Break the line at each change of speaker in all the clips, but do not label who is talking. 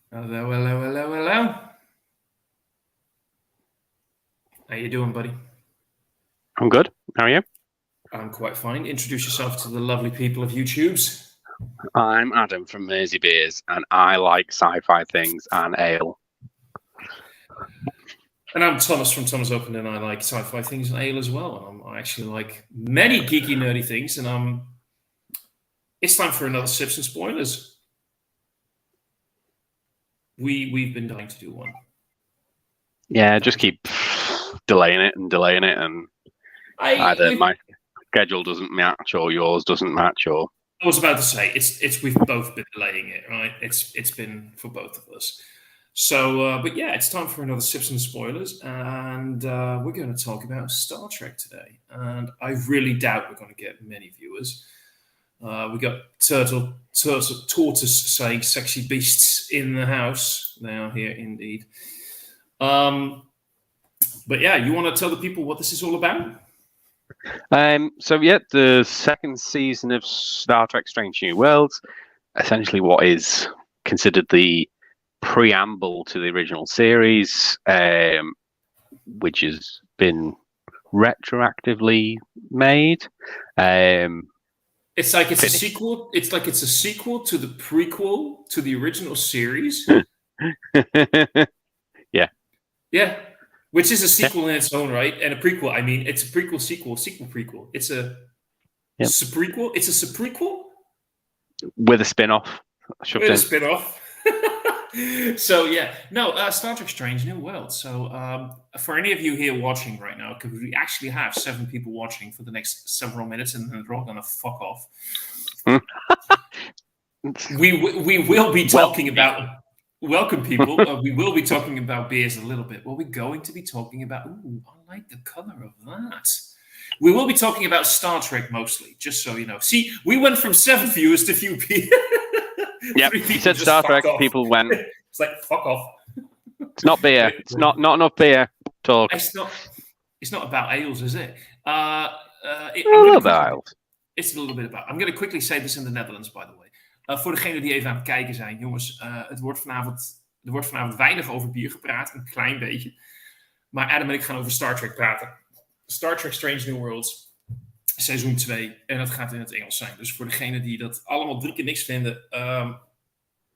Hello, hello, hello, hello. How you doing, buddy?
I'm good. How are you?
I'm quite fine. Introduce yourself to the lovely people of YouTube's.
I'm Adam from Mersey Beers, and I like sci-fi things and ale.
And I'm Thomas from Thomas Open, and I like sci-fi things and ale as well. I actually like many geeky, nerdy things, and it's time for another Sips and Spoilers. We've been dying to do one.
Yeah, just keep delaying it, and either
I
my schedule doesn't match or yours doesn't match, or
was about to say it's we've both been delaying it, right? It's been for both of us. So, but yeah, it's time for another Sips and Spoilers, and we're going to talk about Star Trek today. And I really doubt we're going to get many viewers. We got Tortoise saying "sexy beasts in the house." They are here indeed. Um, but yeah, you want to tell the people what this is all about?
So yeah, the second season of Star Trek: Strange New Worlds, essentially what is considered the preamble to the original series, which has been retroactively made.
It's like it's a
Finished.
sequel. It's like it's a sequel to the prequel to the original series.
Yeah.
Yeah, which is a
Yeah.
sequel in its own right, and a prequel. I mean, it's a prequel, sequel, prequel. It's a
Yeah.
prequel. It's a prequel
With a spin-off shoved
with a
in.
spin-off. So yeah, no, Star Trek: Strange New World. So for any of you here watching right now, because we actually have 7 people watching for the next several minutes, and then they're all gonna fuck off. We will be talking about. Welcome, people. We will be talking about beers a little bit. What we're going to be talking about. Ooh, I like the color of that. We will be talking about Star Trek mostly, just so you know. See, we went from 7 viewers to few people.
Yeah,
3
you
people
said
just
Star
fucked
Trek.
off.
People went.
It's like fuck off.
It's not beer. It's not enough beer talk.
It's not. It's not about ales, is it?
A
I'm going
little
to
bit
quickly.
wild.
It's a little bit about. I'm going to quickly say this in the Netherlands, by the way. Voor degenen die even aan het kijken zijn, jongens, er wordt vanavond weinig over bier gepraat, een klein beetje. Maar Adam en ik gaan over Star Trek praten. Star Trek Strange New Worlds, seizoen 2. En dat gaat in het Engels zijn. Dus voor degenen die dat allemaal 3 keer niks vinden,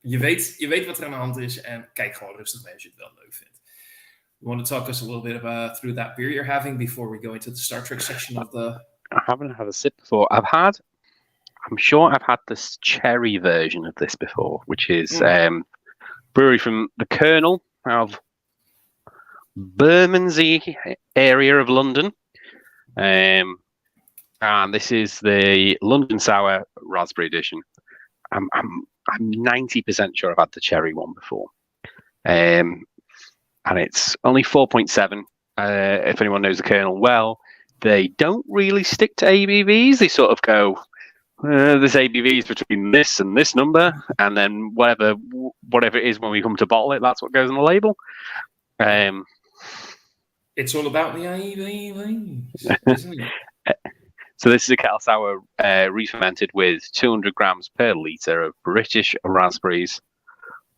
je weet wat er aan de hand is. En kijk gewoon rustig mee als je het wel leuk vindt. You want to talk us a little bit about through that beer you're having before we go into the Star Trek section of the...
I haven't had a sip before. I'm sure I've had this cherry version of this before, which is brewery from the Colonel of Bermondsey area of London. And this is the London Sour Raspberry Edition. I'm 90% sure I've had the cherry one before. And it's only 4.7. If anyone knows the Colonel well, they don't really stick to ABVs. They sort of go, there's ABVs between this and this number, and then whatever it is when we come to bottle it, that's what goes on the label.
It's all about the ABVs, isn't it?
So this is a kettle sour re-fermented with 200 grams per litre of British raspberries.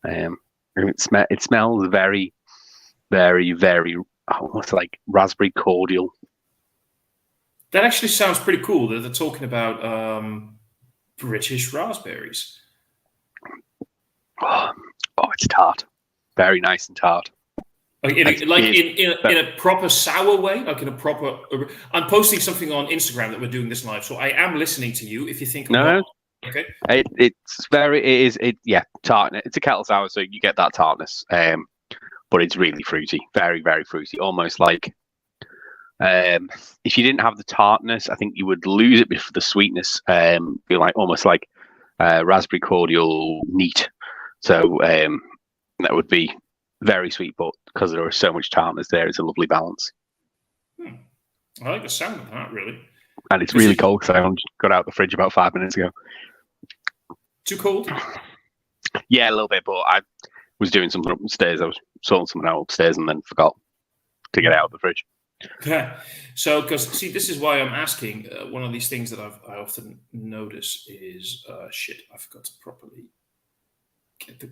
It smells very, very, very almost like raspberry cordial.
That actually sounds pretty cool that they're talking about British raspberries.
Oh, it's tart. Very nice and tart.
Like in a proper sour way, like in a proper. I'm posting something on Instagram that we're doing this live, so I am listening to you. If you think,
no,
okay,
it's tart. It's a kettle sour, so you get that tartness, but it's really fruity, very, very fruity, almost like. If you didn't have the tartness, I think you would lose it before the sweetness. Be like almost like raspberry cordial neat. So that would be very sweet, but because there is so much tartness there, it's a lovely balance.
I like the sound of that, really.
And it's really cold because I got out the fridge about 5 minutes ago.
Too cold?
Yeah, a little bit, but I was doing something upstairs. I was sorting something out upstairs and then forgot to get it out of the fridge.
Yeah. So, because see, this is why I'm asking. One of these things that I often notice is I forgot to properly get the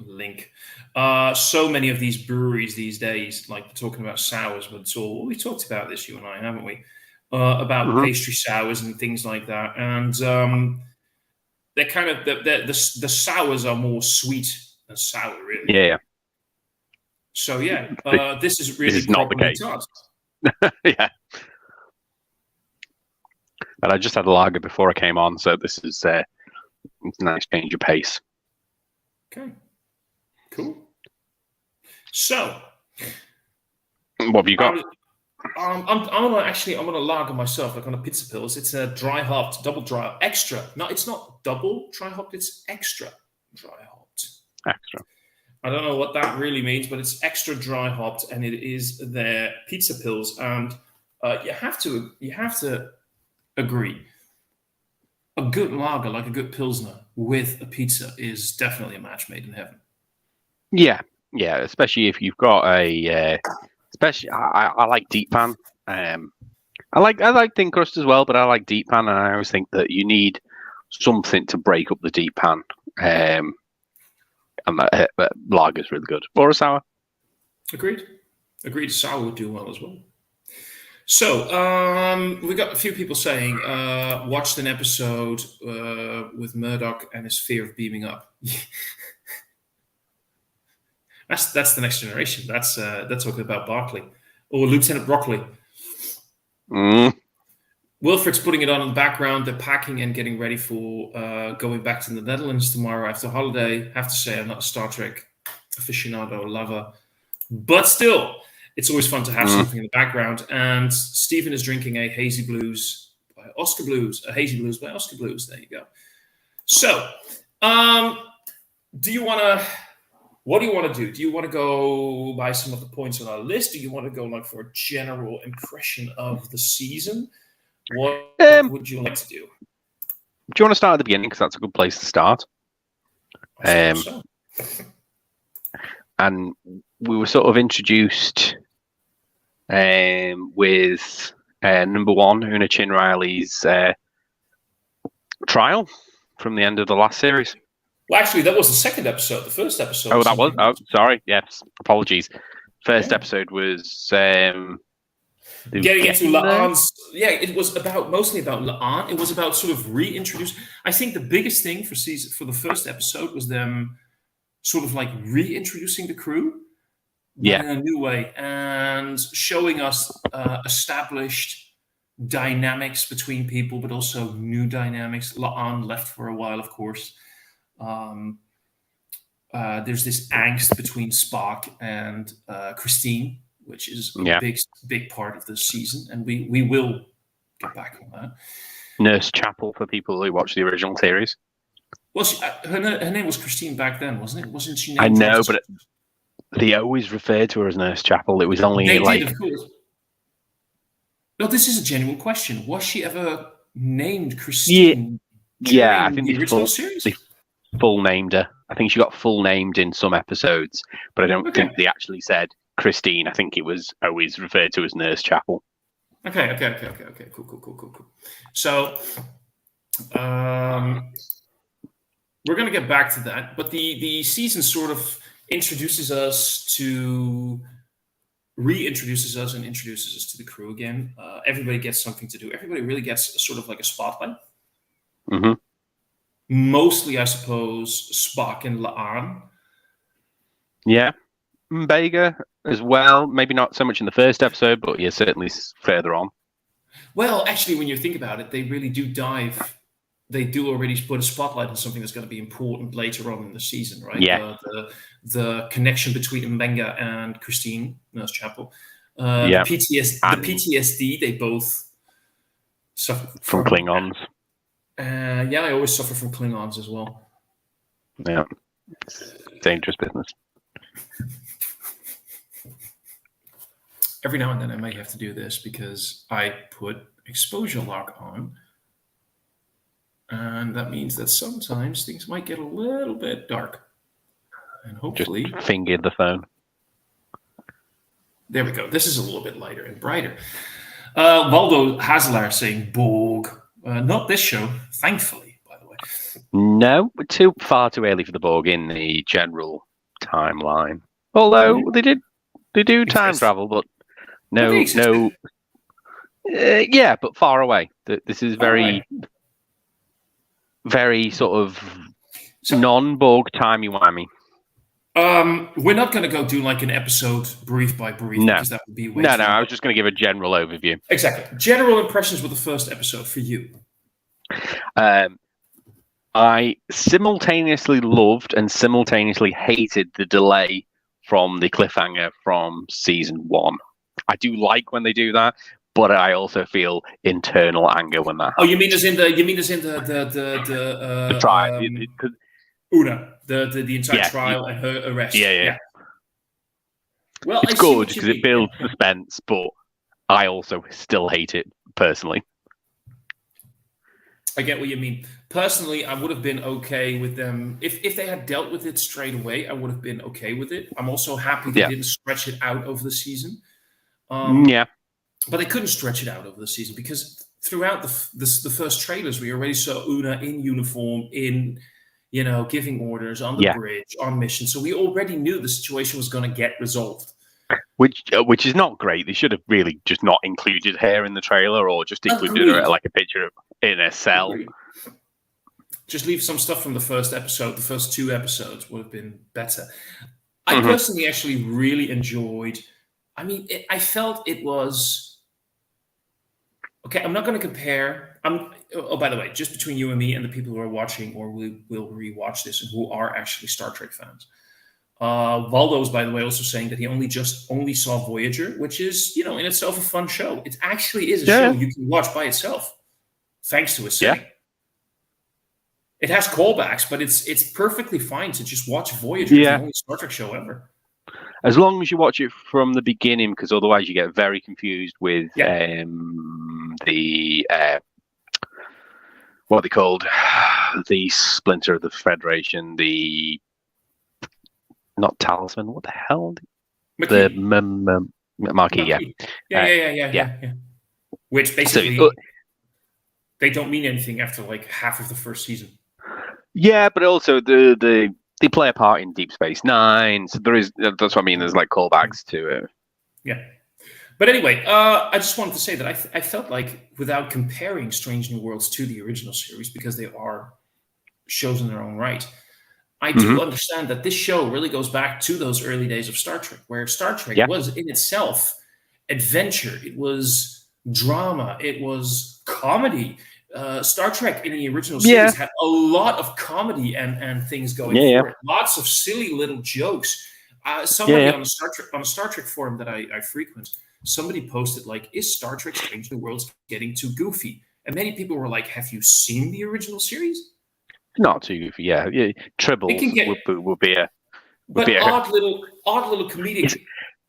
link. So many of these breweries these days, like talking about sours, but it's all we talked about this, you and I, haven't we? About pastry sours and things like that, and they're kind of the sours are more sweet than sour, really.
Yeah.
So this is really
this is not the case. Yeah. And I just had a lager before I came on, so this is a nice change of pace.
Okay. Cool. So,
what have you got?
I'm gonna lager myself, like on a pizza pills. It's a dry hopped, double dry, extra. No, it's not double dry hopped. It's extra dry hopped.
Extra.
I don't know what that really means, but it's extra dry hopped, and it is their pizza pills. And you have to agree. A good lager, like a good pilsner with a pizza, is definitely a match made in heaven.
Yeah, especially if you've got a. Especially, I like deep pan. I like thin crust as well, but I like deep pan, and I always think that you need something to break up the deep pan. And that lager's really good. Or a sour.
Agreed. Sour would do well as well. So we got a few people saying watched an episode with Murdoch and his fear of beaming up. That's the next generation. That's talking about Barclay or Lieutenant Broccoli. Wilfred's putting it on in the background. They're packing and getting ready for going back to the Netherlands tomorrow after holiday. I have to say, I'm not a Star Trek aficionado lover, but still, it's always fun to have something in the background. And Stephen is drinking a Hazy Blues by Oscar Blues. A Hazy Blues by Oscar Blues. There you go. So, what do you want to do? Do you want to go by some of the points on our list? Do you want to go like for a general impression of the season? What would you like to do?
Do you want to start at the beginning? Because that's a good place to start.
So.
And we were sort of introduced with number one, Una Chin Riley's trial from the end of the last series.
Well, actually, that was the second episode. The first episode.
Oh, that was? Oh, sorry. Yes. Apologies. First episode was getting
into La'an's. Yeah, it was mostly about La'an. It was about sort of reintroduce. I think the biggest thing for the first episode was them sort of like reintroducing the crew, in a new way, and showing us established dynamics between people, but also new dynamics. La'an left for a while, of course. There's this angst between Spock and Christine, which is a big part of the season, and we will get back on that.
Nurse Chapel for people who watch the original series.
Well, her name was Christine back then, wasn't it? Wasn't she?
I know, but they always referred to her as Nurse Chapel. It was only
they did, of course. No, this is a genuine question. Was she ever named Christine?
Yeah, I think
the original series.
They full named her. I think she got full named in some episodes, but I don't think they actually said Christine. I think it was always referred to as Nurse Chapel.
Okay. Cool. So, we're going to get back to that, but the season sort of reintroduces us and introduces us to the crew again. Everybody gets something to do. Everybody really gets sort of like a spotlight.
Mm-hmm.
Mostly, I suppose, Spock and La'an.
Yeah. Mbega as well. Maybe not so much in the first episode, but yeah, certainly further on.
Well, actually, when you think about it, they really do dive. They do already put a spotlight on something that's going to be important later on in the season, right?
Yeah.
The connection between Mbenga and Christine, Nurse Chapel.
The
PTSD they both suffer
from Klingons.
I always suffer from Klingons as well.
Yeah. Dangerous business.
Every now and then I may have to do this because I put exposure lock on. And that means that sometimes things might get a little bit dark. And hopefully...
Just finger the phone.
There we go. This is a little bit lighter and brighter. Waldo Hazelaar saying Borg. Not this show, thankfully, by the way.
No, far too early for the Borg in the general timeline. Although they do time travel, but no. Yeah, but far away. This is very, very sort of non-Borg timey-wimey.
We're not going to go do like an episode brief by brief because that would be way
No. I was just going to give a general overview.
Exactly. General impressions with the first episode for you.
I simultaneously loved and simultaneously hated the delay from the cliffhanger from season 1. I do like when they do that, but I also feel internal anger when that happens.
Oh, you mean as in the
trial?
Una, the entire trial and her arrest.
Yeah.
Well,
it's good because it builds suspense, but I also still hate it personally.
I get what you mean. Personally, I would have been okay with them if they had dealt with it straight away. I would have been okay with it. I'm also happy they didn't stretch it out over the season. But they couldn't stretch it out over the season because throughout the first trailers, we already saw Una in uniform, giving orders on the bridge, on mission. So we already knew the situation was going to get resolved.
Which is not great. They should have really just not included her in the trailer, or just included her like a picture in a cell.
Agreed. Just leave some stuff from the first episode. The first 2 episodes would have been better. I personally actually really enjoyed. I mean, I felt it was okay. I'm not going to compare. Oh, by the way, just between you and me and the people who are watching or will rewatch this and who are actually Star Trek fans. Waldo's, by the way, also saying that he only saw Voyager, which is, in itself a fun show. It actually is a show you can watch by itself, thanks to its setting. It has callbacks, but it's perfectly fine to just watch Voyager. It's the only Star Trek show ever.
As long as you watch it from the beginning, because otherwise you get very confused with the what are they called? The splinter of the Federation, the not Talisman. What the hell?
Maquis.
The Maquis.
Yeah. Which basically they don't mean anything after like half of the first season.
Yeah, but also they play a part in Deep Space Nine. So that's what I mean. There's like callbacks to it.
Yeah. But anyway, I just wanted to say that I felt like, without comparing Strange New Worlds to the original series, because they are shows in their own right, I do understand that this show really goes back to those early days of Star Trek, where Star Trek was in itself adventure, it was drama, it was comedy. Star Trek in the original series had a lot of comedy and things going for it. Lots of silly little jokes. Somebody on a Star Trek forum that I frequent, somebody posted like, "Is Star Trek Strange New Worlds getting too goofy?" And many people were like, "Have you seen the original series?"
Not too goofy, Tribbles would be a
odd little comedic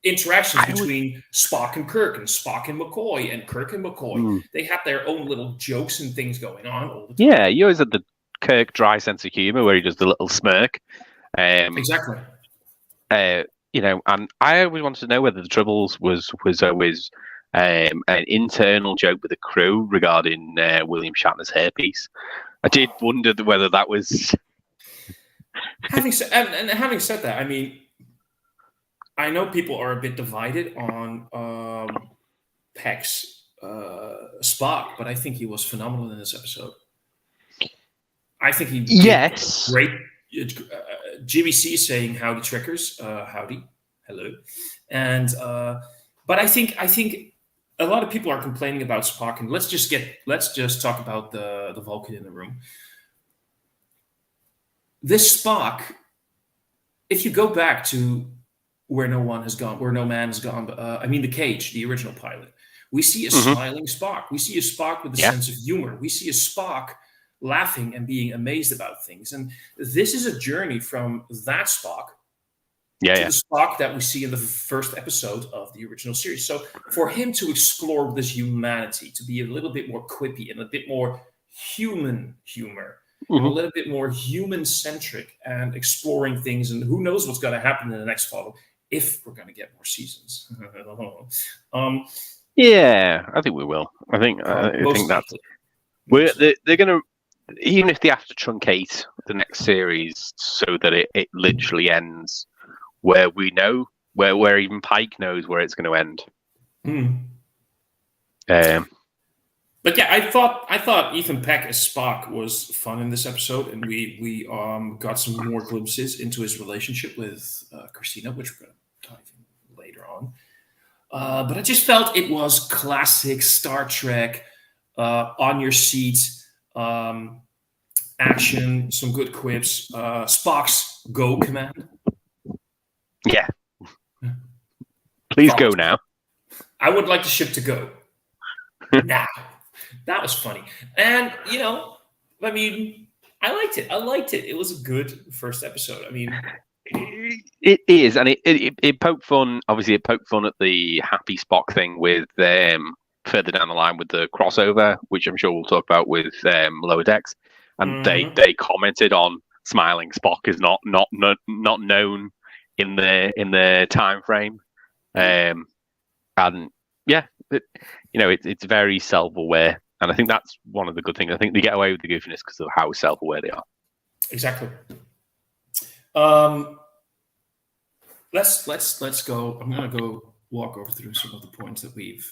interactions between Spock and Kirk and Spock and McCoy and Kirk and McCoy. They had their own little jokes and things going on all the time.
Yeah, you always had the Kirk dry sense of humor where he does the little smirk.
Exactly.
And I always wanted to know whether the Tribbles was always an internal joke with the crew regarding William Shatner's hairpiece. I did wonder whether that was.
Having said that, I mean, I know people are a bit divided on Peck's Spock, but I think he was phenomenal in this episode. I think he did great. GBC is saying howdy, Trekkers, howdy, hello, and but I think a lot of people are complaining about Spock, and let's just talk about the Vulcan in the room. This Spock, if you go back to where no man has gone, I mean the Cage, the original pilot, we see a smiling Spock. We see a Spock with a sense of humor. We see a Spock laughing and being amazed about things. And this is a journey from that Spock to the Spock that we see in the first episode of the original series. So for him to explore this humanity, to be a little bit more quippy and a bit more human humor, and a little bit more human-centric and exploring things, and who knows what's going to happen in the next follow if we're going to get more seasons.
I think we will. I think that's they're going to, even if they have to truncate the next series so that it literally ends where we know where even Pike knows where it's going to end.
But yeah, I thought Ethan Peck as Spock was fun in this episode, and we got some more glimpses into his relationship with Christina, which we're going to dive in later on. But I just felt it was classic Star Trek, on your seat, action, some good quips. Spock's go command.
Yeah. Please go now.
I would like the ship to go. Now. That was funny. And, I mean, I liked it. It was a good first episode. I mean,
it is. And it poked fun. Obviously, it poked fun at the Happy Spock thing with further down the line with the crossover, which I'm sure we'll talk about with Lower Decks. And they commented on Smiling Spock is not known in the time frame. And yeah, it's very self-aware. And I think that's one of the good things. I think they get away with the goofiness because of how self-aware they are.
Exactly. Let's go. I'm going to go walk over through some of the points that we've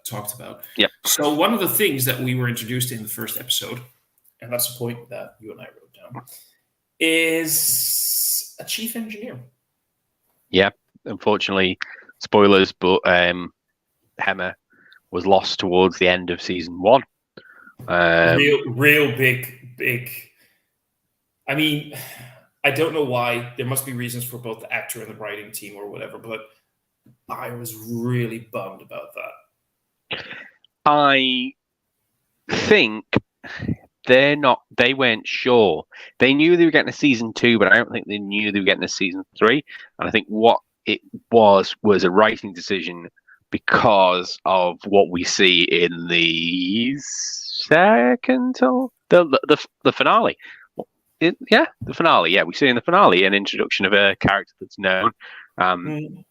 talked about.
Yeah.
So one of the things that we were introduced in the first episode, and that's the point that you and I wrote down, is a chief engineer. Yeah.
Unfortunately, spoilers, but Hemmer was lost towards the end of season 1.
Real big. I mean, I don't know why. There must be reasons for both the actor and the writing team or whatever, but I was really bummed about that.
I think they weren't sure. They knew they were getting a season 2, but I don't think they knew they were getting a season 3. And I think what it was a writing decision because of what we see in the second or the finale. The finale. Yeah, we see in the finale an introduction of a character that's known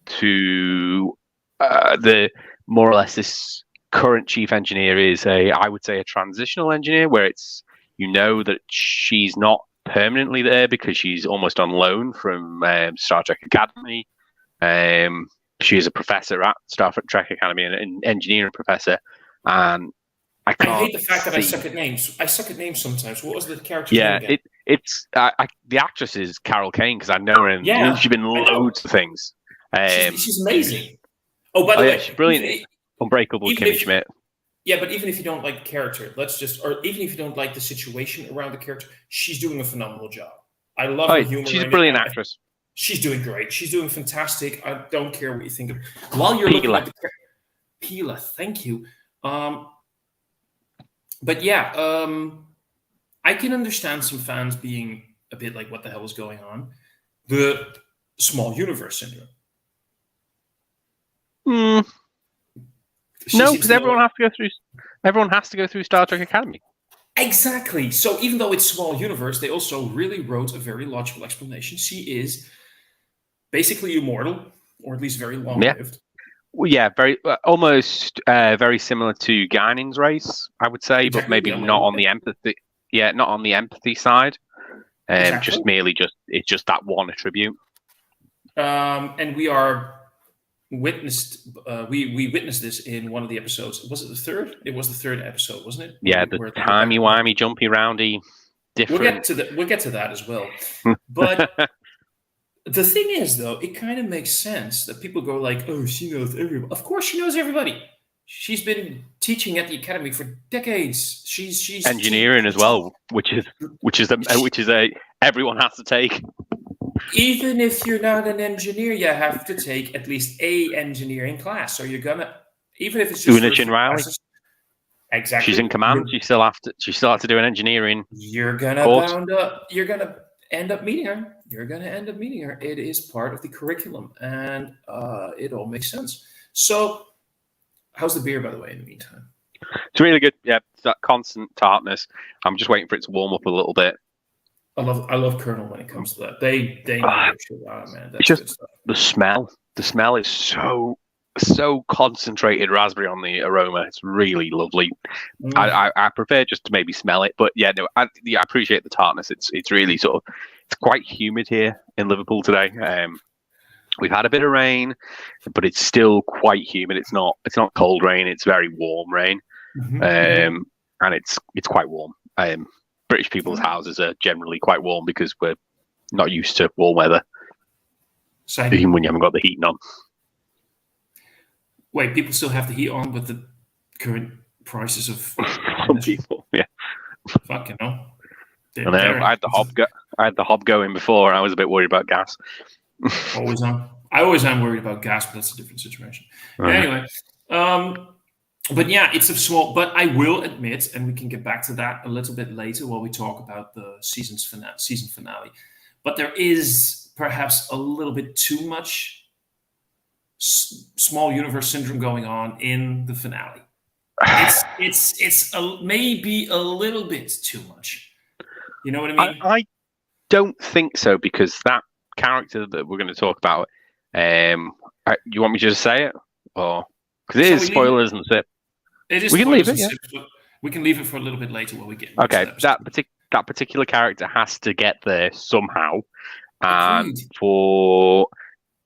to the more or less this current chief engineer is I would say a transitional engineer, where it's that she's not permanently there because she's almost on loan from Star Trek Academy. She is a professor at Star Trek Academy, an engineering professor, and I
hate the fact that I suck at names. I suck at names sometimes. What was the character name again?
It's the actress is Carol Kane because I know her. She's been in loads of things.
She's amazing. Oh, by the way,
she's brilliant. Unbreakable Kimmy Schmidt.
Yeah, but even if you don't like the character, or even if you don't like the situation around the character, she's doing a phenomenal job. I love her humor.
She's a brilliant actress.
She's doing great. She's doing fantastic. I don't care what you think of. While you're looking at Pila, thank you. But yeah, I can understand some fans being a bit like, "What the hell is going on?" The small universe syndrome.
No, because everyone has to go through Star Trek Academy.
Exactly. So even though it's small universe, they also really wrote a very logical explanation. She is basically immortal, or at least very long-lived.
Well, yeah, very almost very similar to Guining's race, I would say, but maybe not on the empathy. Yeah, not on the empathy side. Just it's just that one attribute.
And we witnessed this in one of the episodes. Was it the third? It was the third episode, wasn't it?
Yeah, the timey-wimey, jumpy, roundy, different.
We'll get to that as well. But the thing is, though, it kind of makes sense that people go like, "Oh, she knows everybody." Of course, she knows everybody. She's been teaching at the academy for decades. She's
engineering as well, which is everyone has to take.
Even if you're not an engineer, you have to take at least a engineering class. So you're gonna, even if it's just
Una Chin Riley.
Exactly.
She's in command. She still have to do an engineering.
You're gonna end up meeting her. It is part of the curriculum, and it all makes sense. So, how's the beer, by the way? In the meantime,
it's really good. Yeah, it's that constant tartness. I'm just waiting for it to warm up a little bit.
I love Colonel when it comes to that. They know shit out, man. That's
just the smell. The smell is so concentrated raspberry on the aroma. It's really lovely. I prefer just to maybe smell it, but yeah, no, I appreciate the tartness. It's really sort of quite humid here in Liverpool today. We've had a bit of rain, but it's still quite humid. It's not cold rain. It's very warm rain, and it's quite warm. British people's houses are generally quite warm because we're not used to warm weather.
Same.
Even when you haven't got the heating on.
Wait, people still have the heat on with the current prices of
Some people, yeah.
Fucking hell.
I know. I had the hob going before, and I was a bit worried about gas.
Always am. I always am worried about gas, but that's a different situation. Anyway, but yeah, it's a small. But I will admit, and we can get back to that a little bit later while we talk about the season finale. But there is perhaps a little bit too much small universe syndrome going on in the finale. It's maybe a little bit too much. You know what I mean?
I don't think so, because that character that we're going to talk about, you want me to just say it, or because it is spoilers and stuff?
It is.
We can leave it. Yeah.
We can leave it for a little bit later when we get.
Okay, that particular character has to get there somehow, and for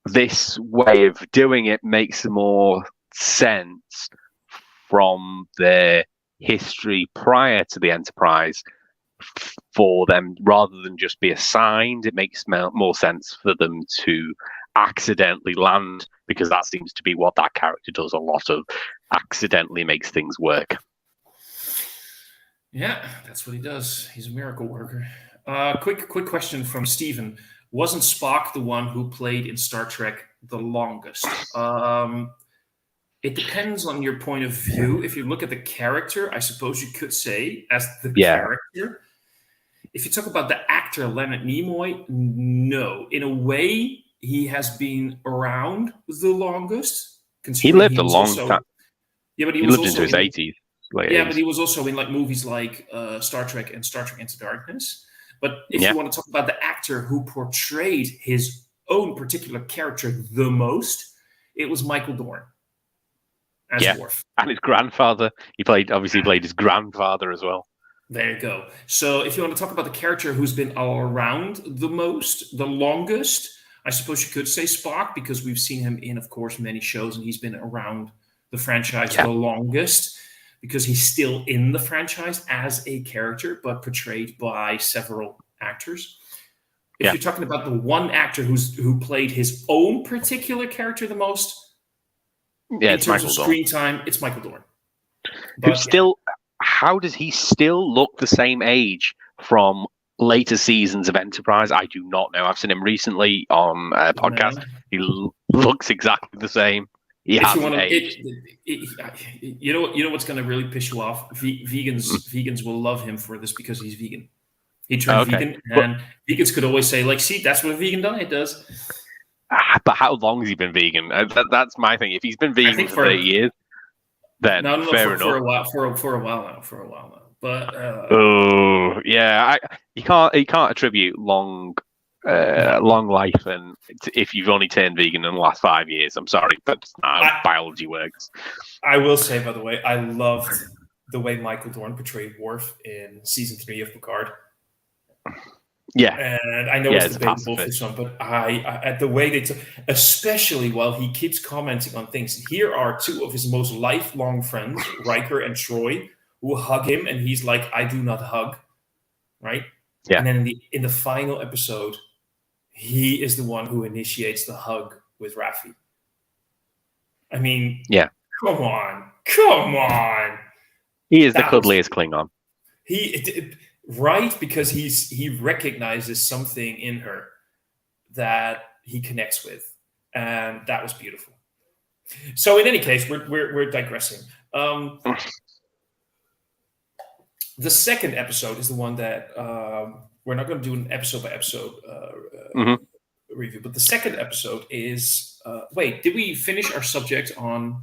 this way of doing it makes more sense from their history prior to the Enterprise. For them, rather than just be assigned, it makes more sense for them to accidentally land, because that seems to be what that character does a lot of. Accidentally makes things work.
Yeah, that's what he does. He's a miracle worker. Quick question from Steven. Wasn't Spock the one who played in Star Trek the longest? It depends on your point of view. If you look at the character, I suppose you could say as the character. If you talk about the actor Leonard Nimoy, no. In a way, he has been around the longest.
He lived a long time.
Yeah, but
he lived into his 80s.
But he was also in like movies like Star Trek and Star Trek Into Darkness. But if you want to talk about the actor who portrayed his own particular character the most, it was Michael Dorn as Worf.
And his grandfather. He played his grandfather as well.
There you go. So if you want to talk about the character who's been around the most, the longest, I suppose you could say Spock, because we've seen him in, of course, many shows, and he's been around the franchise the longest, because he's still in the franchise as a character, but portrayed by several actors. If you're talking about the one actor who played his own particular character the most, in terms of screen time, it's Michael Dorn.
But how does he still look the same age from later seasons of Enterprise? I do not know. I've seen him recently on a podcast. He looks exactly the same. He hasn't aged.
You know what's going to really piss you off? Vegans will love him for this, because he's vegan. He turned vegan, and vegans could always say, like, see, that's what a vegan diet does.
But how long has he been vegan? That's my thing. If he's been vegan for 30 years, then fair enough.
For a while now. But
you can't attribute long life and if you've only turned vegan in the last 5 years. I'm sorry, but that's not how biology works.
I will say, by the way, I loved the way Michael Dorn portrayed Worf in season 3 of Picard.
Yeah,
and I know it's debatable for some, but I at the way they took, especially while he keeps commenting on things. Here are two of his most lifelong friends, Riker and Troy, who hug him, and he's like, "I do not hug," right? Yeah. And then in the final episode, he is the one who initiates the hug with Raffi. I mean, come on.
He is the cuddliest Klingon.
Right, because he recognizes something in her that he connects with, and that was beautiful. So, in any case, we're digressing. The second episode is the one that we're not going to do an episode by episode review, but the second episode is. Wait, did we finish our subject on?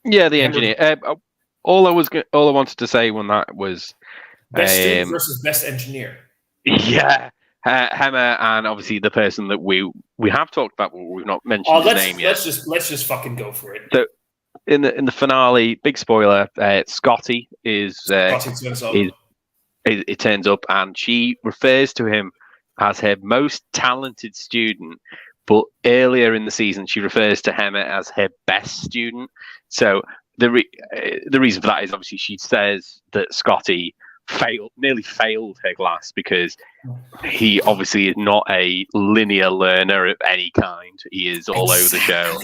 Yeah, the engineer. All I wanted to say when that was
best student versus best engineer.
Yeah, Hemmer, and obviously the person that we have talked about, but we've not mentioned his name yet.
Let's just fucking go for it.
So in the finale, big spoiler, Scotty is it turns up, and she refers to him as her most talented student. But earlier in the season, she refers to Hemmet as her best student. So the reason for that is obviously she says that Scotty nearly failed her class because he obviously is not a linear learner of any kind. He is all over the show.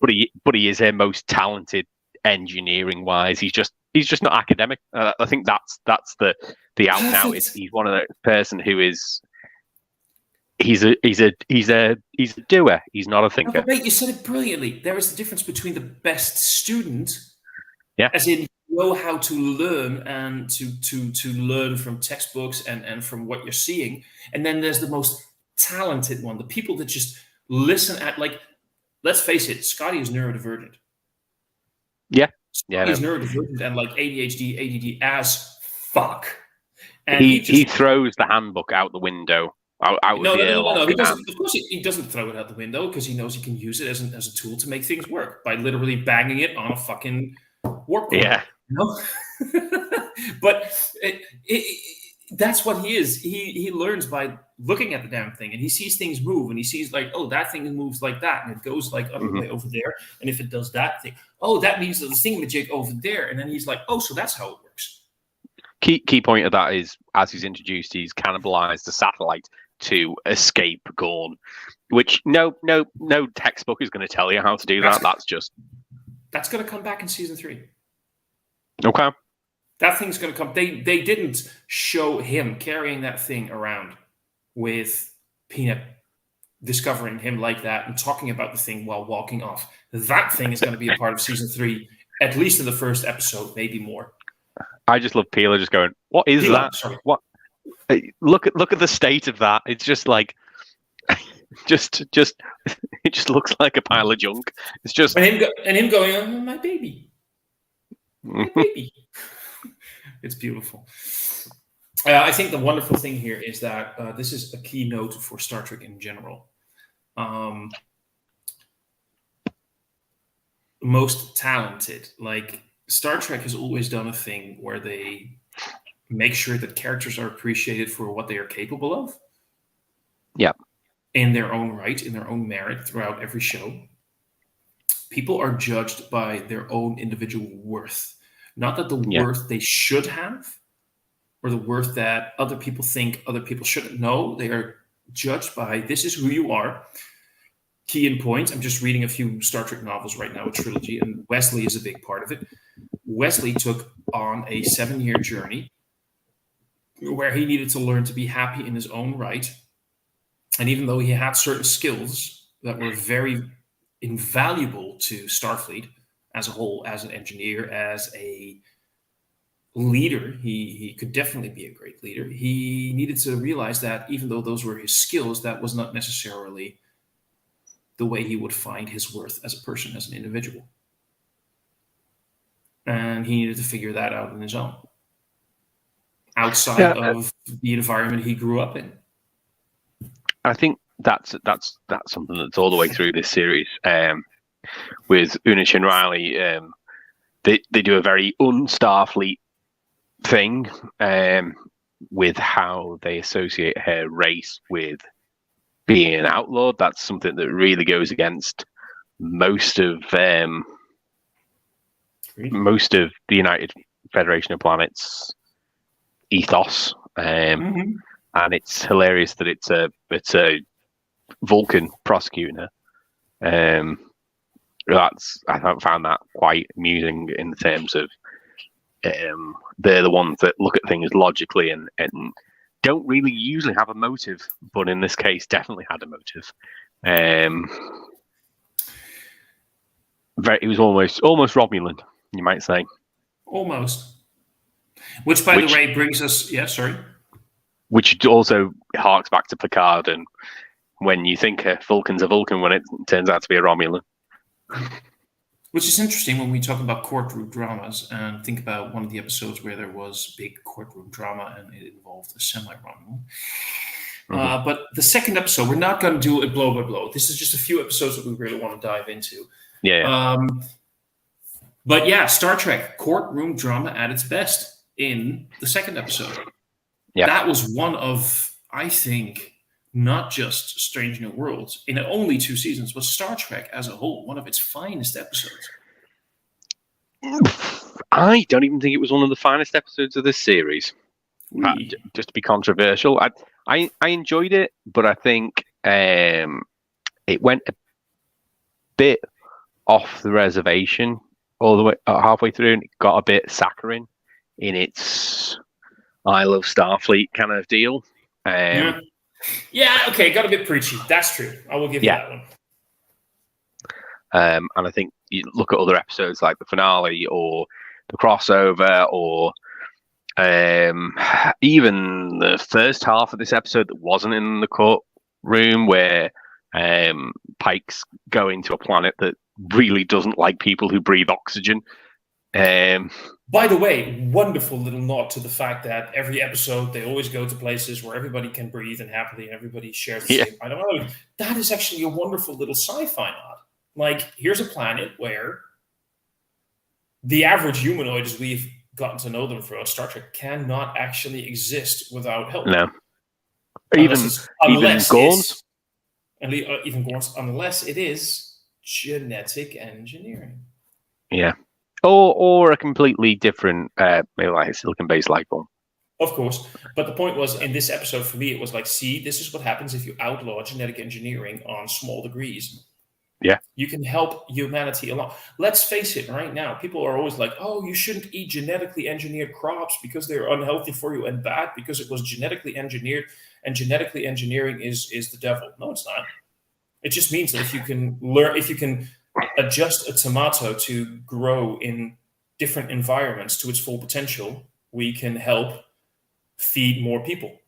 But he is her most talented engineering wise. He's just not academic. I think that's the out now. He's one of the person who is. He's a doer. He's not a thinker.
No, mate, you said it brilliantly. There is a difference between the best student, as in know how to learn and to learn from textbooks and from what you're seeing, and then there's the most talented one, the people that just listen at, like, let's face it, Scotty is neurodivergent. He's neurodivergent and like ADHD, ADD as fuck. And
he throws the handbook out the window.
No. He doesn't, of course, he doesn't throw it out the window because he knows he can use it as a tool to make things work by literally banging it on a fucking warp core.
Yeah.
You know? But that's what he is. He learns by looking at the damn thing, and he sees things move, and he sees like, oh, that thing moves like that, and it goes like other way over there. And if it does that thing, oh, that means the thingamajig over there. And then he's like, oh, so that's how it works.
Key point of that is, as he's introduced, he's cannibalized the satellite to escape Gorn, which no textbook is going to tell you how to do that. That's
going to come back in season 3.
Okay.
That thing's going to come. They didn't show him carrying that thing around with Peanut, discovering him like that and talking about the thing while walking off. That thing is going to be a part of season 3, at least in the first episode, maybe more.
I just love Peeler just going, what is that?
Sorry.
What? Look at the state of that. It's just like, just it just looks like a pile of junk. It's just
and him going, oh, my baby, my baby. It's beautiful. I think the wonderful thing here is that this is a keynote for Star Trek in general. Most talented, like Star Trek has always done a thing where they make sure that characters are appreciated for what they are capable of.
Yeah.
In their own right, in their own merit throughout every show. People are judged by their own individual worth. Not that the worth they should have or the worth that other people think other people shouldn't know. They are judged by, this is who you are. Key in point, I'm just reading a few Star Trek novels right now, a trilogy, and Wesley is a big part of it. Wesley took on a 7-year journey where he needed to learn to be happy in his own right. And even though he had certain skills that were very invaluable to Starfleet as a whole, as an engineer, as a leader, he could definitely be a great leader. He needed to realize that even though those were his skills, that was not necessarily the way he would find his worth as a person, as an individual. And he needed to figure that out on his own, outside of the environment he grew up in.
I think that's something that's all the way through this series. With Unish and Riley, they do a very un-Starfleet thing with how they associate her race with being an outlaw. That's something that really goes against most of the United Federation of Planets ethos, and it's hilarious that it's a Vulcan prosecutor. I found that quite amusing in terms of they're the ones that look at things logically and don't really usually have a motive, but in this case definitely had a motive. It was almost Romulan, you might say.
Almost. Which the way, brings us... Yeah, sorry.
Which also harks back to Picard, and when you think a Vulcan's a Vulcan, when it turns out to be a Romulan.
Which is interesting when we talk about courtroom dramas and think about one of the episodes where there was big courtroom drama and it involved a semi-Romulan. But the second episode, we're not going to do it blow by blow. This is just a few episodes that we really want to dive into.
Yeah.
But yeah, Star Trek, courtroom drama at its best. in the second episode.
Yeah.
That was one of, I think, not just Strange New Worlds, in only 2 seasons, but Star Trek as a whole, one of its finest episodes.
I don't even think it was one of the finest episodes of this series. Just to be controversial, I enjoyed it, but I think it went a bit off the reservation all the way halfway through, and it got a bit saccharine in its I love Starfleet kind of deal.
Yeah, okay, got a bit preachy. That's true. I will give you that one.
And I think you look at other episodes like the finale or the crossover, or even the first half of this episode that wasn't in the courtroom, where Pike's going to a planet that really doesn't like people who breathe oxygen.
By the way, wonderful little nod to the fact that every episode they always go to places where everybody can breathe and happily, and everybody shares the same. I don't know. That is actually a wonderful little sci-fi nod. Like, here's a planet where the average humanoid, as we've gotten to know them throughout Star Trek, cannot actually exist without help.
No.
Unless
even Gorns?
Even Gorns, unless it is genetic engineering.
Yeah. Or a completely different, maybe like a silicon-based life form.
Of course. But the point was, in this episode, for me, it was like, see, this is what happens if you outlaw genetic engineering on small degrees.
Yeah.
You can help humanity a lot. Let's face it, right now, people are always like, oh, you shouldn't eat genetically engineered crops because they're unhealthy for you and bad because it was genetically engineered, and genetically engineering is the devil. No, it's not. It just means that if you can adjust a tomato to grow in different environments to its full potential, we can help feed more people.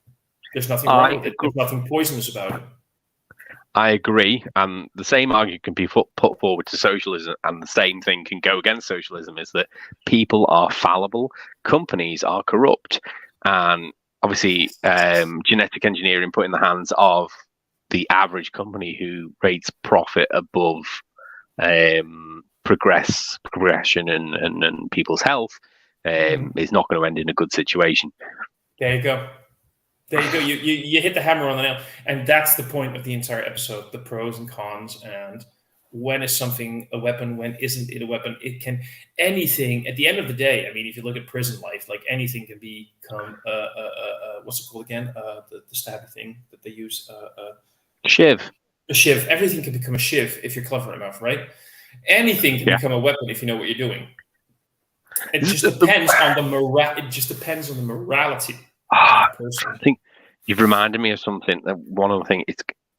There's nothing wrong with it. There's nothing poisonous about it.
I agree, and the same argument can be put forward to socialism, and the same thing can go against socialism, is that people are fallible, companies are corrupt, and obviously genetic engineering put in the hands of the average company who rates profit above progression and people's health is not going to end in a good situation.
There you go. You hit the hammer on the nail, and that's the point of the entire episode: the pros and cons, and when is something a weapon, when isn't it a weapon? It can anything. At the end of the day, I mean, if you look at prison life, like anything can become what's it called again? The stabby thing that they use.
Shiv.
A shiv. Everything can become a shiv if you're clever enough, right? Anything can become a weapon if you know what you're doing. It just depends on the It just depends on the morality.
I think you've reminded me of something. One other thing,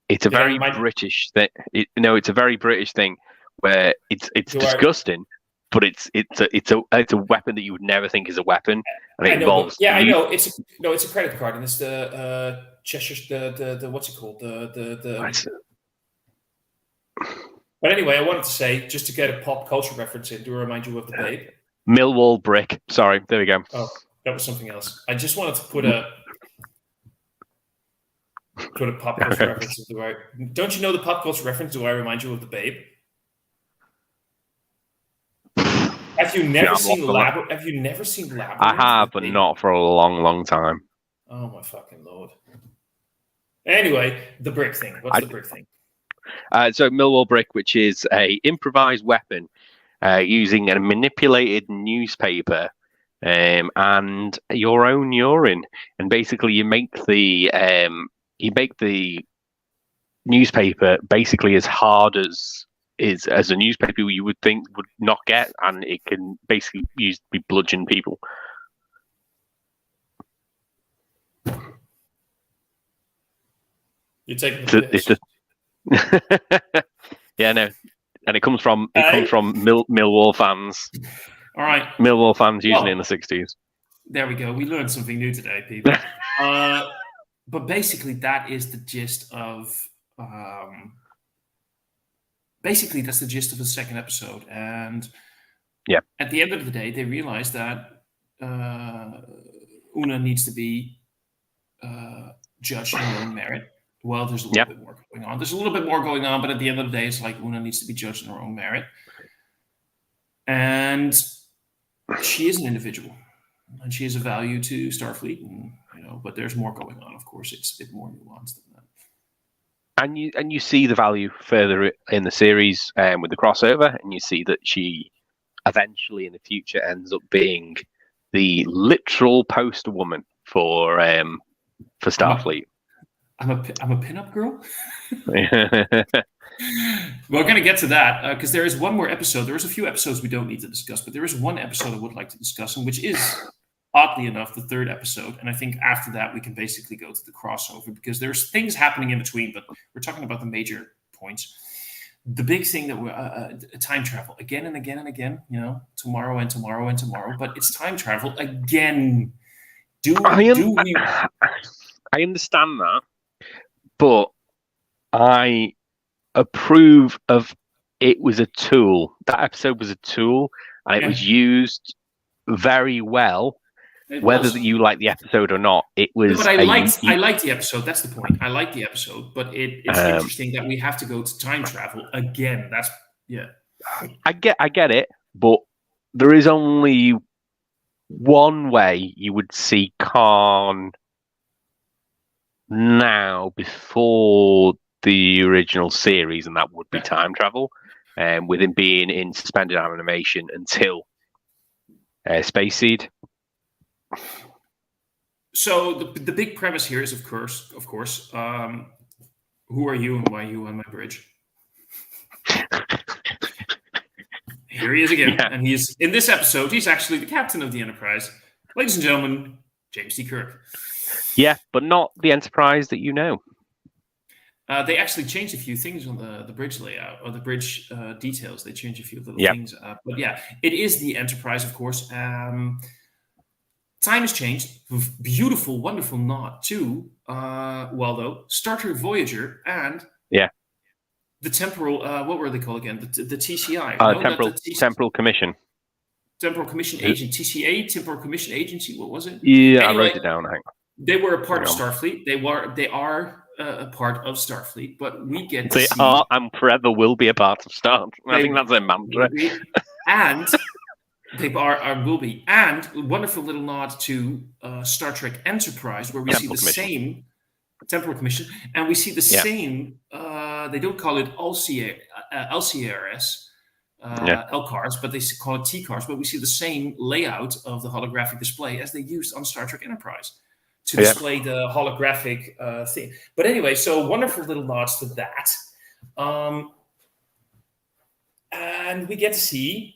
it's a very British thing. It's a very British thing where it's disgusting, but it's a weapon that you would never think is a weapon, and it involves.
I know. It's a credit card, and it's the Cheshire the what's it called But anyway, I wanted to say, just to get a pop culture reference in, do I remind you of the Babe?
Millwall brick. Sorry, there we go.
Oh, that was something else. I just wanted to put a pop culture reference. Don't you know the pop culture reference? Do I remind you of the Babe? Have you never seen Labyrinth? Have you never seen Labyrinth?
I have, but not for a long, long time.
Oh my fucking Lord. Anyway, the brick thing. What's the brick thing?
So Millwall brick, which is a improvised weapon using a manipulated newspaper and your own urine, and basically you make the newspaper basically as hard as a newspaper you would think would not get, and it can basically be bludgeon people.
You're taking the piss.
Yeah, no, and it comes from Millwall fans.
All right,
Millwall fans using it in the 60s.
There we go. We learned something new today, people. But basically, that is the gist of. Basically, that's the gist of the second episode, and at the end of the day, they realize that Una needs to be judged on her own merit. Well, there's a little bit more going on. There's a little bit more going on, but at the end of the day, it's like Una needs to be judged on her own merit. And she is an individual. and she is a value to Starfleet, and but there's more going on. Of course, it's a bit more nuanced than that.
And you see the value further in the series with the crossover, and you see that she eventually in the future ends up being the literal poster woman for Starfleet.
I'm a pinup girl. We're going to get to that because there is one more episode. There's a few episodes we don't need to discuss, but there is one episode I would like to discuss, and which is, oddly enough, the third episode. And I think after that, we can basically go to the crossover because there's things happening in between, but we're talking about the major points. The big thing that we're time travel again and again and again, tomorrow and tomorrow and tomorrow, but it's time travel again.
I understand that, but I approve of it was a tool. That episode was a tool, and it was used very well. Whether you like the episode or not, it was.
But I liked the episode. That's the point. I like the episode, but it's interesting that we have to go to time travel again. That's
I get it, but there is only one way you would see Khan now before the original series, and that would be time travel, with him being in suspended animation until Space Seed.
So the big premise here is, of course, who are you and why are you on my bridge? Here he is again, and he's in this episode. He's actually the captain of the Enterprise, ladies and gentlemen, James T. Kirk.
Yeah, but not the Enterprise that you know.
They actually changed a few things on the bridge layout or the bridge details. They changed a few little things, but it is the Enterprise, of course. Time has changed. Beautiful, wonderful nod to, Star Trek Voyager and the temporal, what were they called again? The TCI.
Temporal Commission.
Temporal Commission Agent, TCA, Temporal Commission Agency. What was it?
Yeah, anyway, I wrote it down. Hang on.
They were a part of Starfleet. They are a part of Starfleet, but we get to
see... They are and forever will be a part of Starfleet. I think that's their mantra.
And... They will be. And a wonderful little nod to Star Trek Enterprise, where we see the same Temporal Commission, and we see the same, they don't call it LCRS, LCARS, but they call it TCARS, but we see the same layout of the holographic display as they used on Star Trek Enterprise to display the holographic thing. But anyway, so wonderful little nods to that. And we get to see,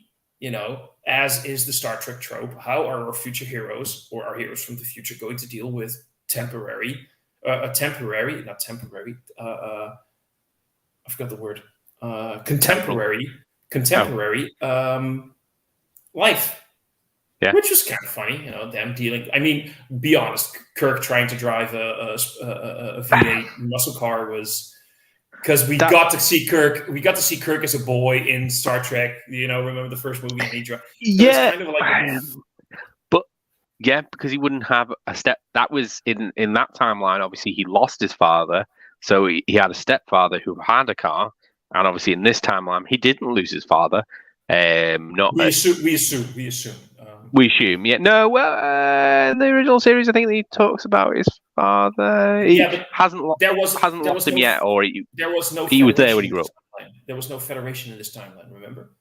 as is the Star Trek trope, how are our future heroes or our heroes from the future going to deal with contemporary, life. Yeah. Which was kind of funny, them dealing. I mean, be honest, Kirk trying to drive a V8 muscle car was... Because we got to see Kirk as a boy in Star Trek. Remember the first movie?
Because he wouldn't have a step. That was in that timeline. Obviously, he lost his father, so he had a stepfather who had a car. And obviously, in this timeline, he didn't lose his father.
We assume.
We assume, yeah. No, well, in the original series, I think that he talks about his father. He hasn't lost him yet, or
there was no.
He was there when he grew up.
There was no Federation in this timeline. Remember,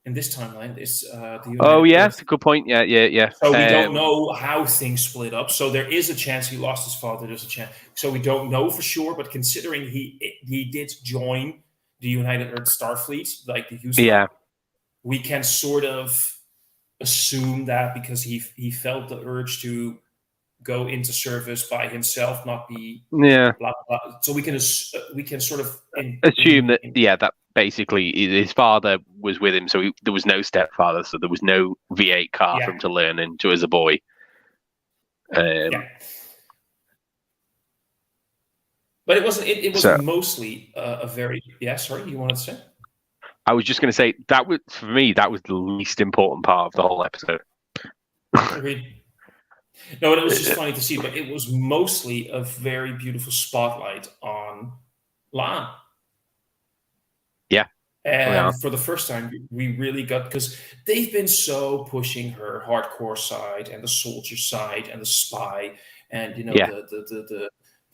in this timeline, it's the.
That's a good point. Yeah.
So we don't know how things split up. So there is a chance he lost his father. There's a chance. So we don't know for sure. But considering he did join the United Earth Starfleet, like the Houston, we can sort of assume that because he felt the urge to go into service by himself, not be blah, blah, blah. So we can sort of
assume that that basically his father was with him, so there was no stepfather, so there was no V8 car for him to learn into as a boy.
But it was mostly a very sorry, you wanted to say?
I was just going to say that was the least important part of the whole episode.
Agreed. No, it was just funny to see, but it was mostly a very beautiful spotlight on La'an.
Yeah.
And for the first time, we really got, because they've been so pushing her hardcore side and the soldier side and the spy and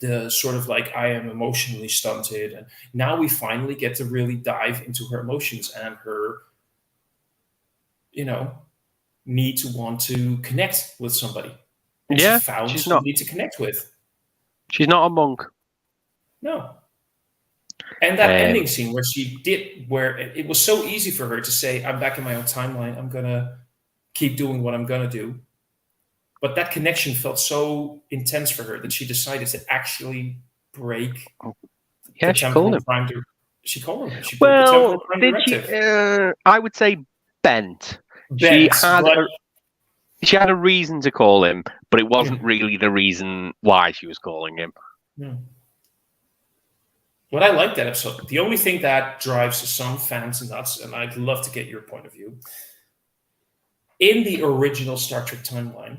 the sort of like, I am emotionally stunted, and now we finally get to really dive into her emotions and her need to want to connect with somebody. And she found somebody to connect with.
She's not a monk.
No. And that ending scene where it was so easy for her to say, I'm back in my own timeline, I'm going to keep doing what I'm going to do. But that connection felt so intense for her that she decided to actually break
the temporal
prime. She called him. She
broke the temporal prime directive. I would say bent. She had a reason to call him, but it wasn't really the reason why she was calling him.
Yeah. What I like that episode, the only thing that drives some fans nuts, and I'd love to get your point of view, in the original Star Trek timeline,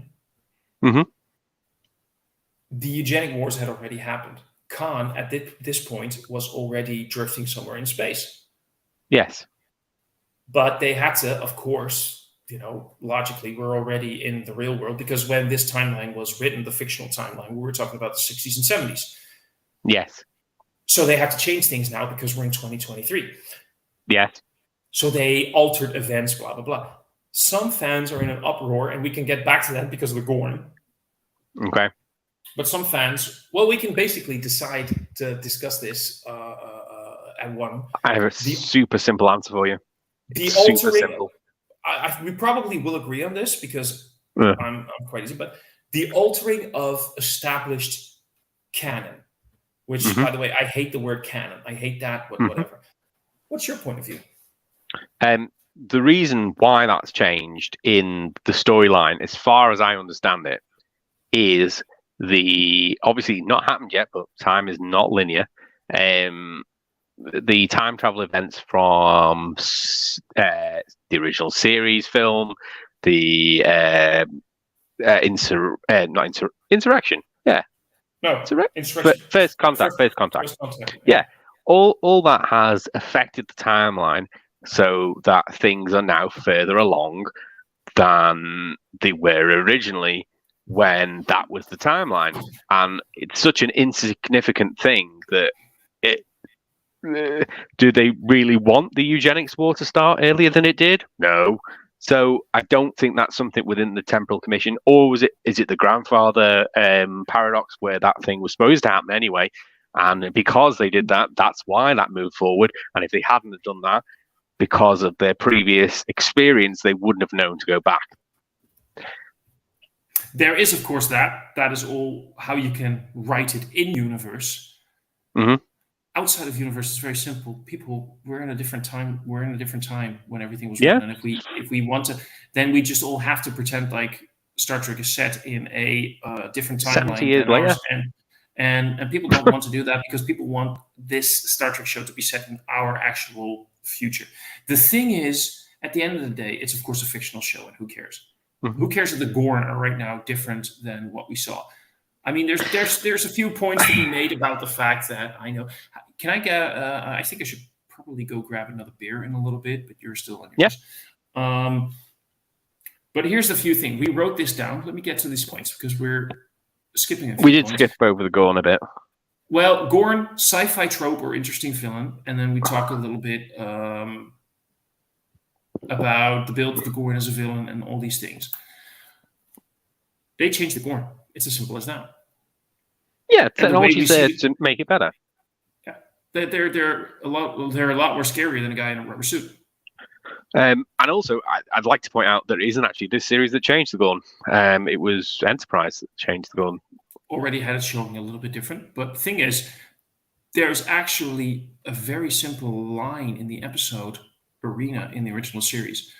the eugenic wars had already happened. Khan, at this point, was already drifting somewhere in space.
Yes.
But they had to, of course, logically, we're already in the real world, because when this timeline was written, the fictional timeline, we were talking about the 60s and 70s.
Yes.
So they have to change things now because we're in 2023.
Yes.
So they altered events, blah, blah, blah. Some fans are in an uproar, and we can get back to that because of the Gorn.
Okay.
But some fans, we can basically decide to discuss this at one.
I have a super simple answer for you.
The altering, we probably will agree on this because I'm quite easy, but the altering of established canon, which, by the way, I hate the word canon. I hate that, but whatever. What's your point of view?
The reason why that's changed in the storyline, as far as I understand it, is obviously not happened yet, but time is not linear. The time travel events from the original series film, the insurrection. Yeah.
No, insurrection.
First contact. Yeah. All that has affected the timeline so that things are now further along than they were originally when that was the timeline. And it's such an insignificant thing that do they really want the eugenics war to start earlier than it did? No. So I don't think that's something within the Temporal Commission, or is it the grandfather paradox where that thing was supposed to happen anyway? And because they did that, that's why that moved forward. And if they hadn't have done that, because of their previous experience, they wouldn't have known to go back.
There is, of course, that is all how you can write it in universe. Outside of universe, it's very simple. People, we're in a different time. We're in a different time when everything was written. And if we want to, then we just all have to pretend like Star Trek is set in a different timeline.
70 years later.
And people don't want to do that because people want this Star Trek show to be set in our actual future. The thing is, at the end of the day, it's of course a fictional show, and who cares? Who cares if the Gorn are right now different than what we saw? I mean, there's a few points to be made about the fact that I know. Can I get? I think I should probably go grab another beer in a little bit, but you're still on yours. But here's the few things we wrote this down. Let me get to these points because we're skipping a few.
We did
points.
skip over the Gorn a bit.
Well, Gorn, sci-fi trope or interesting villain, and then we talked a little bit about the build of the Gorn as a villain and all these things. They changed the Gorn. It's as simple as that.
Yeah, technology's there to make it better.
Yeah, they're a lot more scarier than a guy in a rubber suit.
And also, I'd like to point out that it isn't actually this series that changed the Gorn. It was Enterprise that changed the Gorn.
Already had it showing a little bit different, but the thing is, there's actually a very simple line in the episode Arena in the original series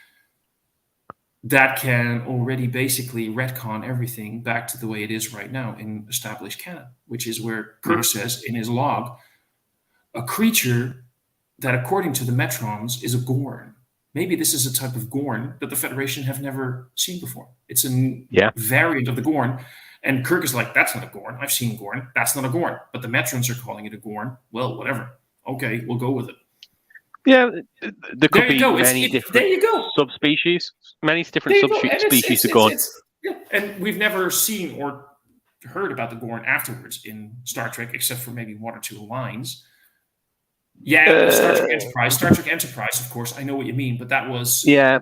that can already basically retcon everything back to the way it is right now in established canon, which is where Kirk says in his log, a creature that according to the Metrons is a Gorn. Maybe this is a type of Gorn that the Federation have never seen before. It's a variant of the Gorn. And Kirk is like, that's not a Gorn. I've seen Gorn. That's not a Gorn. But the Metrons are calling it a Gorn. Well, whatever. Okay, we'll go with it.
Yeah, there could
There you
be
go.
many
There
different
you go.
subspecies. Many different
There you go. And
subspecies of Gorn.
yeah. And we've never seen or heard about the Gorn afterwards in Star Trek, except for maybe one or two lines. Yeah, Star Trek Enterprise. Star Trek Enterprise, of course. I know what you mean, but that was
Yeah,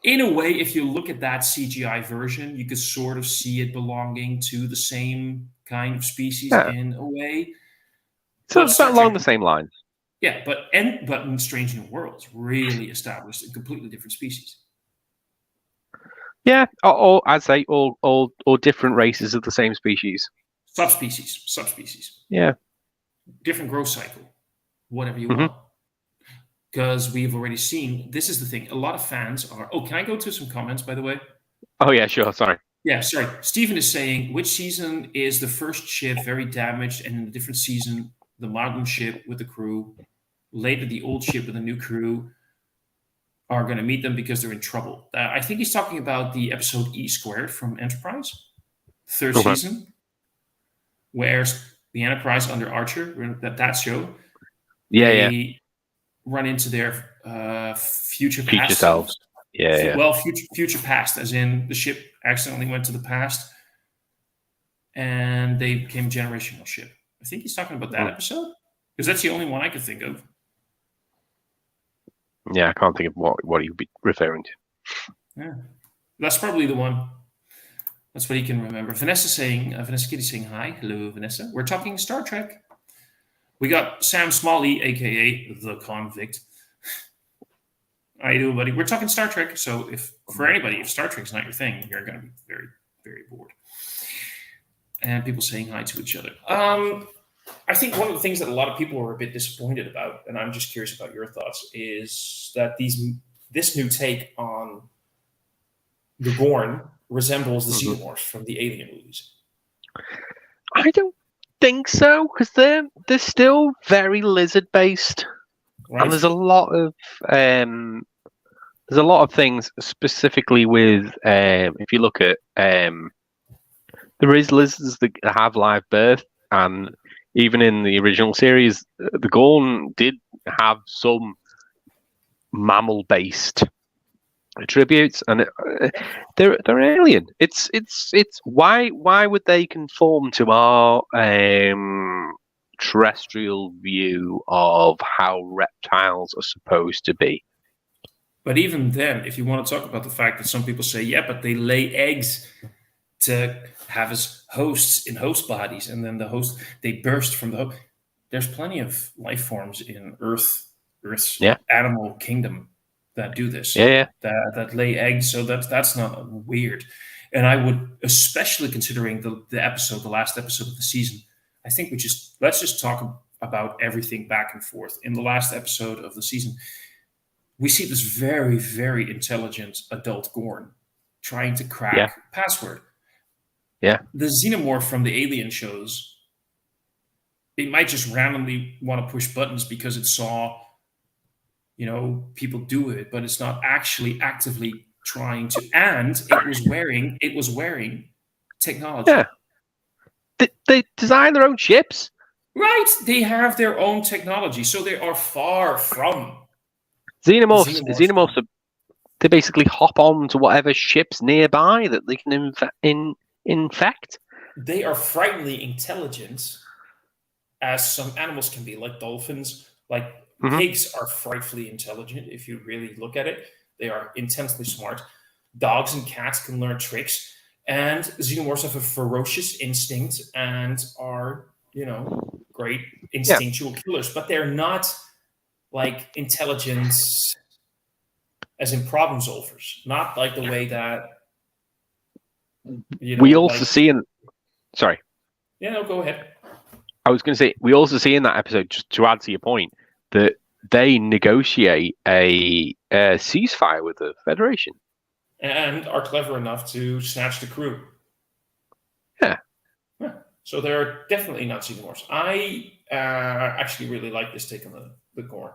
in a way. If you look at that CGI version, you could sort of see it belonging to the same kind of species
yeah.
in a way.
So
But
it's
Star
along
Trek,
the same lines.
yeah, but in Strange New Worlds really established a completely different species.
Yeah, all I'd say all different races of the same species.
Subspecies.
Yeah.
Different growth cycle, whatever you
Mhm.
want. Because we've already seen, this is the thing, a lot of fans are, oh, can I go to some comments, by the way?
Oh yeah, sure. Sorry.
Yeah, sorry. Stephen is saying, which season is the first ship very damaged, and in a different season, the modern ship with the crew, later the old ship with a new crew, are going to meet them because they're in trouble. I think he's talking about the episode E Squared from Enterprise, third
Okay.
season, where the Enterprise under Archer, that show,
Yeah,
they run into their future
Future
past
selves. Yeah.
Well, future past, as in the ship accidentally went to the past, and they became a generational ship. I think he's talking about that episode, because that's the only one I could think of.
Yeah, I can't think of what he'd be referring to.
Yeah, that's probably the one. That's what he can remember. Vanessa Kitty saying hi. Hello, Vanessa. We're talking Star Trek. We got Sam Smalley, aka the Convict. How you doing, buddy? We're talking Star Trek. So if Star Trek's not your thing, you're going to be very, very bored. And people saying hi to each other. I think one of the things that a lot of people are a bit disappointed about, and I'm just curious about your thoughts, is that this new take on the Gorn resembles the Xenomorphs from the Alien movies.
I don't think so, because they're still very lizard based,
Right?
and there's a lot of things specifically with if you look at there is lizards that have live birth, and even in the original series, the Gorn did have some mammal-based attributes, and they're alien. It's why would they conform to our terrestrial view of how reptiles are supposed to be?
But even then, if you want to talk about the fact that some people say, yeah, but they lay eggs to have as hosts in host bodies, and then they burst from the host. There's plenty of life forms in Earth's animal kingdom that do this. That lay eggs, so that's not weird. And I would, especially considering the last episode of the season, I think let's just talk about everything back and forth. In the last episode of the season, we see this very, very intelligent adult Gorn trying to crack password.
Yeah.
The Xenomorph from the Alien shows, it might just randomly want to push buttons because it saw, people do it, but it's not actually actively trying to. And it was wearing technology.
Yeah. They design their own ships.
Right. They have their own technology, so they are far from
Xenomorphs they basically hop on to whatever ships nearby that they can infect.
They are frighteningly intelligent, as some animals can be, like dolphins. Like pigs are frightfully intelligent if you really look at it. They are intensely smart. Dogs and cats can learn tricks. And Xenomorphs have a ferocious instinct and are, great instinctual killers. But they're not like intelligence as in problem solvers. Not like the way that
we also see in. Sorry.
Yeah, no, go ahead.
I was going to say, we also see in that episode, just to add to your point, that they negotiate a ceasefire with the Federation.
And are clever enough to snatch the crew.
Yeah.
So they're definitely not Xenomorphs. I actually really like this take on the Gorn.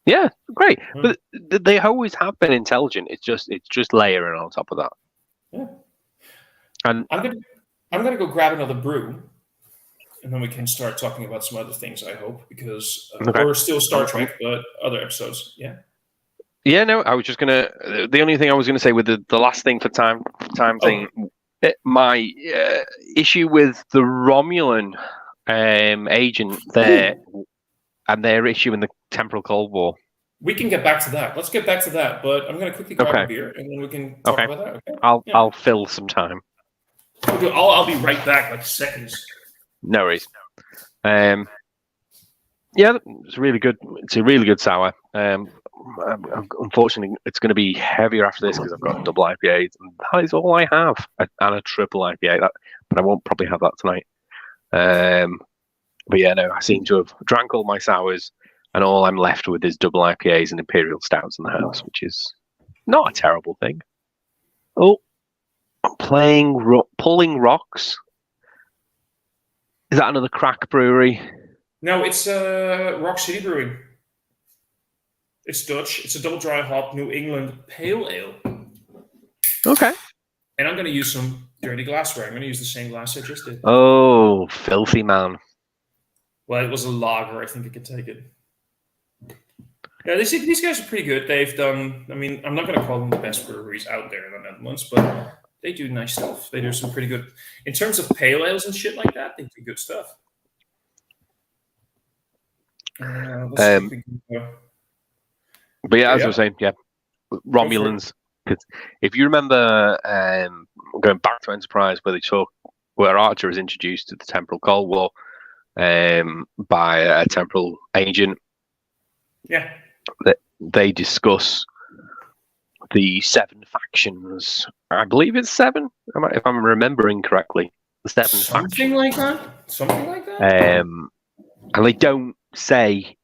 Yeah, great. But they always have been intelligent. It's just layering on top of that.
Yeah.
And
I'm gonna go grab another brew. and then we can start talking about some other things. I hope, because
Okay.
or still Star Trek, but other episodes. Yeah.
Yeah, no, I was just gonna. The only thing I was gonna say with the last thing for time thing, my issue with the Romulan agent there, and their issue in the Temporal Cold War.
We can get back to that. Let's get back to that. But I'm going to quickly grab a beer, and then we can talk about that. Okay.
I'll fill some time.
I'll be right back, like seconds.
No worries. Yeah, it's really good. It's a really good sour. Unfortunately, it's going to be heavier after this because I've got a double IPA. That is all I have, and a triple IPA. But I won't probably have that tonight. But yeah, no, I seem to have drank all my sours, and all I'm left with is double IPAs and imperial stouts in the house, which is not a terrible thing. Oh, I'm pulling rocks. Is that another crack brewery?
No, it's Rock City Brewing. It's Dutch. It's a double dry hop New England pale ale.
Okay.
And I'm going to use some dirty glassware. I'm going to use the same glass I just did.
Oh, filthy man.
Well, it was a lager. I think I could take it. Yeah, these guys are pretty good. They've done, I mean, I'm not going to call them the best breweries out there in the Netherlands, but they do nice stuff. They do some pretty good, in terms of pale ales and shit like that, they do good stuff.
But yeah, as I was saying, yeah, Romulans. Because if you remember, going back to Enterprise, where Archer is introduced to the Temporal Cold War by a temporal agent.
Yeah,
they discuss the 7 factions. I believe it's 7, if I'm remembering correctly. The 7
something
factions.
Something like that.
And they don't say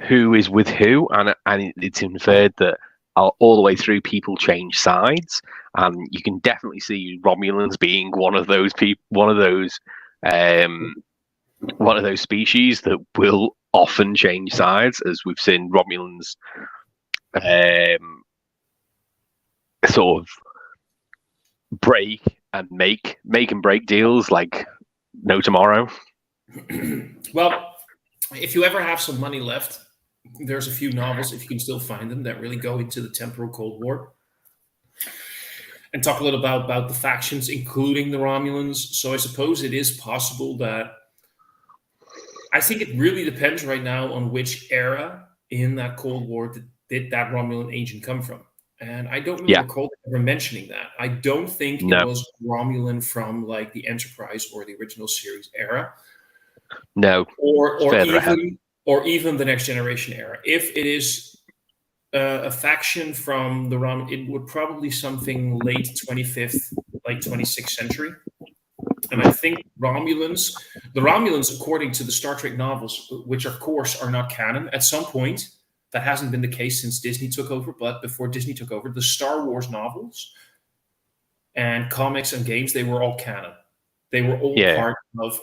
who is with who, and it's inferred that all the way through people change sides, and you can definitely see Romulans being one of those people, one of those species that will often change sides, as we've seen Romulans sort of break and make and break deals like no tomorrow.
Well, if you ever have some money left, there's a few novels, if you can still find them, that really go into the Temporal Cold War and talk a little about the factions, including the Romulans. So I suppose it is possible that, I think it really depends right now on which era in that Cold War did that Romulan agent come from. And I don't really recall ever mentioning that. I don't think it was Romulan from like the Enterprise or the original series era.
No.
Or even the Next Generation era. If it is a faction from the it would probably something late 25th, like 26th century. And I think the Romulans, according to the Star Trek novels, which of course are not canon, at some point, that hasn't been the case since Disney took over, but before Disney took over, the Star Wars novels and comics and games, they were all canon. They were all part of,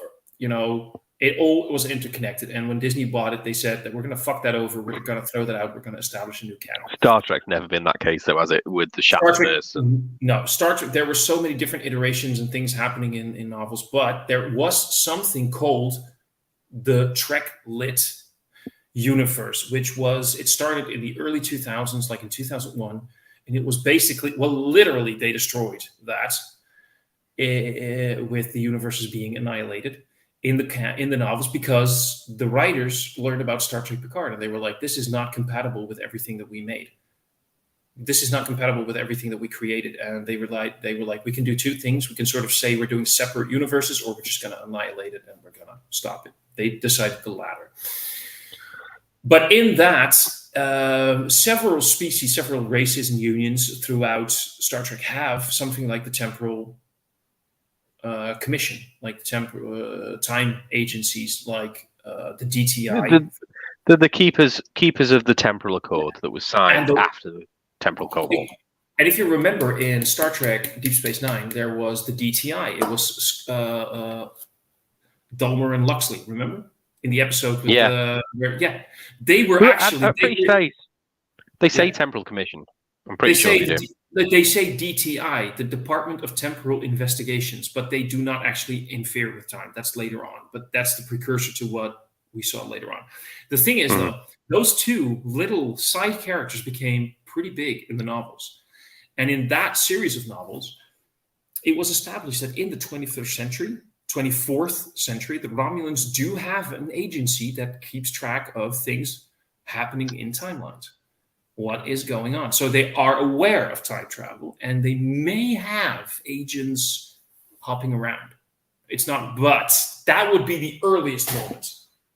it all was interconnected. And when Disney bought it, they said that we're going to fuck that over. We're going to throw that out. We're going to establish a new canon.
Star Trek's never been that case, though, has it? With the Shadowverse.
No, Star Trek, there were so many different iterations and things happening in novels, but there was something called the Trek Lit universe, which it started in the early 2000s, like in 2001. And it was basically, literally, they destroyed that with the universes being annihilated in the novels, because the writers learned about Star Trek Picard and they were like, this is not compatible with everything that we made. This is not compatible with everything that we created. And they were like, we can do two things. We can sort of say we're doing separate universes, or we're just going to annihilate it and we're going to stop it. They decided the latter. But in that, several species, several races and unions throughout Star Trek have something like the Temporal Commission, like temporal time agencies, like the DTI.
The keepers of the Temporal Accord that was signed after the Temporal Cold War.
And if you remember in Star Trek Deep Space Nine, there was the DTI. It was Dulmer and Luxley, remember? In the episode with they were actually...
They say Temporal Commission. I'm pretty sure they do.
Like they say DTI, the Department of Temporal Investigations, but they do not actually interfere with time. That's later on, but that's the precursor to what we saw later on. The thing is, though, those two little side characters became pretty big in the novels. And in that series of novels, it was established that in the 24th century, the Romulans do have an agency that keeps track of things happening in timelines. What is going on? So they are aware of time travel, and they may have agents hopping around. It's not, but that would be the earliest moment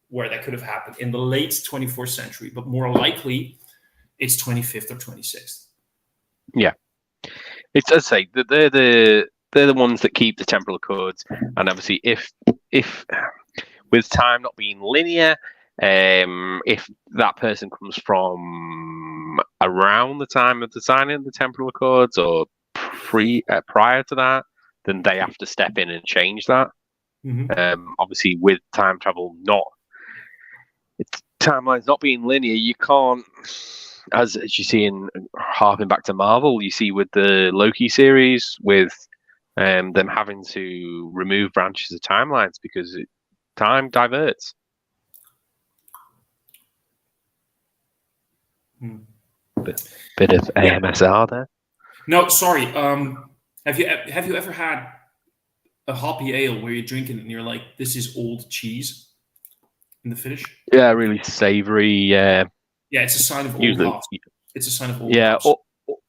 where that could have happened in the late 24th century, but more likely it's 25th or 26th.
Yeah. It's, as I say, they're the ones that keep the temporal codes, and obviously if with time not being linear, if that person comes from around the time of the signing of the temporal accords or prior to that, then they have to step in and change that. Obviously, with time travel timelines not being linear, you can't, as you see in harping back to Marvel, you see with the Loki series with them having to remove branches of timelines because time diverts. Bit of AMSR there.
No, sorry. Have you ever had a hoppy ale where you're drinking it and you're like, this is old cheese in the finish?
Yeah, really savoury.
Yeah, it's a sign of old hops. It's a sign of old hops.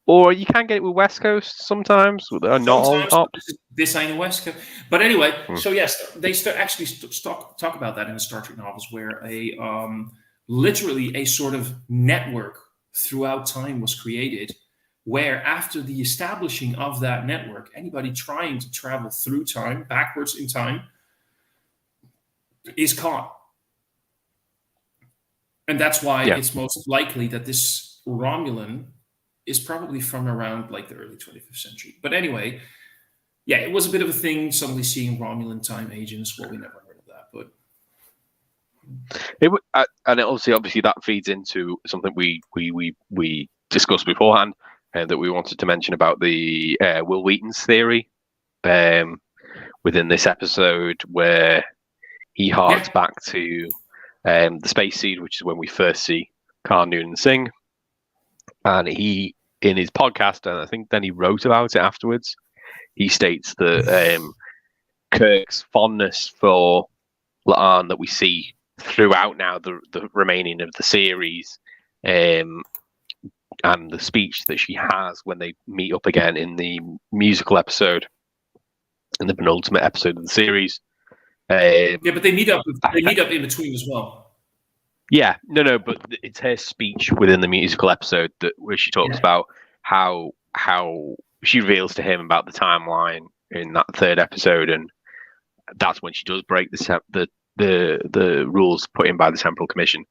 Or you can get it with West Coast sometimes. Not old hops.
This ain't a West Coast. But anyway, so yes, they talk about that in the Star Trek novels where literally a sort of network throughout time was created, where after the establishing of that network, anybody trying to travel through time, backwards in time, is caught. And that's why it's most likely that this Romulan is probably from around like the early 25th century. But anyway, yeah, it was a bit of a thing, suddenly seeing Romulan time agents. Well, we never heard of that, but...
And obviously that feeds into something we discussed beforehand, and that we wanted to mention about the Will Wheaton's theory within this episode, where he harks back to the Space Seed, which is when we first see Khan Noonien Singh, and he, in his podcast, and I think then he wrote about it afterwards, he states that Kirk's fondness for La'an that we see throughout now the remaining of the series, and the speech that she has when they meet up again in the musical episode, in the penultimate episode of the series.
But they meet up in between as well.
Yeah, no, but it's her speech within the musical episode where she talks about how she reveals to him about the timeline in that third episode, and that's when she does break the rules put in by the Temporal Commission,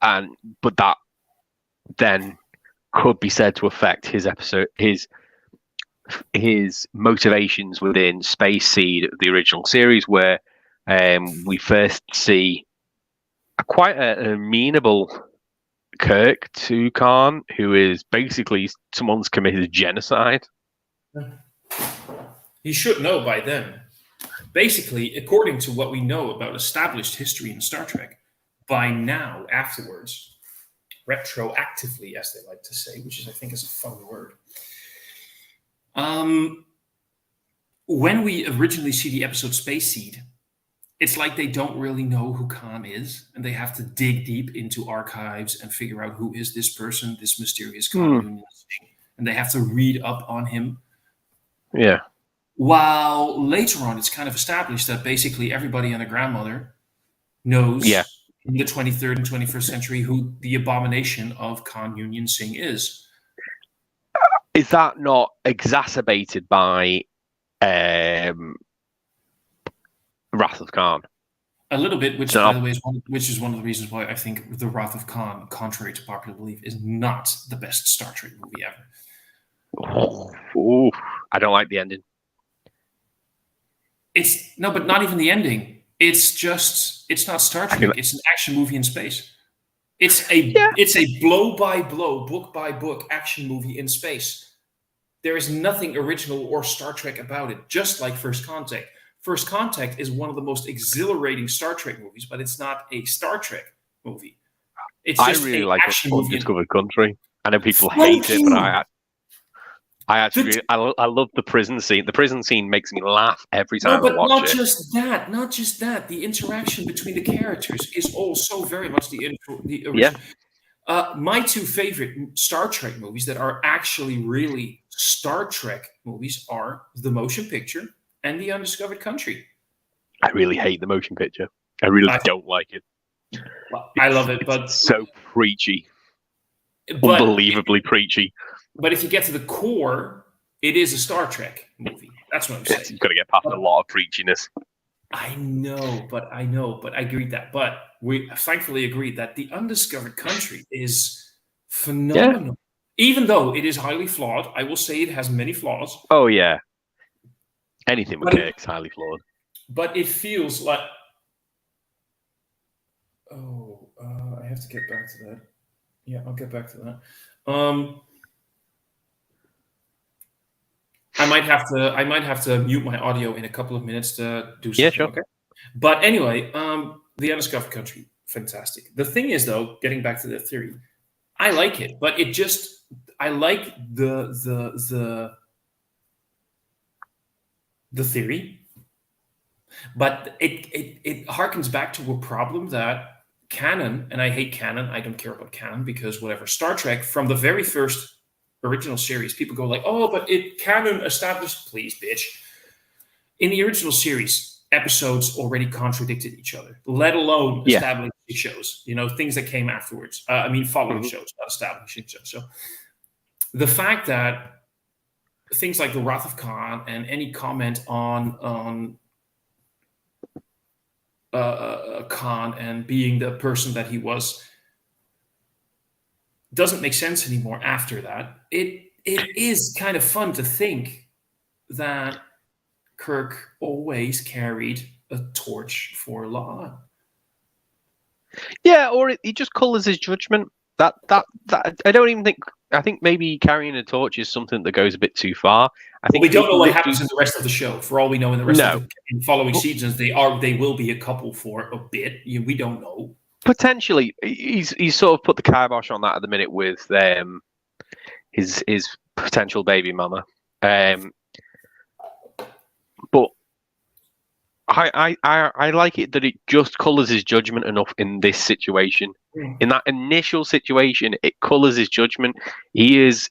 but that then could be said to affect his motivations within Space Seed, the original series, where we first see quite an amenable Kirk to Khan, who is basically someone's committed genocide.
He should know by then. Basically, according to what we know about established history in Star Trek, by now, afterwards, retroactively, as they like to say, which I think is a fun word. When we originally see the episode Space Seed, it's like they don't really know who Khan is, and they have to dig deep into archives and figure out who is this person, this mysterious Khan, and they have to read up on him.
Yeah.
While later on, it's kind of established that basically everybody and their grandmother knows in the 23rd and 21st century who the abomination of Khan Noonien Singh is.
Is that not exacerbated by Wrath of Khan?
A little bit, which, by the way, is one of the reasons why I think The Wrath of Khan, contrary to popular belief, is not the best Star Trek movie ever.
Ooh, I don't like the ending.
But not even the ending. It's not Star Trek. It's an action movie in space. It's a blow by blow, book by book action movie in space. There is nothing original or Star Trek about it, just like First Contact. First Contact is one of the most exhilarating Star Trek movies, but it's not a Star Trek movie. It's
I
just
really
an
like
action movie.
Undiscovered Country. I know people
Thank
hate it, but
you.
I actually I love the prison scene. The prison scene makes me laugh every
No,
time I
but
watch
not
it.
just that. Not just that. The interaction between the characters is also very much the original. My two favorite Star Trek movies that are actually really Star Trek movies are The Motion Picture and The Undiscovered Country.
I really hate the motion picture. I really
I-
don't like it.
I love it,
It's
but
so preachy, unbelievably preachy.
But if you get to the core, it is a Star Trek movie. That's what I'm saying.
You've got to get past a lot of preachiness.
I know, but I agree that. But we thankfully agreed that The Undiscovered Country is phenomenal. Even though it is highly flawed, I will say it has many flaws.
Oh yeah, anything with Kirk's highly flawed.
But it feels like. Oh, I have to get back to that. Yeah, I'll get back to that. I might have to mute my audio in a couple of minutes to do something.
Yeah, sure.
Okay. But anyway, The Undiscovered Country, fantastic. The thing is, though, getting back to the theory, I like it, but I like the theory, but it harkens back to a problem that canon, and I hate canon. I don't care about canon because whatever. Star Trek, from the very first original series, people go like, "Oh, but canon established." Please, bitch. In the original series, episodes already contradicted each other, let alone establishing shows. Things that came afterwards. Following shows, not establishing shows. So the fact that things like the Wrath of Khan and any comment on Khan and being the person that he was doesn't make sense anymore after that. It is kind of fun to think that Kirk always carried a torch for La'an.
Yeah, or he just colours his judgment. That I don't even think. I think maybe carrying a torch is something that goes a bit too far.
We don't know what happens in the rest of the show. For all we know, in the rest of the following seasons, they will be a couple for a bit. We don't know. Potentially,
he's sort of put the kibosh on that at the minute with his potential baby mama. But I like it that it just colours his judgment enough in this situation. In that initial situation, it colours his judgment. He is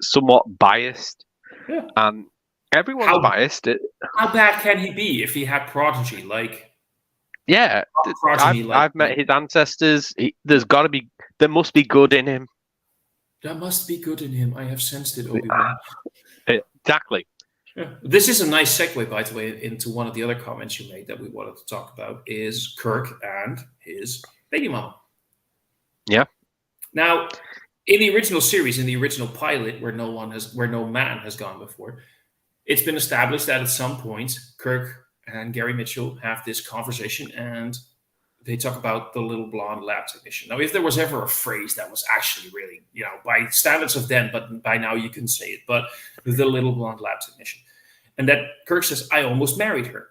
somewhat biased, and everyone's biased.
How bad can he be if he had progeny?
I've met his ancestors. There must be good in him.
There must be good in him. I have sensed it, Obi-Wan.
Exactly.
Yeah. This is a nice segue, by the way, into one of the other comments you made that we wanted to talk about is Kirk and his baby mama.
Yeah.
Now, in the original series, in the original pilot, where no man has gone before, it's been established that at some point, Kirk and Gary Mitchell have this conversation, and they talk about the little blonde lab technician. Now, if there was ever a phrase that was actually really, by standards of then, but by now you can say it, but the little blonde lab technician. And that Kirk says, I almost married her.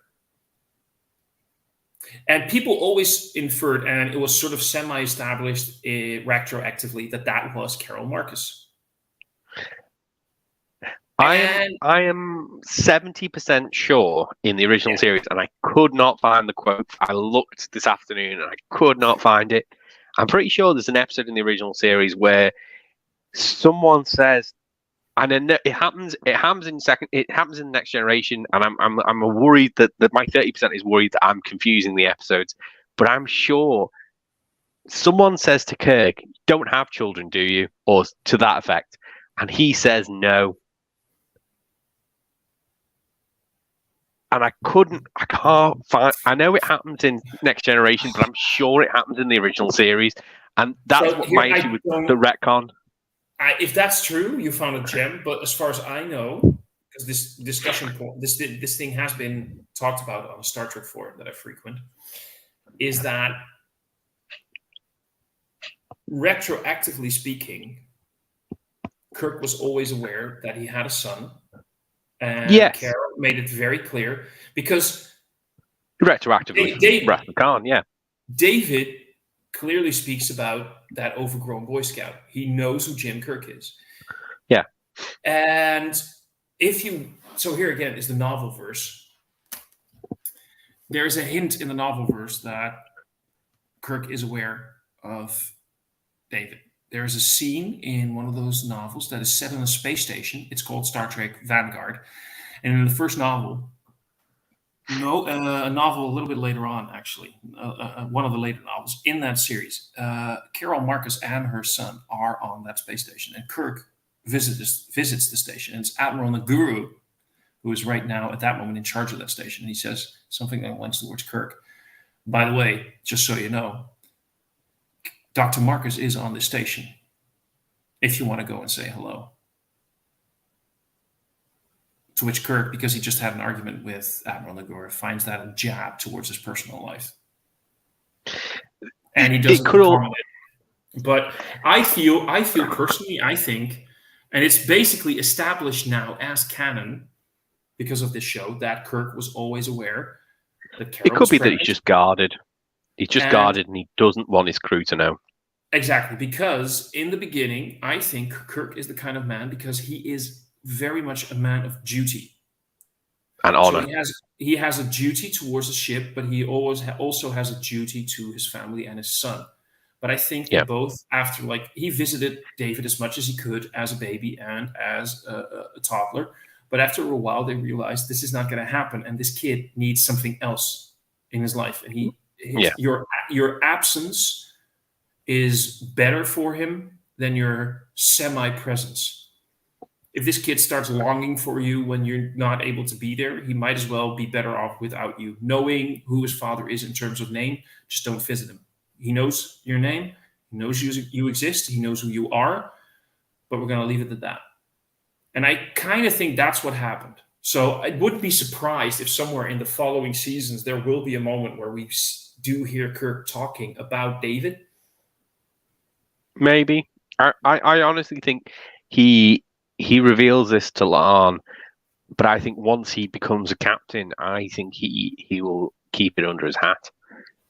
And people always inferred, and it was sort of semi-established retroactively, that was Carol Marcus.
I am 70% sure in the original series, and I could not find the quote. I looked this afternoon, and I could not find it. I'm pretty sure there's an episode in the original series where someone says, and then it happens in the Next Generation, and I'm worried that my 30% is worried that I'm confusing the episodes, but I'm sure someone says to Kirk, "Don't have children, do you?" or to that effect, and he says no. And I can't find. I know it happens in Next Generation, but I'm sure it happens in the original series, and that's what my issue with the retcon.
If that's true, you found a gem. But as far as I know, because this discussion point, this thing has been talked about on a Star Trek forum that I frequent, is that retroactively speaking, Kirk was always aware that he had a son, and
Yes.
Carol made it very clear because
Retroactively from Wrath of Khan, yeah.
David clearly speaks about that overgrown Boy Scout. He knows who Jim Kirk is.
Yeah.
And so here again is the novel verse. There's a hint in the novel verse that Kirk is aware of David. There's a scene in one of those novels that is set on a space station. It's called Star Trek Vanguard. And in the first novel, a novel a little bit later on, actually, one of the later novels in that series, Carol Marcus and her son are on that space station. And Kirk visits the station. And it's Admiral Naguru, who is right now at that moment in charge of that station. And he says something that lends towards Kirk. By the way, just so you know, Dr. Marcus is on this station if you want to go and say hello. To which Kirk, because he just had an argument with Admiral Nagura, finds that a jab towards his personal life. And he doesn't comment it. But I feel personally, I think, and it's basically established now as canon because of this show, that Kirk was always aware that Carol
It could be that he's just guarded. He's just guarded and he doesn't want his crew to know.
Exactly, because in the beginning, I think Kirk is the kind of man, because he is very much a man of duty
and honor.
So he has a duty towards the ship, but he also has a duty to his family and his son. But I think both, after, like, he visited David as much as he could as a baby and as a toddler. But after a while, they realized this is not going to happen, and this kid needs something else in his life. And your absence is better for him than your semi-presence. If this kid starts longing for you when you're not able to be there, he might as well be better off without you. Knowing who his father is in terms of name, just don't visit him. He knows your name. He knows you exist. He knows who you are. But we're going to leave it at that. And I kind of think that's what happened. So I wouldn't be surprised if somewhere in the following seasons there will be a moment where we do hear Kirk talking about David.
Maybe. I honestly think he reveals this to La'an, but I think once he becomes a captain, I think he will keep it under his hat.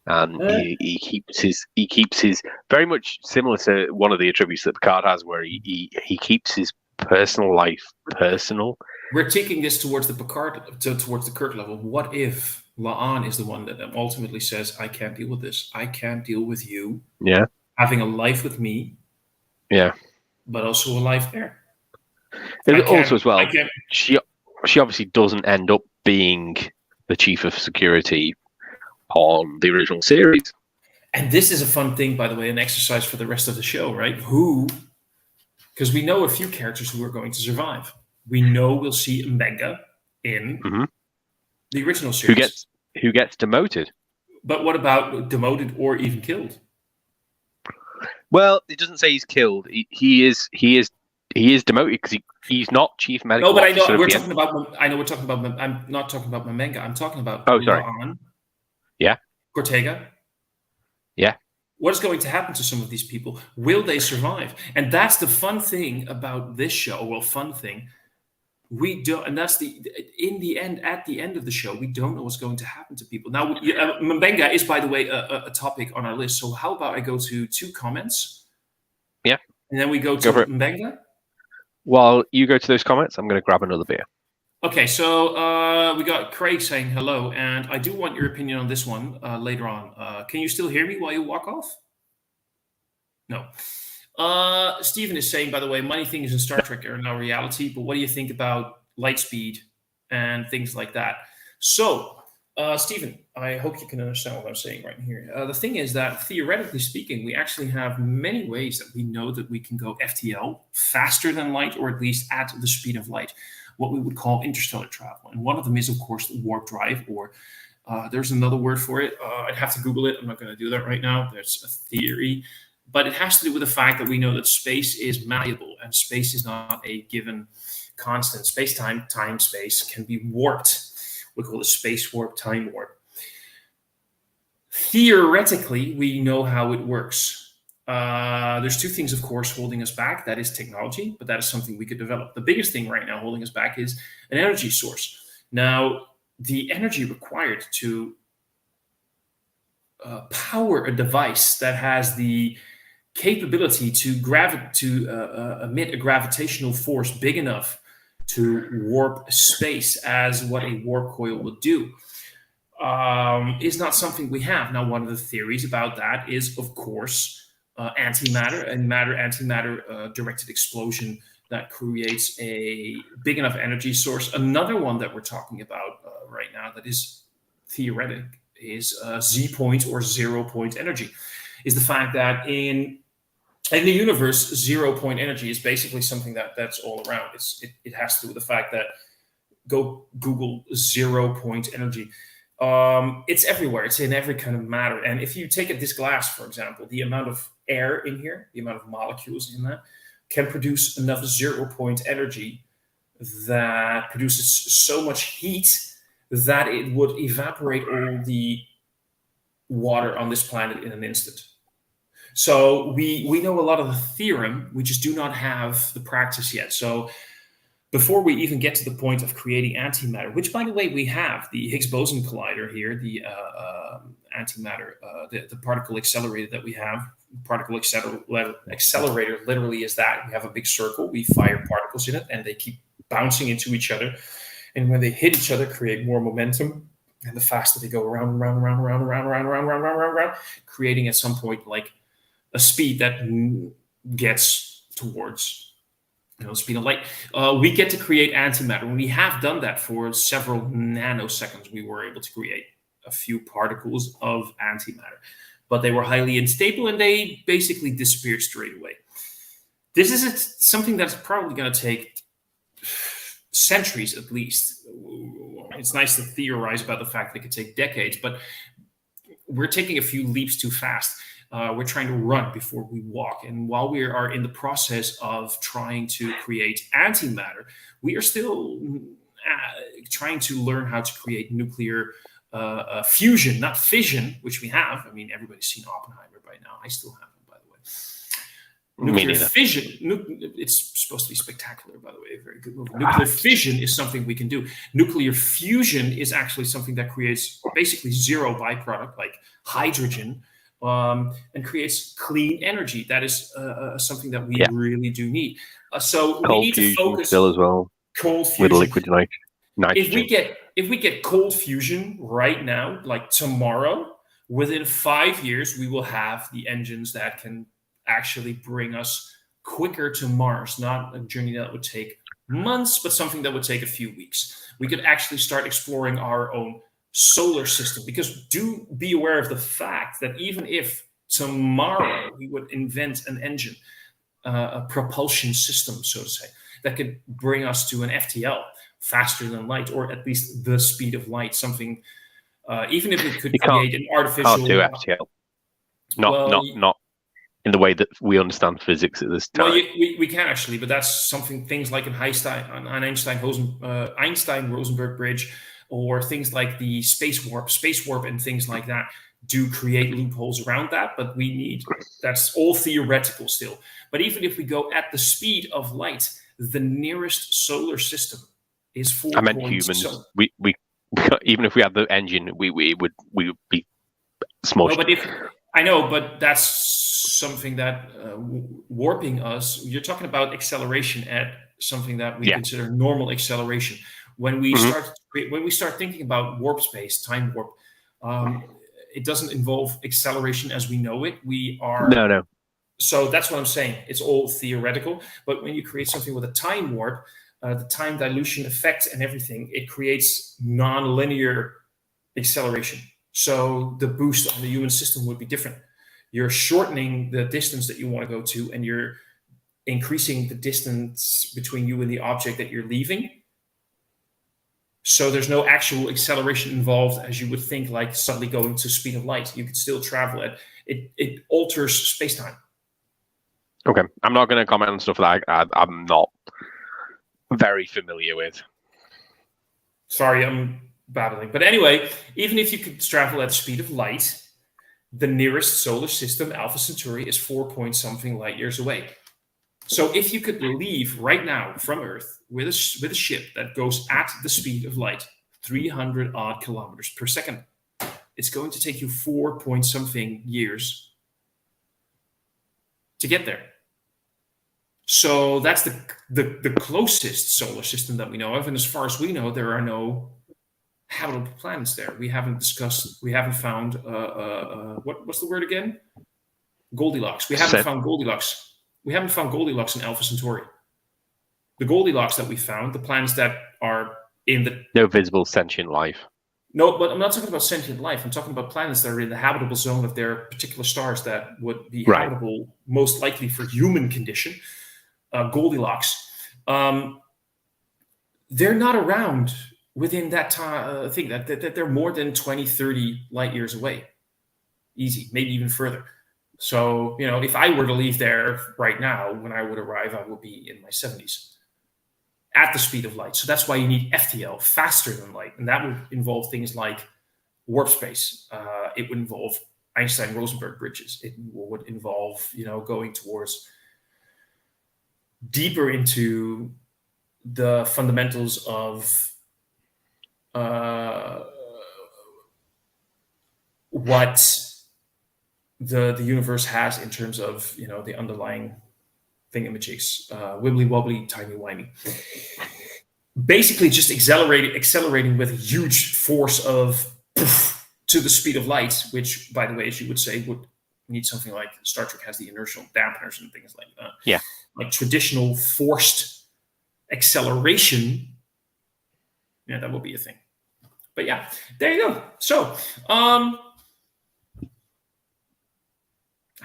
And he keeps his very much similar to one of the attributes that Picard has, where he keeps his personal life personal.
We're taking this towards the towards the Kirk level. What if La'an is the one that ultimately says, "I can't deal with this. I can't deal with you."
Yeah,
having a life with me.
Yeah,
but also a life there.
Also, as well, she obviously doesn't end up being the chief of security on the original series.
And this is a fun thing, by the way, an exercise for the rest of the show, right? Because we know a few characters who are going to survive. We know we'll see Mbenga in the original series.
Who gets demoted.
But what about demoted or even killed?
Well, it doesn't say he's killed. He is demoted because he's not chief medical officer.
No, but I know we're talking about. I'm not talking about Mbenga. I'm talking about. La'an, Cortega.
Yeah.
What is going to happen to some of these people? Will they survive? And that's the fun thing about this show. Well, fun thing. We don't, and that's at the end of the show, we don't know what's going to happen to people. Now, Mbenga is, by the way, a topic on our list. So how about I go to 2 comments?
Yeah.
And then we go to Mbenga?
While you go to those comments, I'm going to grab another beer.
Okay, so we got Craig saying hello, and I do want your opinion on this one later on. Can you still hear me while you walk off? No. Stephen is saying, by the way, many things in Star Trek are now reality, but what do you think about light speed and things like that? So, Stephen, I hope you can understand what I'm saying right here. The thing is that, theoretically speaking, we actually have many ways that we know that we can go FTL, faster than light, or at least at the speed of light, what we would call interstellar travel. And one of them is, of course, the warp drive, or there's another word for it. I'd have to Google it. I'm not going to do that right now. There's a theory. But it has to do with the fact that we know that space is malleable and space is not a given constant. Space-time, time-space can be warped. We call it space warp, time warp. Theoretically, we know how it works. There's two things, of course, holding us back. That is technology, but that is something we could develop. The biggest thing right now holding us back is an energy source. Now, the energy required to power a device that has the capability to emit a gravitational force big enough to warp space as what a warp coil would do is not something we have. Now, one of the theories about that is, of course, antimatter and antimatter directed explosion that creates a big enough energy source. Another one that we're talking about right now that is theoretic is Z-point or 0-point energy, is the fact that in the universe, 0-point energy is basically something that's all around. It has to do with the fact that, go Google 0-point energy. It's everywhere. It's in every kind of matter. And if you take this glass, for example, the amount of air in here, the amount of molecules in that, can produce enough 0-point energy that produces so much heat that it would evaporate all the water on this planet in an instant. So we know a lot of the theorem, we just do not have the practice yet. So before we even get to the point of creating antimatter, which, by the way, we have the Higgs boson collider here, the antimatter, the particle accelerator that we have. Particle accelerator literally is that. We have a big circle, we fire particles in it, and they keep bouncing into each other. And when they hit each other, create more momentum. And the faster they go around, creating at some point like a speed that gets towards the speed of light. We get to create antimatter. When we have done that for several nanoseconds, we were able to create a few particles of antimatter. But they were highly unstable and they basically disappeared straight away. This is something that's probably going to take centuries at least. It's nice to theorize about the fact that it could take decades, but we're taking a few leaps too fast. We're trying to run before we walk. And while we are in the process of trying to create antimatter, we are still trying to learn how to create nuclear fusion, not fission, which we have. I mean, everybody's seen Oppenheimer by now. I still haven't, by the way. Nuclear fission, it's supposed to be spectacular, by the way. A very good movie. Nuclear fission is something we can do. Nuclear fusion is actually something that creates basically zero byproduct, like hydrogen, and creates clean energy. That is something that we really do need. So
cold
we need to focus
still as well.
Cold fusion
with liquid nitrogen.
If we get cold fusion right now, like tomorrow, within 5 years, we will have the engines that can actually bring us quicker to Mars. Not a journey that would take months, but something that would take a few weeks. We could actually start exploring our own solar system, because do be aware of the fact that even if tomorrow we would invent an engine, a propulsion system, so to say, that could bring us to an FTL, faster than light, or at least the speed of light, something, even if it could create an artificial...
Can't do FTL. Not in the way that we understand physics at this time.
Well, we can actually, but that's something, things like an Einstein-Rosenberg bridge, or things like the space warp, and things like that do create loopholes around that. But that's all theoretical still. But even if we go at the speed of light, the nearest solar system is 4
I meant humans. We even if we had the engine, we would be smushed.
No, but that's something that warping us. You're talking about acceleration at something that we consider normal acceleration. When we start thinking about warp space, time warp, it doesn't involve acceleration as we know it.
No.
So that's what I'm saying. It's all theoretical. But when you create something with a time warp, the time dilution effect and everything, it creates non-linear acceleration. So the boost on the human system would be different. You're shortening the distance that you want to go to, and you're increasing the distance between you and the object that you're leaving. So there's no actual acceleration involved, as you would think, like suddenly going to speed of light. You could still travel at it. It alters space-time.
Okay, I'm not going to comment on stuff that I'm not very familiar with.
Sorry, I'm babbling. But anyway, even if you could travel at the speed of light, the nearest solar system, Alpha Centauri, is 4-point-something light years away. So if you could leave right now from Earth with a ship that goes at the speed of light, 300 odd kilometers per second, it's going to take you 4-point-something years to get there. So that's the closest solar system that we know of, and as far as we know, there are no habitable planets there. We haven't found what's the word again? Goldilocks. We haven't found Goldilocks. We haven't found Goldilocks in Alpha Centauri. The Goldilocks that we found, the planets that are in the
no visible sentient life.
No, but I'm not talking about sentient life. I'm talking about planets that are in the habitable zone of their particular stars that would be habitable, most likely for human condition. Goldilocks. They're not around within that time. Thing that they're more than 20, 30 light years away. Easy, maybe even further. So, if I were to leave there right now, when I would arrive, I would be in my 70s at the speed of light. So that's why you need FTL, faster than light. And that would involve things like warp space. It would involve Einstein-Rosenberg bridges. It would involve, going towards deeper into the fundamentals of what the universe has in terms of the underlying thingamajigs, wibbly wobbly, timey wimey. Basically, just accelerating with a huge force of poof, to the speed of light, which, by the way, as you would say, would need something like Star Trek has the inertial dampeners and things like that.
Yeah,
like traditional forced acceleration. Yeah, that would be a thing. But yeah, there you go. So, I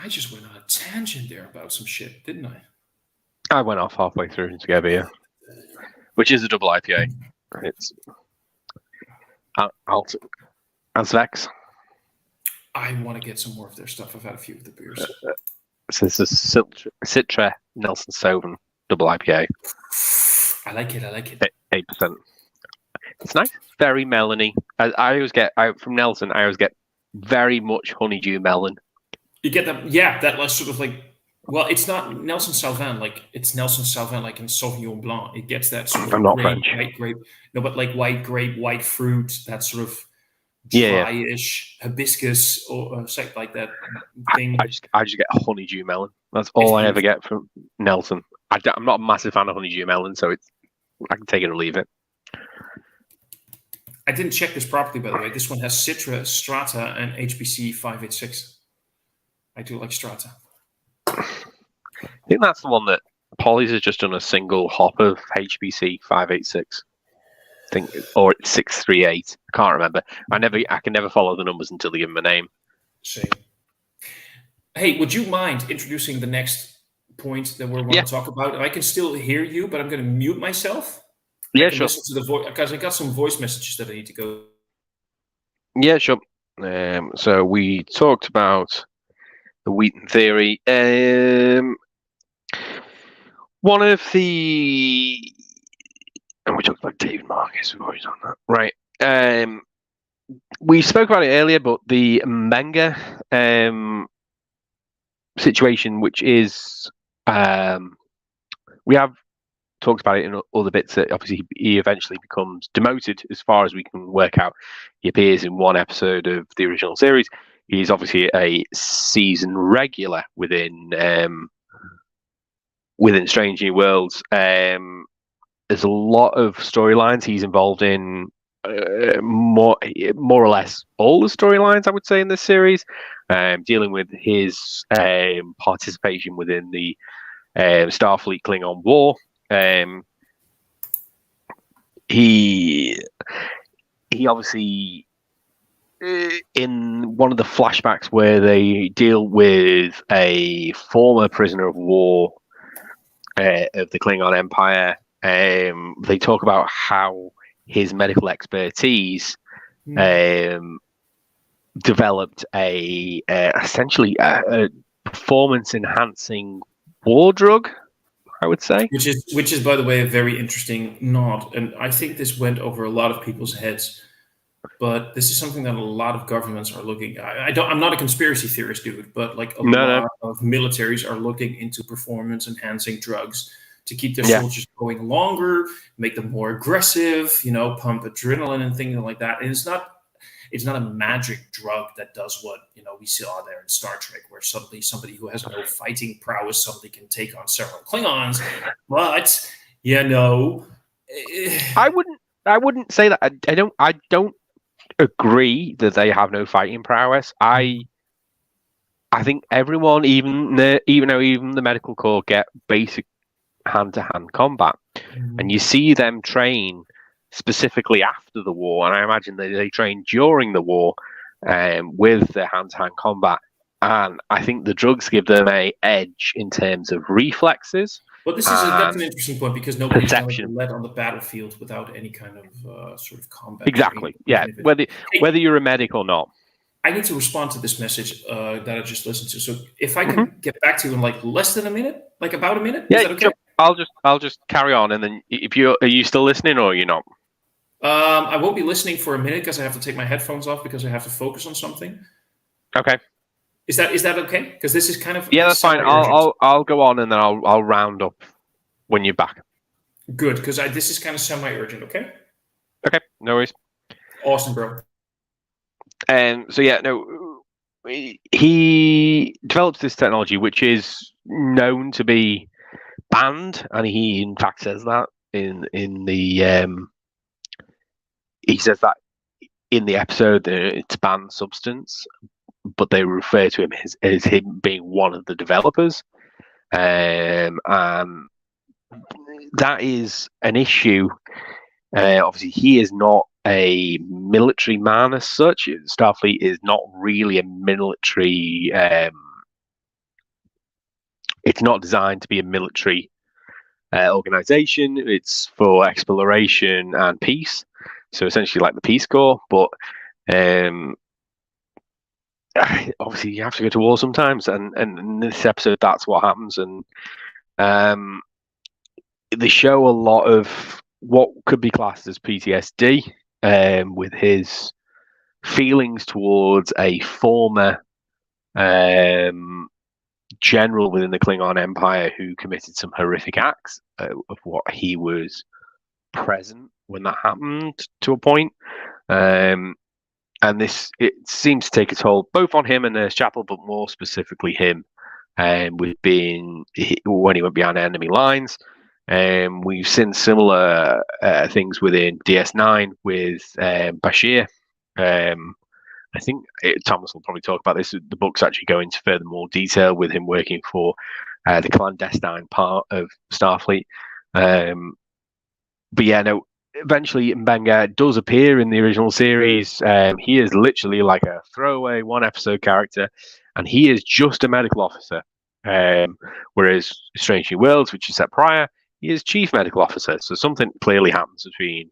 just went on a tangent there about some shit, didn't I?
I went off halfway through to get beer, which is a double IPA. It's Vex.
I want to get some more of their stuff. I've had a few of the beers.
So this is Citra Nelson Sauvin double IPA.
I like it.
8%. It's nice. Very melony. I always get from Nelson. I always get very much honeydew melon.
You get that, yeah. That was sort of like, well, it's not Nelson Sauvin like it's Nelson Sauvin like in Sauvignon Blanc. It gets that sort of
I'm not French.
White grape, no, but like white grape, white fruit, that sort of dryish hibiscus or something like that thing.
I just get honeydew melon. That's all I ever get from Nelson. I'm not a massive fan of honeydew melon, so I can take it or leave it.
I didn't check this properly, by the way. This one has Citra, Strata, and HBC 586. I do like Strata.
I think that's the one that Polly's has just done a single hop of HBC 586. I think, or 638. I can't remember. I can never follow the numbers until they give them a name.
Same. Hey, would you mind introducing the next point that we're going to talk about? I can still hear you, but I'm going to mute myself.
Yeah, sure.
Listen to the voice because I got some voice messages that I need to go.
Yeah, sure. So we talked about the Wheaton theory. One of the, and we talked about David Marcus. We've already done that, right? We spoke about it earlier, but the Menger situation, which is, we have talked about it in other bits that obviously he eventually becomes demoted. As far as we can work out, he appears in one episode of the original series. He's obviously a season regular within Strange New Worlds. There's a lot of storylines he's involved in, more or less all the storylines, I would say, in this series, dealing with his participation within the Starfleet Klingon War. He obviously, in one of the flashbacks where they deal with a former prisoner of war of the Klingon Empire, they talk about how his medical expertise developed essentially a performance-enhancing war drug, I would say.
Which is, by the way, a very interesting nod. And I think this went over a lot of people's heads. but this is something that a lot of governments are looking. I'm not a conspiracy theorist, dude, but like a
No,
lot of militaries are looking into performance-enhancing drugs to keep their
Yeah.
soldiers going longer, make them more aggressive, pump adrenaline and things like that. And it's not a magic drug that does what we saw there in Star Trek, where suddenly somebody who has no fighting prowess suddenly can take on several Klingons. But
I wouldn't say that. I don't agree that they have no fighting prowess. I think everyone, even the medical corps, get basic hand-to-hand combat, and you see them train specifically after the war, and I imagine they train during the war with their hand-to-hand combat, and I think the drugs give them a edge in terms of reflexes.
But that's an interesting point, because nobody's going to
perception.
be led on the battlefield without any kind of sort of combat.
Exactly. Yeah. Whether you're a medic or not.
I need to respond to this message that I just listened to. So if I can get back to you in like less than a minute, like about a minute, is that okay?
Sure. I'll just carry on, and then are you still listening or are you not?
I won't be listening for a minute because I have to take my headphones off because I have to focus on something.
Okay.
Is that okay? Because this is kind of
that's fine. I'll go on, and then I'll round up when you're back.
Good, because this is kind of semi-urgent. Okay.
Okay. No worries.
Awesome, bro.
He develops this technology which is known to be banned, and he in fact says that in the he says that in the episode that it's a banned substance, but they refer to him as him being one of the developers, and that is an issue. Obviously, he is not a military man as such. Starfleet is not really a military. It's not designed to be a military organization. It's for exploration and peace. So essentially, like the Peace Corps. But obviously, you have to go to war sometimes. And in this episode, that's what happens. And they show a lot of what could be classed as PTSD, with his feelings towards a former general within the Klingon Empire who committed some horrific acts, of what he was present when that happened to a point. And it seems to take a toll both on him and Nurse Chapel, but more specifically him, with when he went behind enemy lines. We've seen similar things within DS9 with Bashir. I think Thomas will probably talk about this. The books actually go into further more detail with him working for the clandestine part of Starfleet. But yeah, no. Eventually, Mbenga does appear in the original series. He is literally like a throwaway one-episode character, and he is just a medical officer. Whereas Strange New Worlds, which is set prior, he is chief medical officer. So something clearly happens between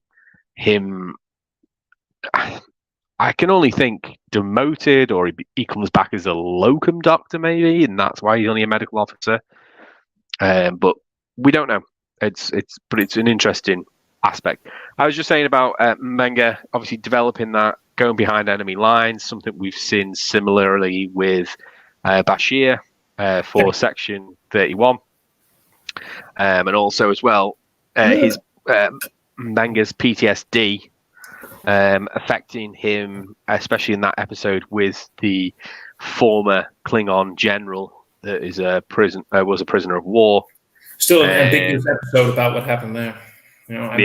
him. I can only think demoted, or he comes back as a locum doctor, maybe, and that's why he's only a medical officer. But we don't know. It's an interesting aspect. I was just saying about Mbenga obviously developing that, going behind enemy lines, something we've seen similarly with Bashir for Section 31. And also as well, his Mbenga's PTSD affecting him, especially in that episode with the former Klingon general that is was a prisoner of war.
Still an ambiguous episode about what happened there. I'm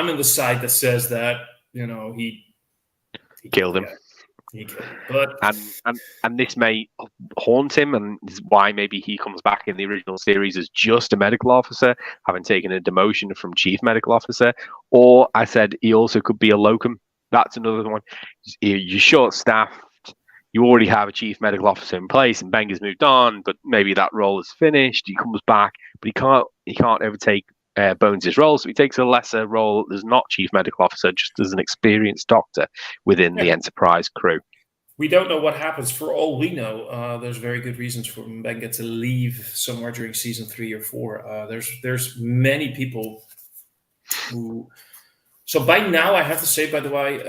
in the side that says that he
killed him.
Yeah, he killed him. But
and this may haunt him, and this is why maybe he comes back in the original series as just a medical officer, having taken a demotion from chief medical officer. Or I said he also could be a locum. That's another one. You're short-staffed. You already have a chief medical officer in place, and Benga's moved on, but maybe that role is finished. He comes back, but he can't overtake Bones' role, so he takes a lesser role as not chief medical officer, just as an experienced doctor within the Enterprise crew.
We don't know what happens. For all we know, there's very good reasons for Mbenga to leave somewhere during season 3 or 4. There's many people who So by now, I have to say, by the way,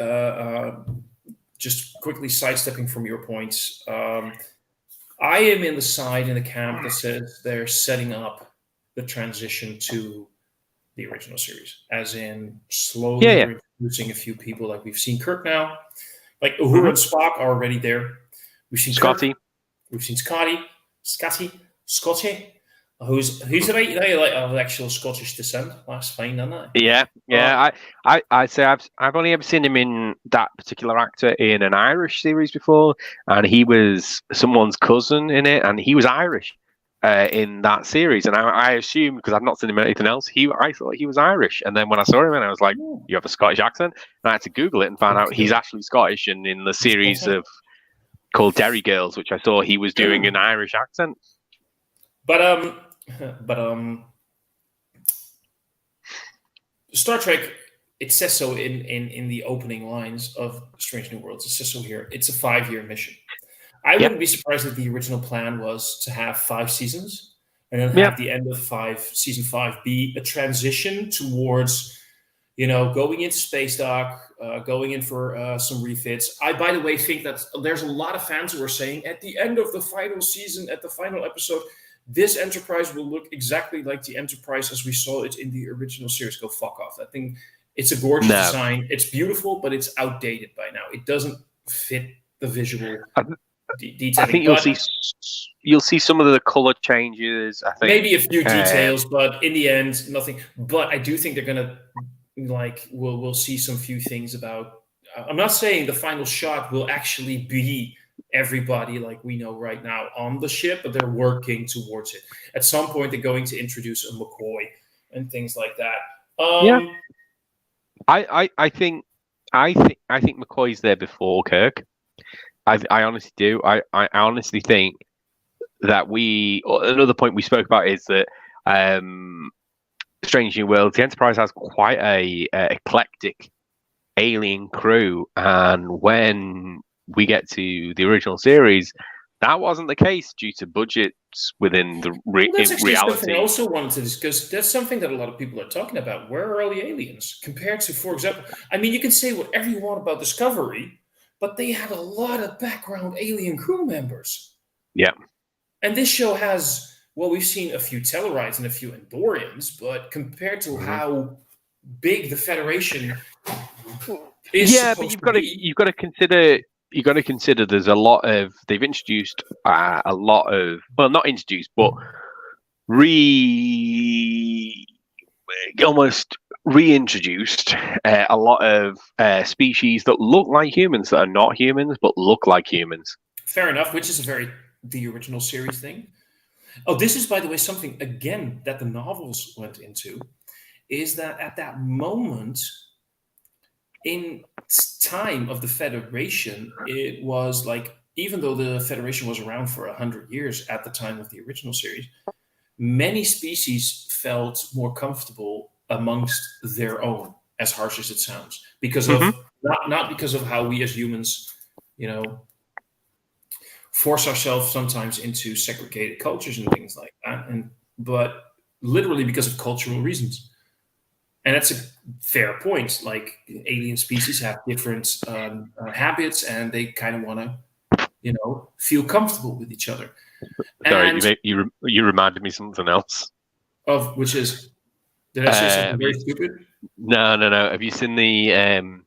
just quickly sidestepping from your points, I am in the camp that says they're setting up the transition to the original series, as in slowly
Yeah,
they're introducing a few people. Like we've seen Kirk now, like Uhura and Spock are already there. We've seen
Scotty.
Kirk, we've seen Scotty, who's right now like of actual Scottish descent. That's fine, isn't it?
Yeah. I say I've only ever seen him in that particular actor in an Irish series before, and he was someone's cousin in it, and he was Irish in that series, and I assumed because I've not seen him in anything else, I thought he was Irish, and then when I saw him, and I was like, you have a Scottish accent, and I had to Google it and find out he's actually Scottish, and in the series of called Derry Girls, which I saw, he was doing an Irish accent.
But Star Trek, it says so in the opening lines of Strange New Worlds. It says so here. It's a 5-year mission. I wouldn't be surprised if the original plan was to have 5 seasons and then have the end of season 5 be a transition towards, going into space dock, going in for some refits. I, by the way, think that there's a lot of fans who are saying at the end of the final season, at the final episode, this Enterprise will look exactly like the Enterprise as we saw it in the original series. Go fuck off. I think it's a gorgeous design. It's beautiful, but it's outdated by now. It doesn't fit the visual detailing.
I think you'll see some of the color changes. I think
maybe a few details, but in the end, nothing. But I do think they're gonna we'll see some few things about. I'm not saying the final shot will actually be everybody like we know right now on the ship, but they're working towards it. At some point, they're going to introduce a McCoy and things like that.
I think McCoy's there before Kirk. I honestly do. I honestly think that another point we spoke about is that Strange New Worlds, the Enterprise has quite a eclectic alien crew, and when we get to the original series, that wasn't the case due to budgets within the reality.
Something I also wanted to discuss. That's something that a lot of people are talking about. Where are all the aliens compared to, for example, I mean, you can say whatever you want about Discovery, but they had a lot of background alien crew members.
Yeah.
And this show has, we've seen a few Tellarites and a few Andorians, but compared to how big the Federation is,
but you've got to consider. You got to consider there's a lot of they've introduced a lot of not introduced but almost reintroduced a lot of species that look like humans that are not humans but look like humans.
Fair enough, which is the original series thing. Oh, this is, by the way, something again that the novels went into, is that at that moment in time of the Federation, it was like, even though the Federation was around for 100 years at the time of the original series, many species felt more comfortable amongst their own, as harsh as it sounds, because of not because of how we as humans, force ourselves sometimes into segregated cultures and things like that, but literally because of cultural reasons. And that's a fair point. Like, alien species have different habits, and they kind of want to, feel comfortable with each other.
Sorry, you reminded me something else.
Of which is, did I say something very stupid?
No. Have you seen the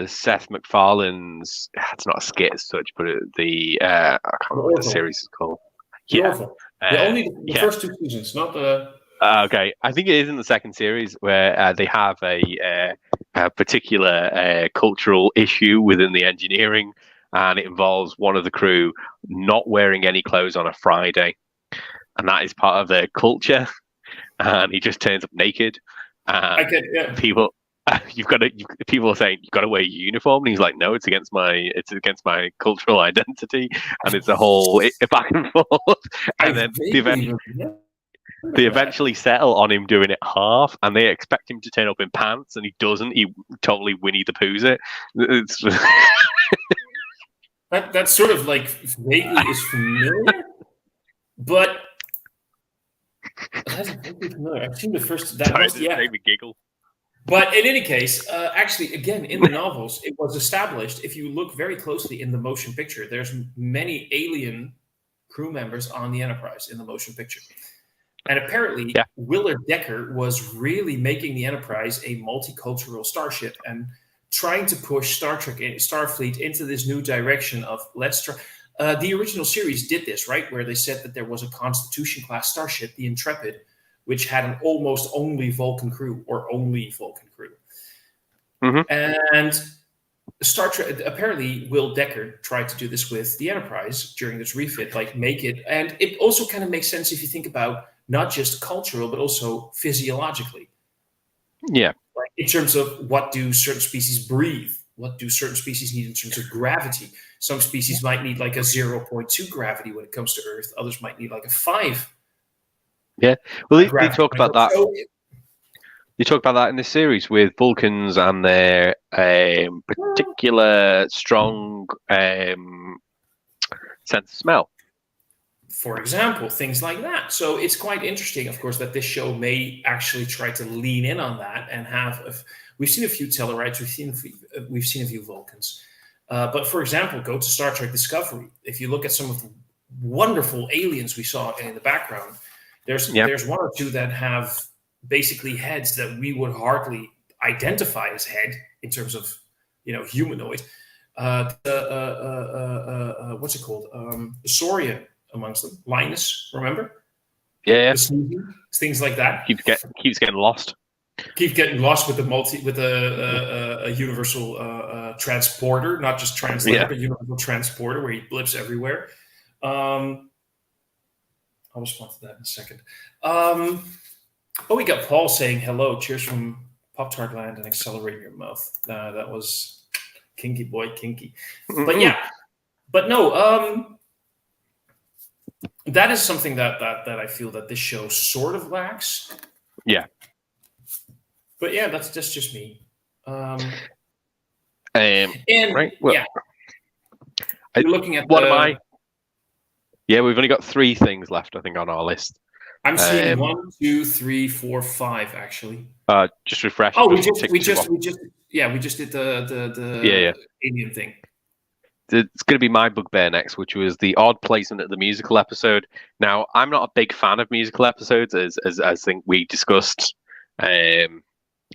Seth MacFarlane's? It's not a skit as such, but I can't remember what the series is called.
Only the first 2 seasons, not the.
Okay, I think it is in the second series where they have a particular cultural issue within the engineering, and it involves one of the crew not wearing any clothes on a Friday, and that is part of their culture. And he just turns up naked. People people are saying you've got to wear a uniform, and he's like, no, it's against my cultural identity, and it's a whole back and forth. And then they eventually settle on him doing it half, and they expect him to turn up in pants, and he doesn't. He totally Winnie the Poohs it. It's
that sort of like vaguely is familiar, but that's vaguely familiar. I've seen the first.
Sorry, made me giggle.
But in any case, actually, again, in the novels, it was established. If you look very closely in the motion picture, there's many alien crew members on the Enterprise in the motion picture. And apparently,
Yeah.
Willard Decker was really making the Enterprise a multicultural starship and trying to push Star Trek, Starfleet into this new direction of let's try. The original series did this, right? Where they said that there was a Constitution-class starship, the Intrepid, which had an almost only Vulcan crew or only Vulcan crew. And Star Trek, apparently Will Decker tried to do this with the Enterprise during this refit, like make it, and it also kind of makes sense if you think about not just cultural, but also physiologically.
Yeah.
Like in terms of what do certain species breathe? What do certain species need in terms of gravity? Some species might need like a 0.2 gravity when it comes to Earth. Others might need like a 5.
Yeah. Well, they
gravity.
talk about that.
So,
You talk about that in this series with Vulcans and their particular strong sense of smell.
for example, things like that. So it's quite interesting, of course, that this show may actually try to lean in on that and have. We've seen a few Tellarites, we've seen a few Vulcans, but for example, go to Star Trek Discovery. If you look at some of the wonderful aliens we saw in the background, there's one or two that have basically heads that we would hardly identify as head in terms of humanoid. What's it called? Saurian amongst them. Linus, remember?
Yeah.
Things like that.
Keeps getting lost.
Keep getting lost with a universal transporter, not just translator, but universal transporter where he blips everywhere. I'll respond to that in a second. We got Paul saying hello. Cheers from Pop-Tart Land and Accelerate Your Mouth. That was kinky boy, kinky. But yeah, but no. That is something that I feel that this show sort of lacks.
Yeah.
But yeah, that's just me.
Right.
Well, yeah. You're looking at
what am I? Yeah, we've only got 3 things left, I think, on our list.
I'm seeing 1, 2, 3, 4, 5 actually.
Just refresh.
Oh, we just did the alien thing.
It's going to be my bugbear next, which was the odd placement of the musical episode. Now, I'm not a big fan of musical episodes, as I think we discussed. I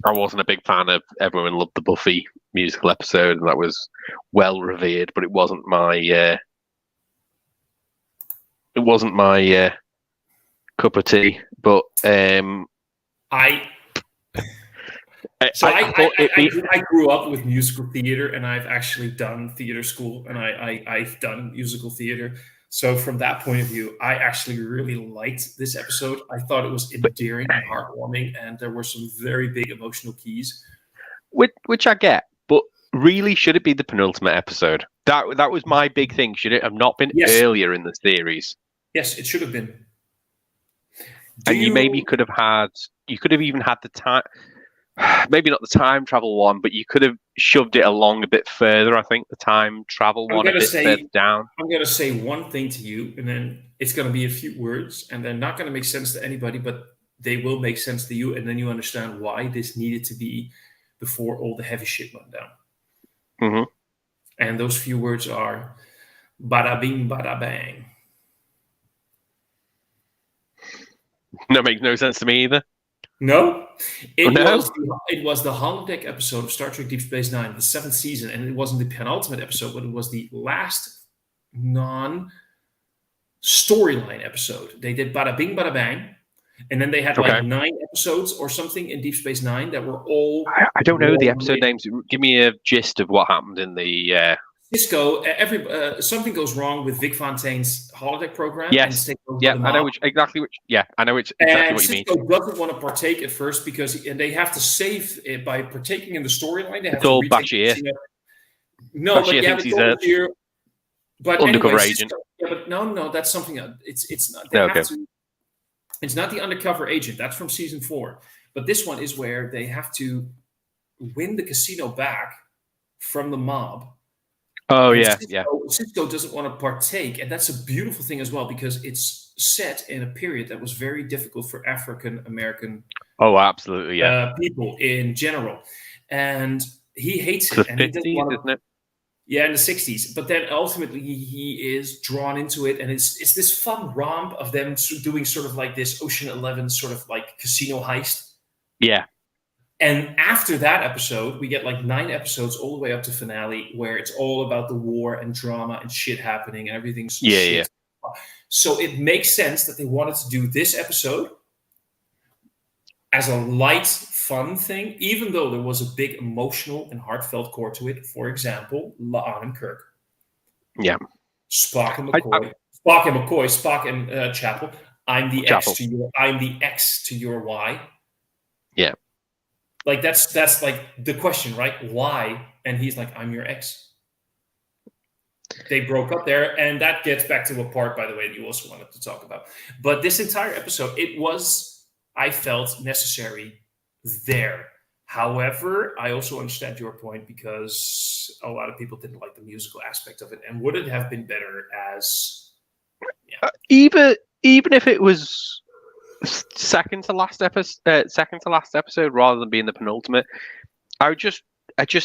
wasn't a big fan of Everyone Loved the Buffy musical episode, and that was well revered, but it wasn't my cup of tea. But
I grew up with musical theater, and I've actually done theater school, and I've done musical theater. So from that point of view, I actually really liked this episode. I thought it was endearing and heartwarming, and there were some very big emotional keys.
Which I get, but really, should it be the penultimate episode? That was my big thing. Should it have not been earlier in the series?
Yes, it should have been.
You could have even had the time. Maybe not the time travel one, but you could have shoved it along a bit further. I think the time travel one a bit further down.
I'm going to say one thing to you, and then it's going to be a few words, and they're not going to make sense to anybody, but they will make sense to you, and then you understand why this needed to be before all the heavy shit went down.
Mm-hmm.
And those few words are bada bing, bada bang.
That makes no sense to me either.
No? It was the holodeck episode of Star Trek Deep Space Nine, the 7th season, and it wasn't the penultimate episode, but it was the last non-storyline episode. They did Bada Bing, Bada Bang, and then they had like 9 episodes or something in Deep Space Nine that were all...
I don't know the episode names. Give me a gist of what happened in the...
Cisco, something goes wrong with Vic Fontaine's holodeck program.
Yes, I know exactly what you mean.
Cisco doesn't want to partake at first because they have to save it by partaking in the storyline. They have
to Bashir.
No, Bashir
thinks he's an undercover agent.
But no, that's something. It's not. It's not the undercover agent. That's from season 4. But this one is where they have to win the casino back from the mob.
Oh,
Cisco doesn't want to partake, and that's a beautiful thing as well because it's set in a period that was very difficult for African American
Oh, absolutely, yeah.
People in general, and he hates
It's
it,
the
and he doesn't
50s,
want to.
isn't it?
Yeah, in the 60s. But then ultimately he is drawn into it, and it's this fun romp of them doing sort of like this Ocean 11 sort of like casino heist.
Yeah.
And after that episode, we get like 9 episodes all the way up to finale where it's all about the war and drama and shit happening and everything's shit. So it makes sense that they wanted to do this episode as a light, fun thing, even though there was a big emotional and heartfelt core to it. For example, La'an and Kirk.
Yeah.
Spock and McCoy. Spock and Chapel. I'm the X to your Y.
Yeah.
Like that's like the question, right? Why? And he's like, I'm your X. They broke up there, and that gets back to a part, by the way, that you also wanted to talk about. But this entire episode, I felt necessary there. However, I also understand your point because a lot of people didn't like the musical aspect of it, and would it have been better as
even if it was second to last episode rather than being the penultimate, I just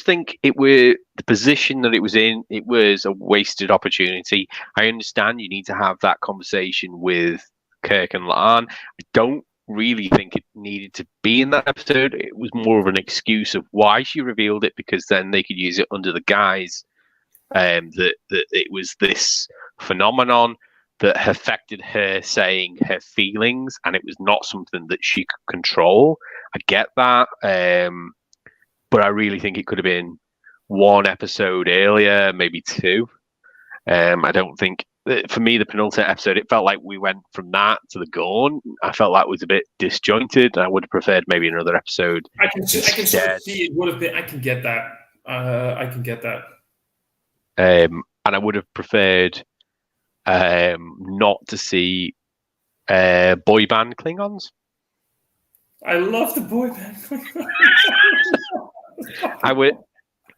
think the position that it was in, it was a wasted opportunity. I understand you need to have that conversation with Kirk and La'an. I don't really think it needed to be in that episode. It was more of an excuse of why she revealed it, because then they could use it under the guise that it was this phenomenon that affected her saying her feelings, and it was not something that she could control. I get that, but I really think it could have been 1 episode earlier, maybe 2. I don't think, for me, the penultimate episode, it felt like we went from that to the Gorn. I felt that was a bit disjointed. I would have preferred maybe another episode.
I can sort of see it would have been. I can get that.
And I would have preferred not to see boy band Klingons.
I love the boy band Klingons.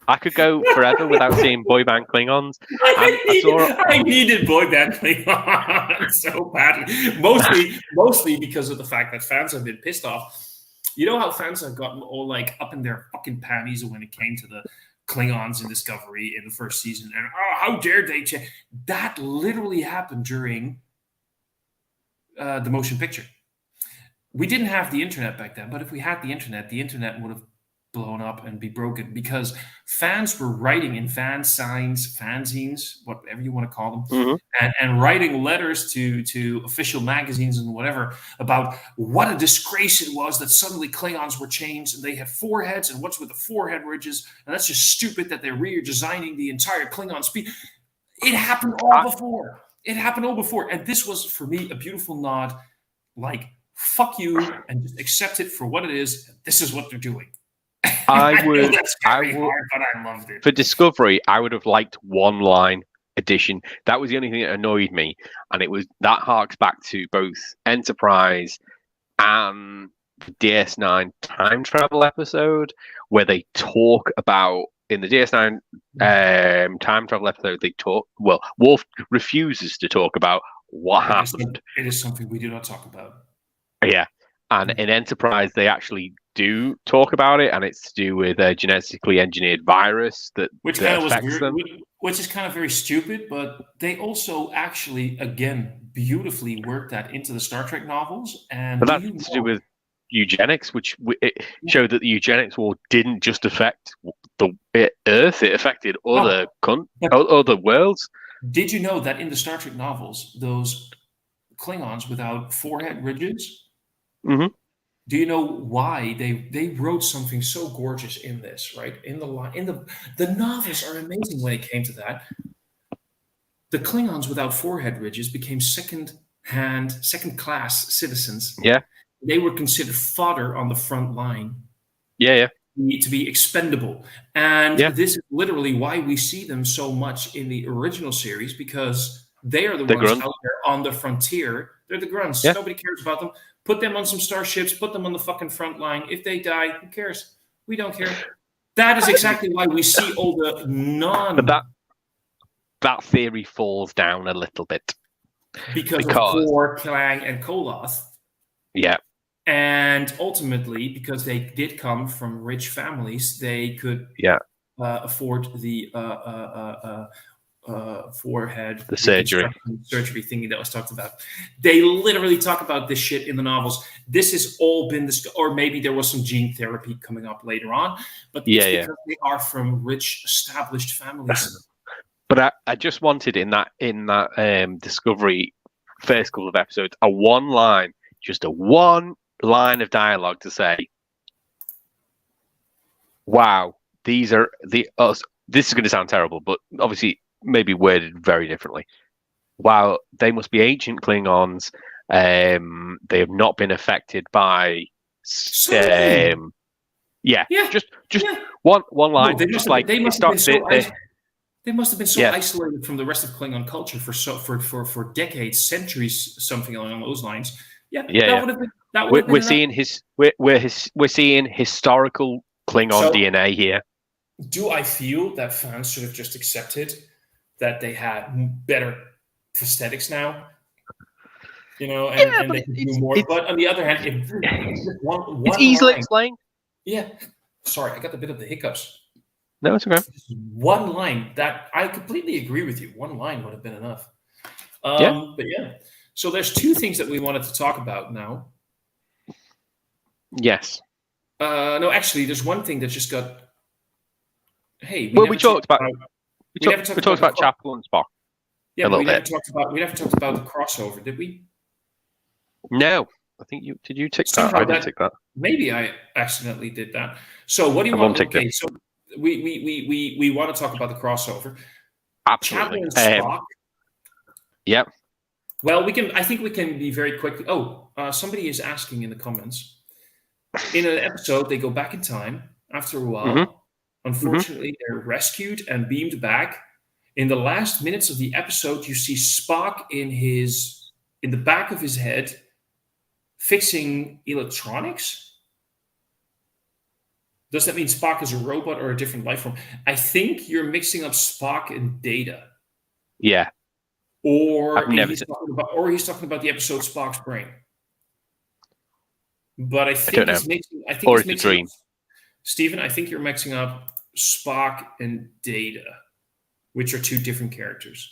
I could go forever without seeing boy band Klingons.
I needed boy band Klingons so badly. Mostly because of the fact that fans have been pissed off. You know how fans have gotten all like up in their fucking panties when it came to the Klingons in Discovery in the first season, and how dare they change? That literally happened during the motion picture. We didn't have the internet back then, but if we had the internet would have blown up and be broken, because fans were writing in fanzines, whatever you want to call them, and writing letters to official magazines and whatever about what a disgrace it was that suddenly Klingons were changed and they had foreheads, and what's with the forehead ridges, and that's just stupid that they're redesigning the entire Klingon speech. It happened all before. And this was, for me, a beautiful nod, like, fuck you, and just accept it for what it is. This is what they're doing. I would, but I loved it.
For Discovery, I would have liked 1-line addition. That was the only thing that annoyed me, and that harks back to both Enterprise and the DS9 time travel episode, where they talk about, in the DS9 time travel episode, Worf refuses to talk about what happened.
It is something we do not talk about.
Yeah. And in Enterprise, they actually do talk about it, and it's to do with a genetically engineered virus
which kind of was weird, which is kind of very stupid. But they also actually, again, beautifully worked that into the Star Trek novels. And
but that's to do with eugenics, which it showed that the eugenics war didn't just affect the Earth; it affected other worlds.
Did you know that in the Star Trek novels, those Klingons without forehead ridges?
Mm-hmm.
Do you know why they wrote something so gorgeous in this, right? The novels are amazing when it came to that. The Klingons without forehead ridges became second-class citizens.
Yeah.
They were considered fodder on the front line.
Yeah.
To be expendable. And this is literally why we see them so much in the original series, because they are the ones out there on the frontier. They're the grunts. Yeah. Nobody cares about them. Put them on some starships, put them on the fucking front line. If they die, who cares? We don't care. That is exactly why we see all the
But that theory falls down a little bit.
Because of Kor, Klang, and Koloth.
Yeah.
And ultimately, because they did come from rich families, they could afford the forehead
The surgery.
reconstruction surgery thingy that was talked about. They literally talk about this shit in the novels. This has all been this, or maybe there was some gene therapy coming up later on, but it's because they are from rich, established families.
But I just wanted in that Discovery first couple of episodes a one line of dialogue to say, "Wow, these are the." This is going to sound terrible, but obviously maybe worded very differently. Wow, they must be ancient Klingons. They have not been affected by. Just one line.
No, they must have been so
Yeah.
isolated from the rest of Klingon culture for decades, centuries, something along those lines.
We're seeing we're seeing historical Klingon DNA here.
Do I feel that fans should have just accepted that they had better prosthetics now? You know, and they can do more. But on the other hand,
it's easily explained.
Yeah. Sorry, I got a bit of the hiccups.
No, it's okay.
One line that I completely agree with you. One line would have been enough. But yeah. So there's two things that we wanted to talk about now.
Yes.
No, actually, there's one thing that just got. Hey,
we talked about Chapel and Spock.
Yeah, but we never talked about the crossover, did we?
No, I think you did. You tick that? I did tick that.
Maybe I accidentally did that. So what do you want? Okay, so we want to talk about the crossover.
Absolutely.
Chapel and Spock.
Yep.
Well, I think we can be very quick. Somebody is asking in the comments. In an episode, they go back in time. After a while,
Mm-hmm.
Unfortunately, they're rescued and beamed back. In the last minutes of the episode, you see Spock in the back of his head fixing electronics. Does that mean Spock is a robot or a different life form? I think you're mixing up Spock and Data.
Yeah.
Or he's talking about the episode Spock's Brain. But I think he's mixing. I think
or
it's
it's a dream.
Stephen, I think you're mixing up Spock and Data, which are two different characters.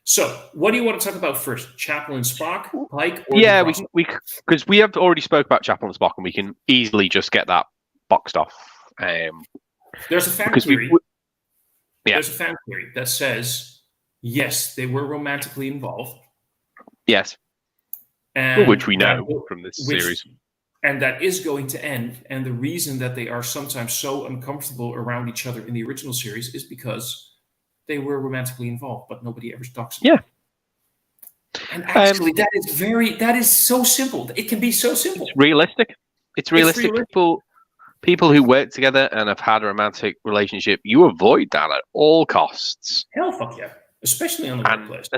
So, what do you want to talk about first? Chapel and Spock, Pike, or
we because we have already spoke about Chapel and Spock, and we can easily just get that boxed off.
There's a fan theory. There's a fan theory that says yes, they were romantically involved.
Yes, which we know from this series.
And that is going to end. And the reason that they are sometimes so uncomfortable around each other in the original series is because they were romantically involved, but nobody ever talks about it. And actually, that is so simple. It can be so simple.
It's realistic. People who work together and have had a romantic relationship, you avoid that at all costs.
Hell, fuck yeah. Especially on the workplace.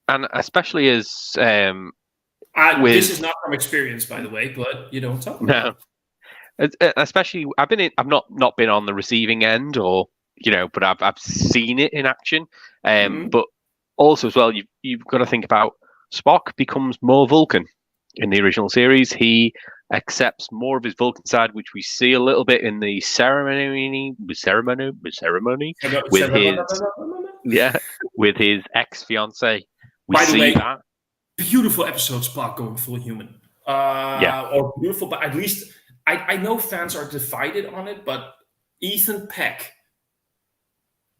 And especially as...
this is not from experience, by the way, but you don't talk about
it. Especially, I've not been on the receiving end, or but I've seen it in action. But also as well, you've got to think about Spock becomes more Vulcan in the original series. He accepts more of his Vulcan side, which we see a little bit in the ceremony with his ex-fiance.
By the way, that. Beautiful episode, Spock going full human. Or beautiful, but at least I know fans are divided on it, but Ethan Peck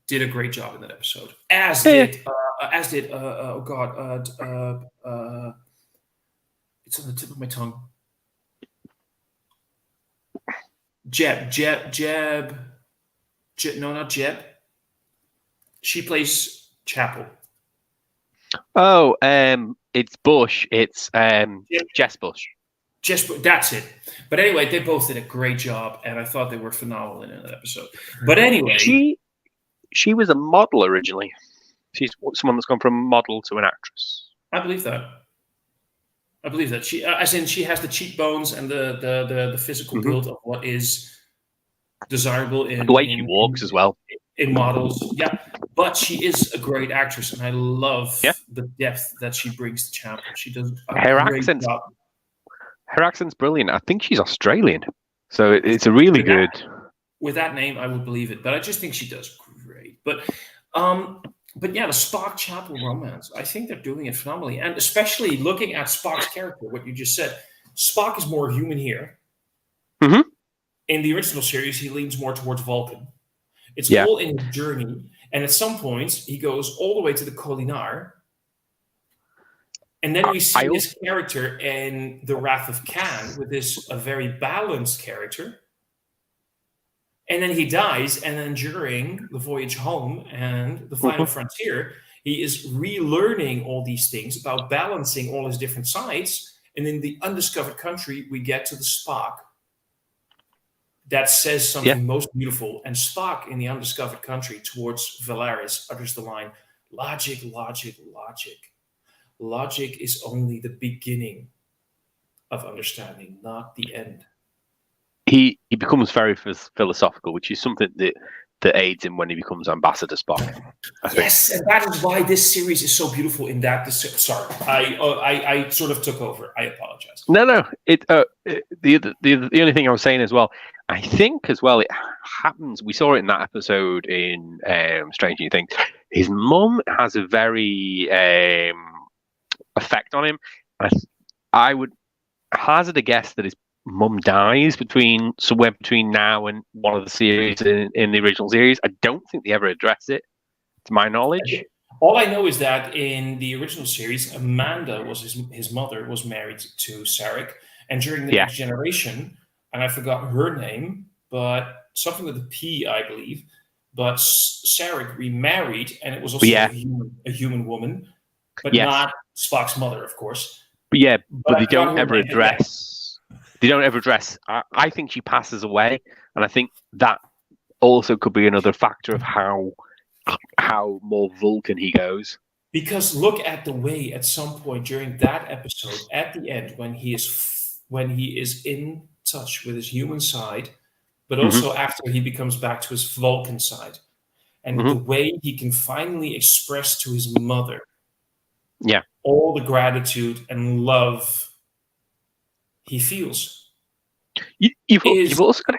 did a great job in that episode. As did it's on the tip of my tongue. Jeb. No, not Jeb. She plays Chapel.
Oh, it's Bush. It's Jess Bush.
That's it. But anyway, they both did a great job, and I thought they were phenomenal in that episode. But anyway,
she was a model originally. She's someone that's gone from model to an actress.
I believe that. She, as in, she has the cheekbones and the physical build of what is desirable in
the way she walks as well
in models. Yeah, but she is a great actress, and I love the depth that she brings to Chapel. She does a great job.
her accent's brilliant. I think she's Australian, so it's a really good.
With that name, I would believe it, but I just think she does great. But yeah, the Spock Chapel romance, I think they're doing it phenomenally, and especially looking at Spock's character, what you just said. Spock is more human here.
Mm-hmm.
In the original series, he leans more towards Vulcan. It's
Yeah.
all in his journey, and at some points, he goes all the way to the Kolinar. And then we see his character in The Wrath of Khan with this a very balanced character. And then he dies, and then during the voyage home and the final frontier, he is relearning all these things about balancing all his different sides. And in the undiscovered country, we get to the Spock that says something most beautiful. And Spock in the undiscovered country towards Valeris utters the line, "Logic, logic, logic. Logic is only the beginning of understanding, not the end."
He becomes very philosophical, which is something that aids him when he becomes Ambassador Spock.
Yes, and that is why this series is so beautiful. In that, sorry, I sort of took over. I apologize.
No. The only thing I was saying as well, I think as well, it happens. We saw it in that episode in Strange New Things. His mum has a very effect on him. I would hazard a guess that his mum dies somewhere between now and one of the series in the original series. I don't think they ever address it, to my knowledge.
All I know is that in the original series, Amanda was his mother was married to Sarek, and during the Next Generation, and I forgot her name, but something with a P, I believe. But Sarek remarried, and it was also a human woman, but not Spock's mother, of course.
But they don't ever address. They don't ever address. I think she passes away, and I think that also could be another factor of how more Vulcan he goes.
Because look at the way at some point during that episode, at the end, when he is in touch with his human side, but also after he becomes back to his Vulcan side, and the way he can finally express to his mother, all the gratitude and love he feels.
You've also got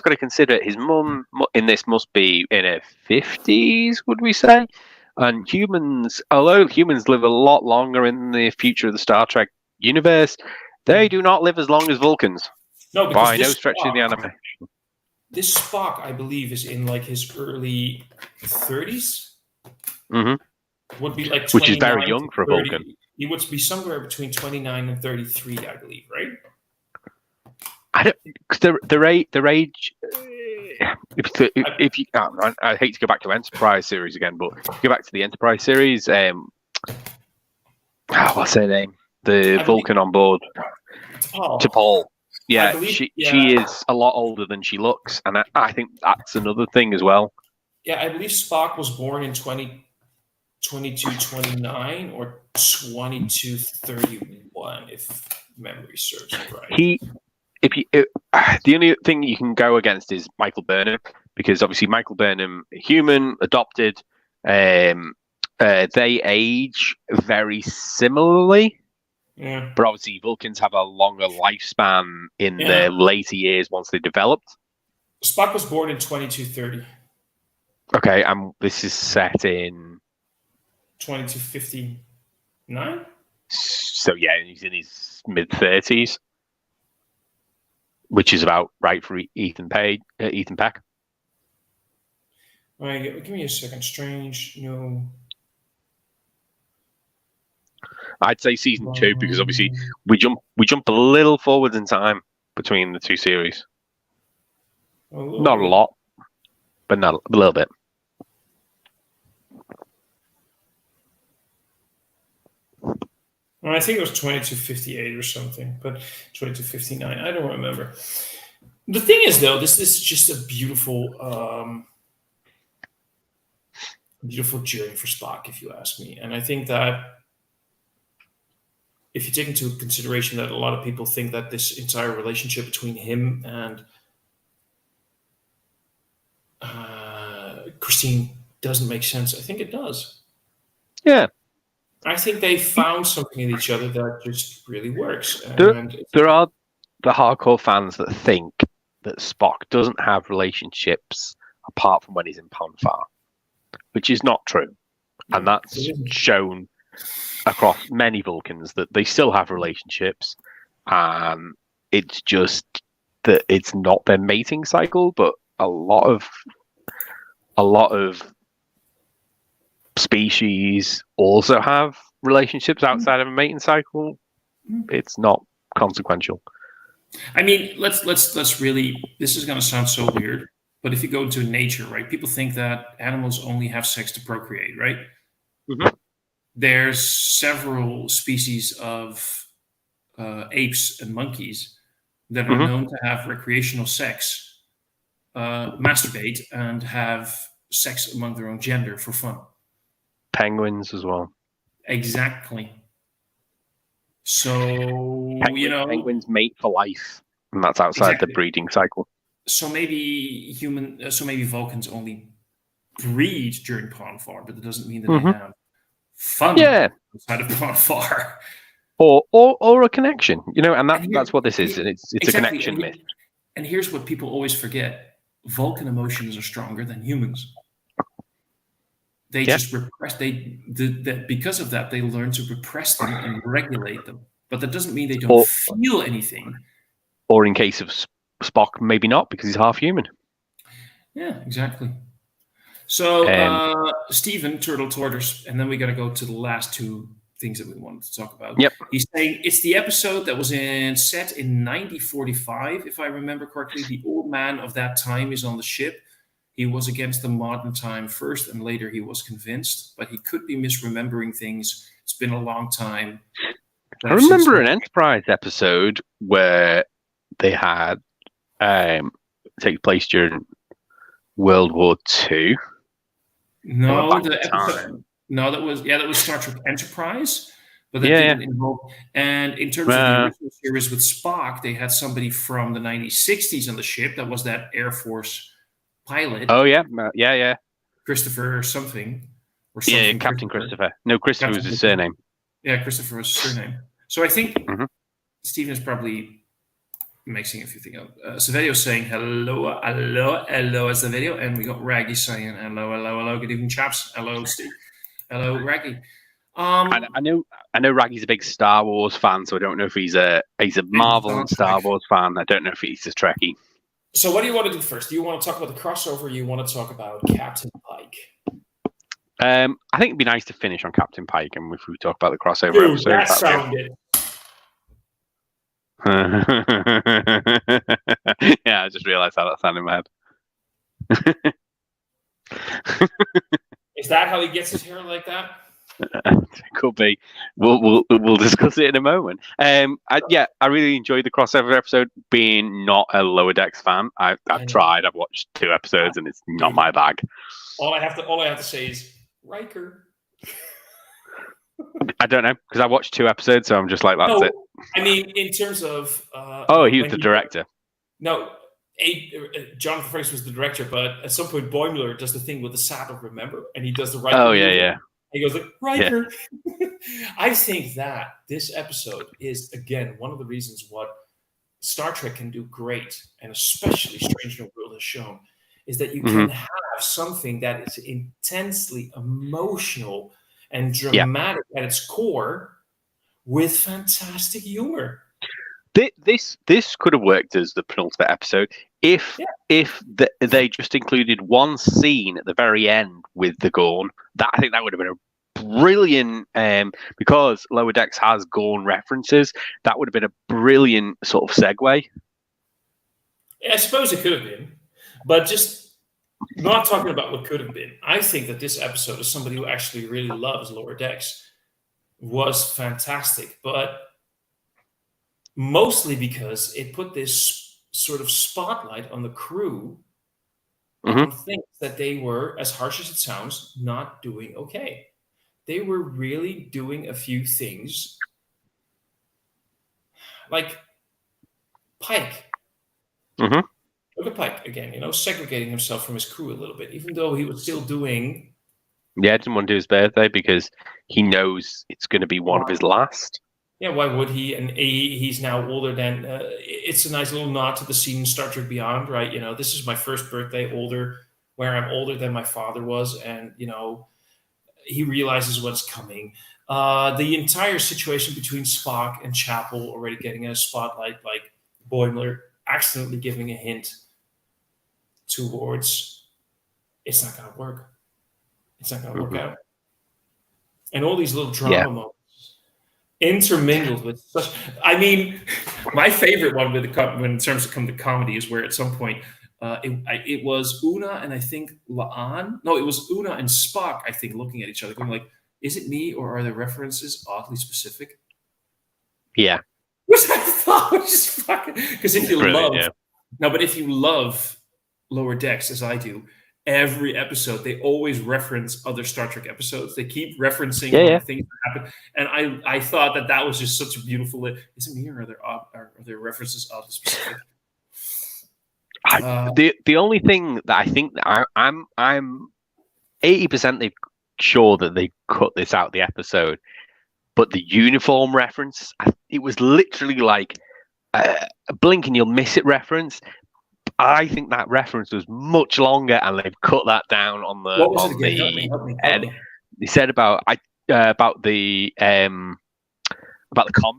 to consider his mum in this must be in her 50s, would we say? And humans, although humans live a lot longer in the future of the Star Trek universe, they do not live as long as Vulcans.
No,
by no stretch of the animation.
This Spock, I believe, is in like his early 30s. Would be like,
which is very young for a Vulcan.
He would be somewhere between 29 and 33, I believe, right?
I don't, because their age. If you, I hate to go back to Enterprise series again, but if you go back to the Enterprise series, what's her name? The Vulcan on board, T'Pol. Yeah, she is a lot older than she looks, and I think that's another thing as well.
Yeah, I believe Spock was born in 2229 or 2231, if memory serves me right.
The only thing you can go against is Michael Burnham, because obviously Michael Burnham, human, adopted, they age very similarly.
Yeah.
But obviously Vulcans have a longer lifespan in their later years once they developed.
Spock was born in 2230.
Okay, and this is set in
2259.
So yeah, he's in his mid-30s. Which is about right for Ethan Peck.
All right, give me a second. Strange, no.
I'd say season 2 because obviously we jump a little forward in time between the two series. Not a lot, but not a little bit.
I think it was 2258 or something, but 2259. I don't remember. The thing is, though, this is just a beautiful, beautiful journey for Spock, if you ask me. And I think that if you take into consideration that a lot of people think that this entire relationship between him and Christine doesn't make sense, I think it does.
Yeah.
I think they found something in each other that just really works.
There,
And
there are the hardcore fans that think that Spock doesn't have relationships apart from when he's in Pon farr, which is not true. And that's shown across many Vulcans that they still have relationships. It's just that it's not their mating cycle, but a lot of species also have relationships outside of a mating cycle. It's not consequential.
I mean, let's really. This is going to sound so weird, but if you go into nature, right, people think that animals only have sex to procreate, right?
Mm-hmm.
There's several species of apes and monkeys that are known to have recreational sex, masturbate, and have sex among their own gender for fun.
Penguins as well.
Exactly. So
penguins mate for life, and that's outside the breeding cycle.
So maybe Vulcans only breed during Pon farr, but that doesn't mean that they have fun outside of Pon farr.
Or a connection, and that's what this is. It's a connection myth.
And here's what people always forget: Vulcan emotions are stronger than humans. They just repress. Because of that, they learn to repress them and regulate them. But that doesn't mean they don't feel anything.
Or in case of Spock, maybe not, because he's half human.
Yeah, exactly. So Stephen Turtle Tortoise, and then we got to go to the last two things that we wanted to talk about.
Yep.
He's saying it's the episode that was set in 9045, if I remember correctly. The old man of that time is on the ship. He was against the modern time first, and later he was convinced, but he could be misremembering things. It's been a long time.
I remember an Enterprise episode where they had take place during World War II.
No, that was Star Trek Enterprise, but that didn't involve. And in terms of the original series with Spock, they had somebody from the 1960s on the ship. That was that Air Force pilot.
Oh yeah.
Christopher or something.
Captain Christopher. No, Christopher was his surname.
Yeah, Christopher was his surname. So I think Stephen is probably mixing a few things up. Saverio saying hello, Saverio, and we got Raggy saying hello, good evening, chaps. Hello, Steve. Hello, Raggy.
I know Raggy's a big Star Wars fan, so I don't know if he's a Marvel and Star Wars fan. I don't know if he's a Trekkie.
So what do you want to do first? Do you want to talk about the crossover, or you want to talk about Captain Pike?
I think it'd be nice to finish on Captain Pike, and if we talk about the crossover episode.
That sounded.
Yeah, I just realised how that sounded in my head.
Is that how he gets his hair like that?
Could be. We'll discuss it in a moment. I really enjoyed the crossover episode. Being not a Lower Decks fan, I've tried. I've watched 2 episodes, and it's not my bag.
All I have to say is Riker.
I don't know, because I watched 2 episodes, so I'm just like, that's it.
I mean, in terms of
he was the director.
No, Jonathan Frakes was the director, but at some point Boimler does the thing with the saddle, remember? And he does the Riker.
Oh yeah.
He goes like, Riker. Yeah. I think that this episode is, again, one of the reasons what Star Trek can do great, and especially Strange New World has shown, is that you can have something that is intensely emotional and dramatic at its core with fantastic humor.
This could have worked as the penultimate episode if they just included one scene at the very end with the Gorn. I think that would have been a brilliant, because Lower Decks has Gorn references. That would have been a brilliant sort of segue.
Yeah, I suppose it could have been, but just not talking about what could have been. I think that this episode, as somebody who actually really loves Lower Decks, was fantastic, but mostly because it put this sort of spotlight on the crew on things that they were, as harsh as it sounds, not doing okay. They were really doing a few things, like Pike. Look at Pike again, segregating himself from his crew a little bit, even though he was still doing
Yeah, didn't want to do his birthday because he knows it's going to be one of his last.
Yeah, why would he? And he's now older than. It's a nice little nod to the scene in Star Trek Beyond, right? This is my first birthday, where I'm older than my father was, and he realizes what's coming. The entire situation between Spock and Chapel already getting in a spotlight, like Boimler accidentally giving a hint towards it's not going to work. It's not going to work out. And all these little drama moments intermingled with such. I mean, my favorite one when in terms of come to comedy is where at some point it was Una and I think La'an. No, it was Una and Spock, I think, looking at each other, going like, is it me or are the references oddly specific?
Yeah.
Which I thought was just fucking... Because if you love...
Yeah.
No, but if you love Lower Decks, as I do, every episode, they always reference other Star Trek episodes. They keep referencing things that happen. And I thought that was just such a beautiful... Is it me or are there references oddly specific?
The only thing that I think that I'm 80% sure that they cut this out of the episode, but the uniform reference, it was literally like a blink and you'll miss it reference. I think that reference was much longer, and they've cut that down on the.
What was it again? Help me.
They said about the com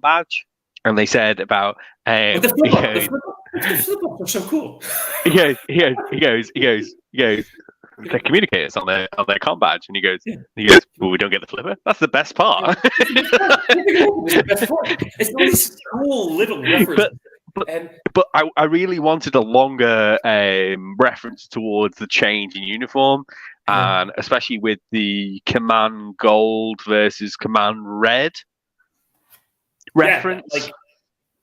badge, and they said about
the flip-flops are so cool.
He goes. They communicate us on their com badge, and he goes, well, we don't get the flipper. That's the best part.
It's always cool little reference.
But I really wanted a longer reference towards the change in uniform, and especially with the Command Gold versus Command Red reference.
Yeah,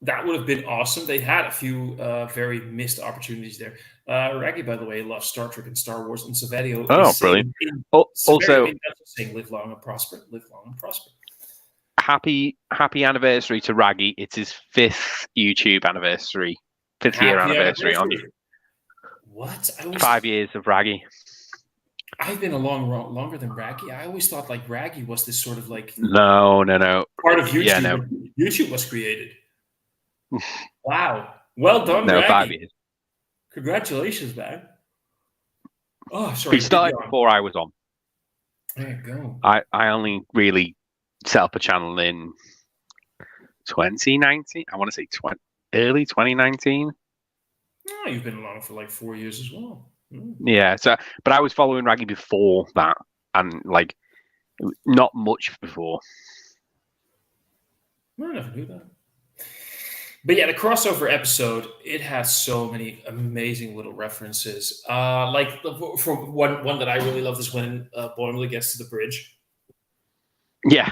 that would have been awesome. They had a few very missed opportunities there. Raggy, by the way, loves Star Trek and Star Wars, and Saverio.
Oh, brilliant! Also,
saying "Live long and prosper." Live long and prosper.
Happy anniversary to Raggy. It's his 5th YouTube anniversary, 5th year anniversary on you.
What?
5 years of Raggy.
I've been along longer than Raggy. I always thought like Raggy was this sort of like
no
part of YouTube.
Yeah, no.
YouTube was created. Wow. Well done,
No,
Raggy.
5 years.
Congratulations, man. Oh, sorry.
He started before I was on.
There you go.
I only really set up a channel in 2019. I want to say early 2019.
Oh, you've been along for like 4 years as well.
Yeah, but I was following Raggy before that, and like not much before.
I never knew that. But yeah, the crossover episode, it has so many amazing little references. Like for one that I really love is when Boimler gets to the bridge.
Yeah.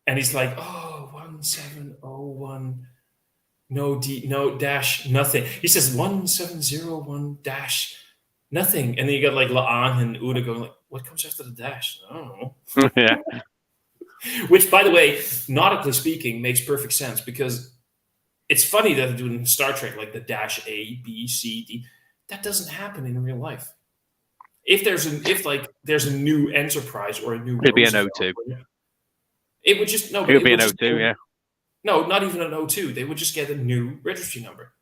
And he's like, 1701, no dash, nothing. He says 1701 dash, nothing. And then you got like La'an and Una going like, what comes after the dash? I don't know.
Yeah.
Which, by the way, nautically speaking, makes perfect sense because it's funny that they do in Star Trek, like the dash A, B, C, D. That doesn't happen in real life. If there's a new Enterprise or a new,
it'd be an O2.
It would just
It would be an O2, yeah.
No, not even an O2. They would just get a new registry number.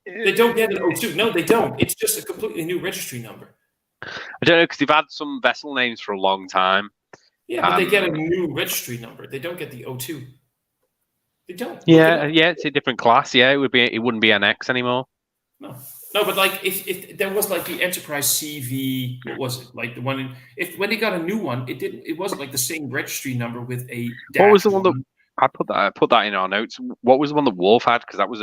They don't get an O2. No, they don't. It's just a completely new registry number.
I don't know, because they've had some vessel names for a long time.
Yeah, but they get a new registry number. They don't get the O2. They don't.
Yeah, it's a different class. Yeah, it wouldn't be an X anymore.
No, but like if there was like the Enterprise CV, what was it? Like the one when they got a new one, it wasn't like the same registry number with a.
What was the one that I put that in our notes? What was the one that Worf had? Because that was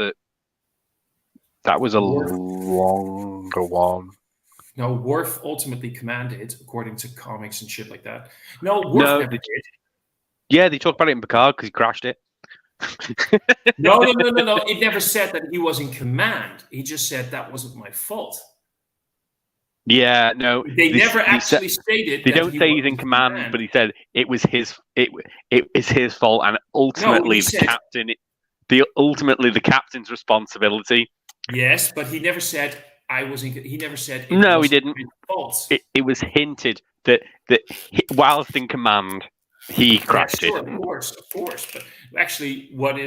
a longer one.
No, Worf ultimately commanded, according to comics and shit like that. No, Worf never did.
Yeah, they talked about it in Picard because he crashed it.
No. It never said that he was in command. He just said that wasn't my fault.
Yeah, no.
They never actually stated.
They don't say he's in command, but he said it was his. It is his fault, and ultimately ultimately the captain's responsibility.
Yes, but he never said I was in. He never said.
No, he didn't.
Fault.
It was hinted that whilst in command, he crashed
sure,
it.
of course. But actually, what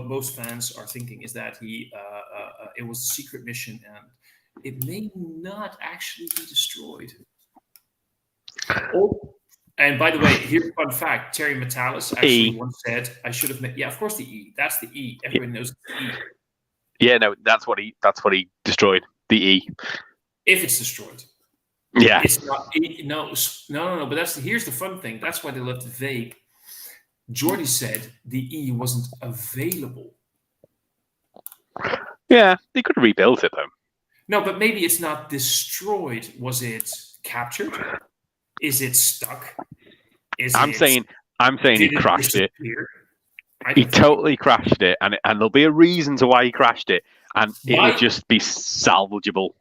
most fans are thinking is that it was a secret mission and it may not actually be destroyed. Oh, and by the way, here's a fun fact: Terry Metalis actually once said, "I should have met." Yeah, of course, the E. That's the E. Everybody knows the E.
Yeah, no, that's what he destroyed. The E.
If it's destroyed.
Yeah.
It's not. No. But here's the fun thing. That's why they left it vague. Geordi said the E wasn't available.
Yeah, they could have rebuilt it though.
No, but maybe it's not destroyed. Was it captured? Is it stuck?
I'm saying he crashed it. He totally crashed it, and there'll be a reason to why he crashed it, and it would just be salvageable.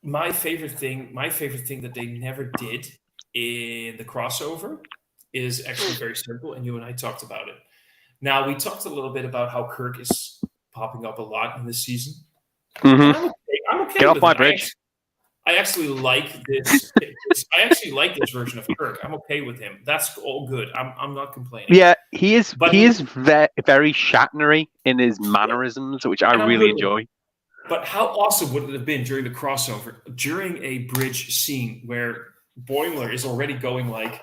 My favorite thing that they never did in the crossover is actually very simple, and you and I talked about it. Now, we talked a little bit about how Kirk is popping up a lot in this season.
Mm-hmm.
I'm okay
Get off my
it.
bridge.
I actually like this. I actually like this version of Kirk. I'm okay with him. That's all good. I'm not complaining.
Yeah, he is very Shatnery in his mannerisms, which I really enjoy.
But how awesome would it have been during the crossover, during a bridge scene where Boimler is already going like,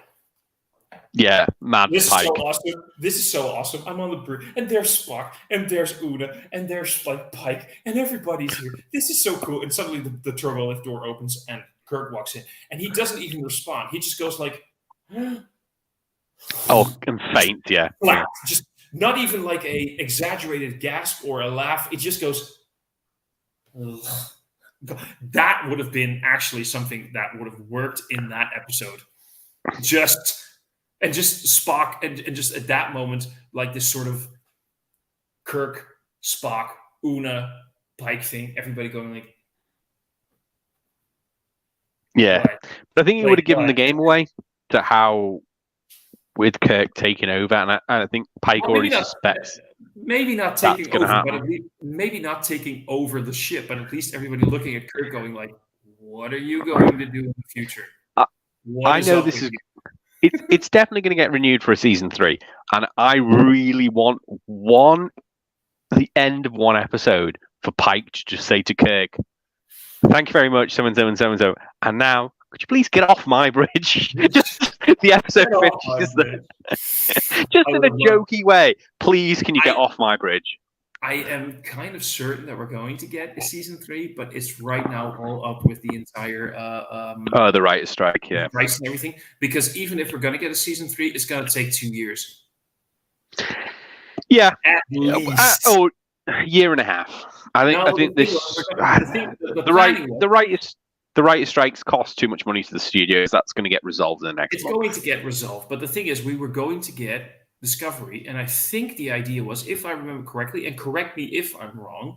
yeah, mad
this
Pike.
Is so awesome. This is so awesome. I'm on the bridge, and there's Spock, and there's Una, and there's like Pike, and everybody's here. This is so cool. And suddenly the turbo lift door opens, and Kirk walks in, and he doesn't even respond. He just goes like,
oh, and faint, yeah.
Like, just not even like a exaggerated gasp or a laugh. It just goes. That would have been actually something that would have worked in that episode. Just Spock and just at that moment, like this sort of Kirk, Spock, Una, Pike thing, everybody going like,
yeah. But I think he would have given the game away to how with Kirk taking over, and I think Pike already suspects.
Maybe not taking over, but maybe not taking over the ship, but at least everybody looking at Kirk going like, what are you going to do in the future?
I know this is... It's definitely going to get renewed for a season 3, and I really want the end of one episode for Pike to just say to Kirk, "Thank you very much, so and so and so and so, and now could you please get off my bridge?" Just the episode finishes just in a jokey way. Please, can you get off my bridge?
I am kind of certain that we're going to get a season 3, but it's right now all up with the entire
the writer's strike, yeah,
price and everything. Because even if we're going to get a season 3, it's going to take 2 years.
Yeah,
at least.
Year and a half. I think this the writer's strikes cost too much money to the studios. That's going to get resolved in the next.
It's going to get resolved, but the thing is, we were going to get Discovery, and I think the idea was, if I remember correctly, and correct me if I'm wrong,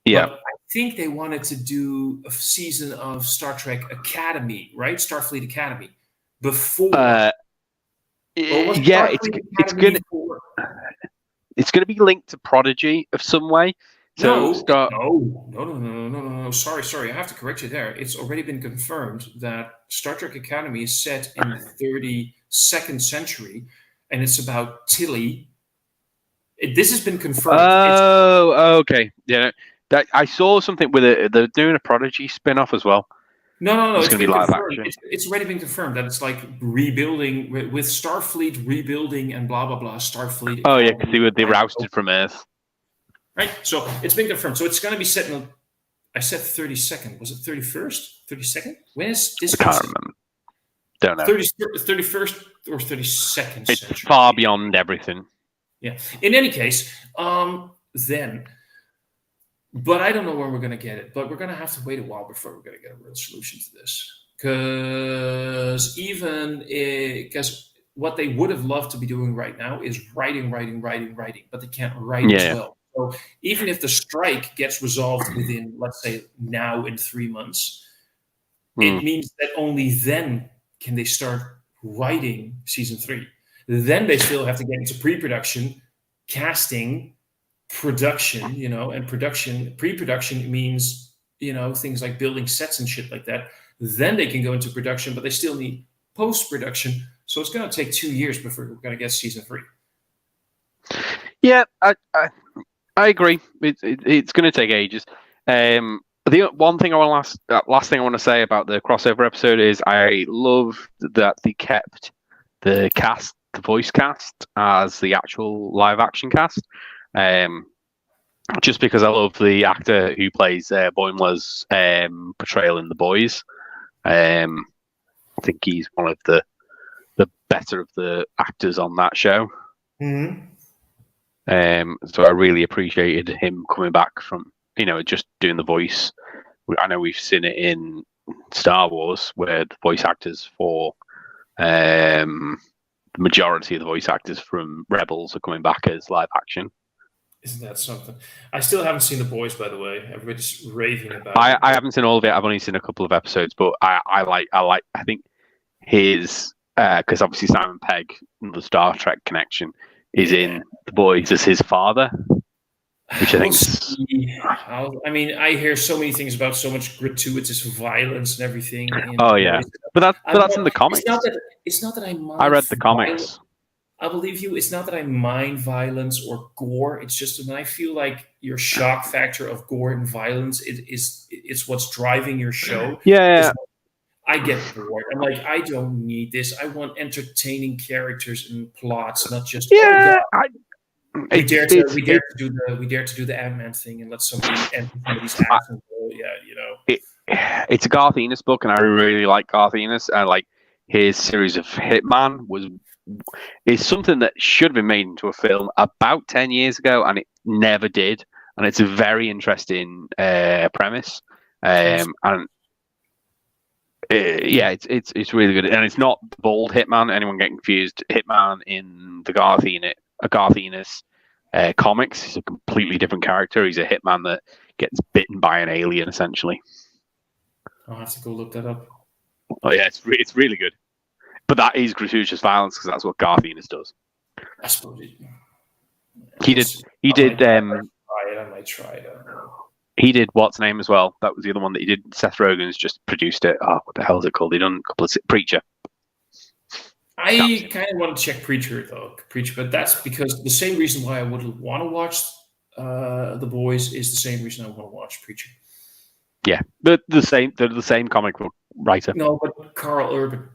yeah,
I think they wanted to do a season of Star Trek Academy, right? Starfleet Academy before.
It's going to be linked to Prodigy of some way. So
no. Sorry. I have to correct you there. It's already been confirmed that Star Trek Academy is set in the 32nd century, and it's about Tilly. This has been confirmed.
Oh, okay. Yeah, I saw something with it. They're doing a Prodigy spin-off as well.
No.
It's going to be live action.
It's already been confirmed that it's like rebuilding with Starfleet rebuilding and blah blah blah. Starfleet.
Oh yeah, because they were ousted from Earth.
Right. So it's been confirmed. So it's going to be set in. I said 32nd. Was it 31st? 32nd? When is this?
I can't remember. Don't know.
31st or 32nd
It's
century.
far beyond everything.
Yeah. In any case, then. But I don't know when we're going to get it. But we're going to have to wait a while before we're going to get a real solution to this. Because what they would have loved to be doing right now is writing. But they can't write as well. So even if the strike gets resolved within, let's say, now in 3 months, it means that only then can they start writing season 3. Then they still have to get into pre-production, casting, production, and pre-production means, things like building sets and shit like that. Then they can go into production, but they still need post-production. So it's going to take 2 years before we're going to get season 3.
Yeah, I agree. It's going to take ages. The one thing I want last thing I want to say about the crossover episode is I love that they kept the cast, the voice cast, as the actual live action cast. Just because I love the actor who plays Boimler's portrayal in The Boys. I think he's one of the better of the actors on that show.
Mm-hmm.
So I really appreciated him coming back from, just doing the voice. I know we've seen it in Star Wars where the voice actors for the majority of the voice actors from Rebels are coming back as live action.
Isn't that something? I still haven't seen The Boys, by the way. Everybody's raving about it.
I haven't seen all of it. I've only seen a couple of episodes, but I think his because obviously Simon Pegg, the Star Trek connection, is in The Boys as his father, which I think.
I hear so many things about so much gratuitous violence and everything.
Oh yeah, but that's in the comics.
It's not that I mind.
I read the comics.
I believe you. It's not that I mind violence or gore. It's just that I feel like your shock factor of gore and violence it's what's driving your show.
Yeah.
I get bored. I'm like, I don't need this. I want entertaining characters and plots, not just we dare to do the Ant-Man thing and let somebody end somebody's action.
It's a Garth Ennis book, and I really like Garth Ennis. I like his series of Hitman is something that should have been made into a film about 10 years ago, and it never did. And it's a very interesting premise. It's really good, and it's not the bald Hitman. Anyone getting confused? Hitman in the Garth Ennis comics is a completely different character. He's a hitman that gets bitten by an alien, essentially.
I'll have to go look that up.
Oh yeah, it's really good. But that is gratuitous violence because that's what Garth Ennis does.
I suppose
he did.
I might try it.
He did What's Name as well. That was the other one that he did. Seth Rogen's just produced it. Oh, what the hell is it called? He done a couple of Preacher.
I kind of want to check Preacher, but that's because the same reason why I would want to watch The Boys is the same reason I want to watch Preacher.
Yeah, they're the same comic book writer.
No, but Carl Urban.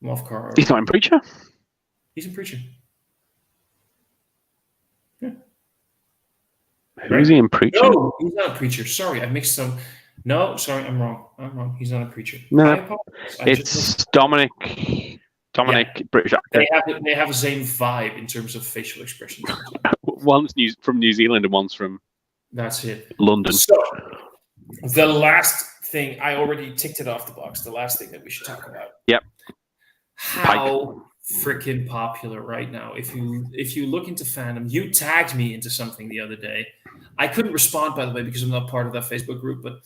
Love Carl Urban.
He's not in Preacher?
He's in Preacher. Yeah.
Who's he in Preacher?
No, he's not a Preacher. Sorry, I mixed them. No, sorry, I'm wrong. He's not a Preacher.
No, it's Dominic, British actor.
They have the same vibe in terms of facial expressions.
One's from New Zealand and one's from
That's it.
London.
So, the last thing, I already ticked it off the box. The last thing that we should talk about.
Yep.
How freaking popular right now. If you look into fandom, you tagged me into something the other day. I couldn't respond, by the way, because I'm not part of that Facebook group, but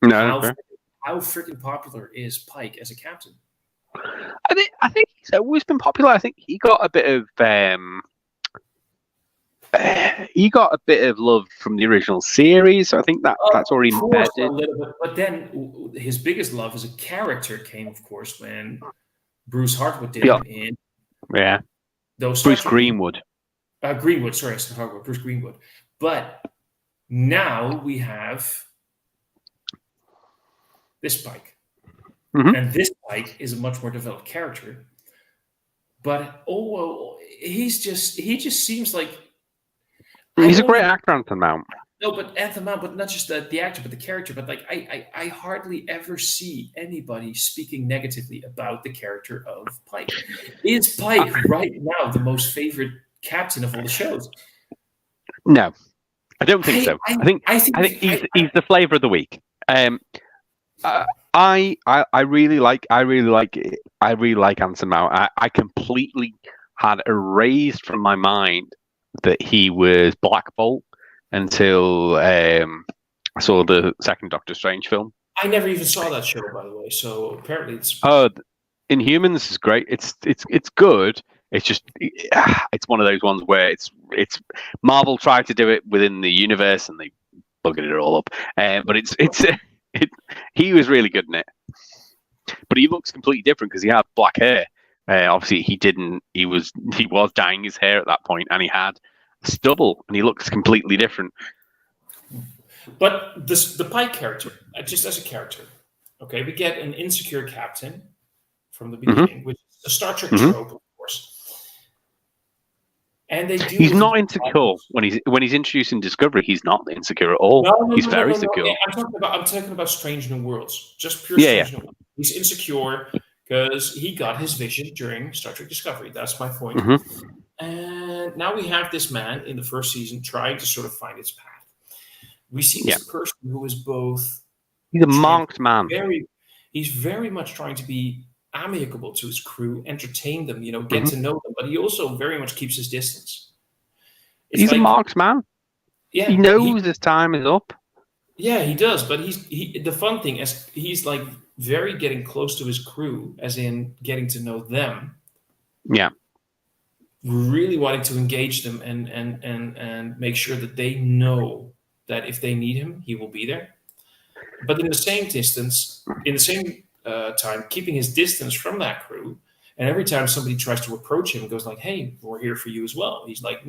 how freaking popular is Pike as a captain?
I think he's always been popular. I think he got a bit of love from the original series. So I think that's already embedded.
A little bit, but then his biggest love as a character came, of course, when Bruce Hartwood did him in.
Yeah. Bruce Greenwood.
Greenwood, sorry, I was talking about Bruce Greenwood. But now we have this Pike.
Mm-hmm.
And this Pike is a much more developed character. But he just seems like
he's a great actor, Anson Mount.
No, but Anson Mount, but not just the actor, but the character. But like I hardly ever see anybody speaking negatively about the character of Pike. Is Pike right now the most favorite captain of all the shows?
No, I don't think so. I think he's the flavor of the week. I really like Anson Mount. I completely had erased from my mind that he was Black Bolt until I saw the second Doctor Strange film.
I never even saw that show, by the way. So apparently,
Inhumans is great. It's good. It's just it's one of those ones where it's Marvel tried to do it within the universe and they buggered it all up. But he was really good in it. But he looks completely different because he had black hair. Obviously, he didn't. He was dyeing his hair at that point, and he had stubble, and he looks completely different.
But the Pike character, just as a character, okay, we get an insecure captain from the beginning, which is a Star Trek trope, of course. And he's
not insecure when he's introduced in Discovery. He's not insecure at all. He's very secure.
Yeah, I'm talking about Strange New Worlds, just pure Strange New Worlds. He's insecure because he got his vision during Star Trek Discovery. That's my point. And now we have this man in the first season trying to sort of find his path. We see this person who is both.
He's a marked man.
He's very much trying to be amicable to his crew, entertain them, get to know them, but he also very much keeps his distance.
He's a marked man.
Yeah,
he knows his time is up.
Yeah, he does. But the fun thing is he's like very getting close to his crew, as in getting to know them.
Yeah.
Really wanting to engage them and make sure that they know that if they need him, he will be there. But in the same time, keeping his distance from that crew. And every time somebody tries to approach him, goes like, "Hey, we're here for you as well." He's like,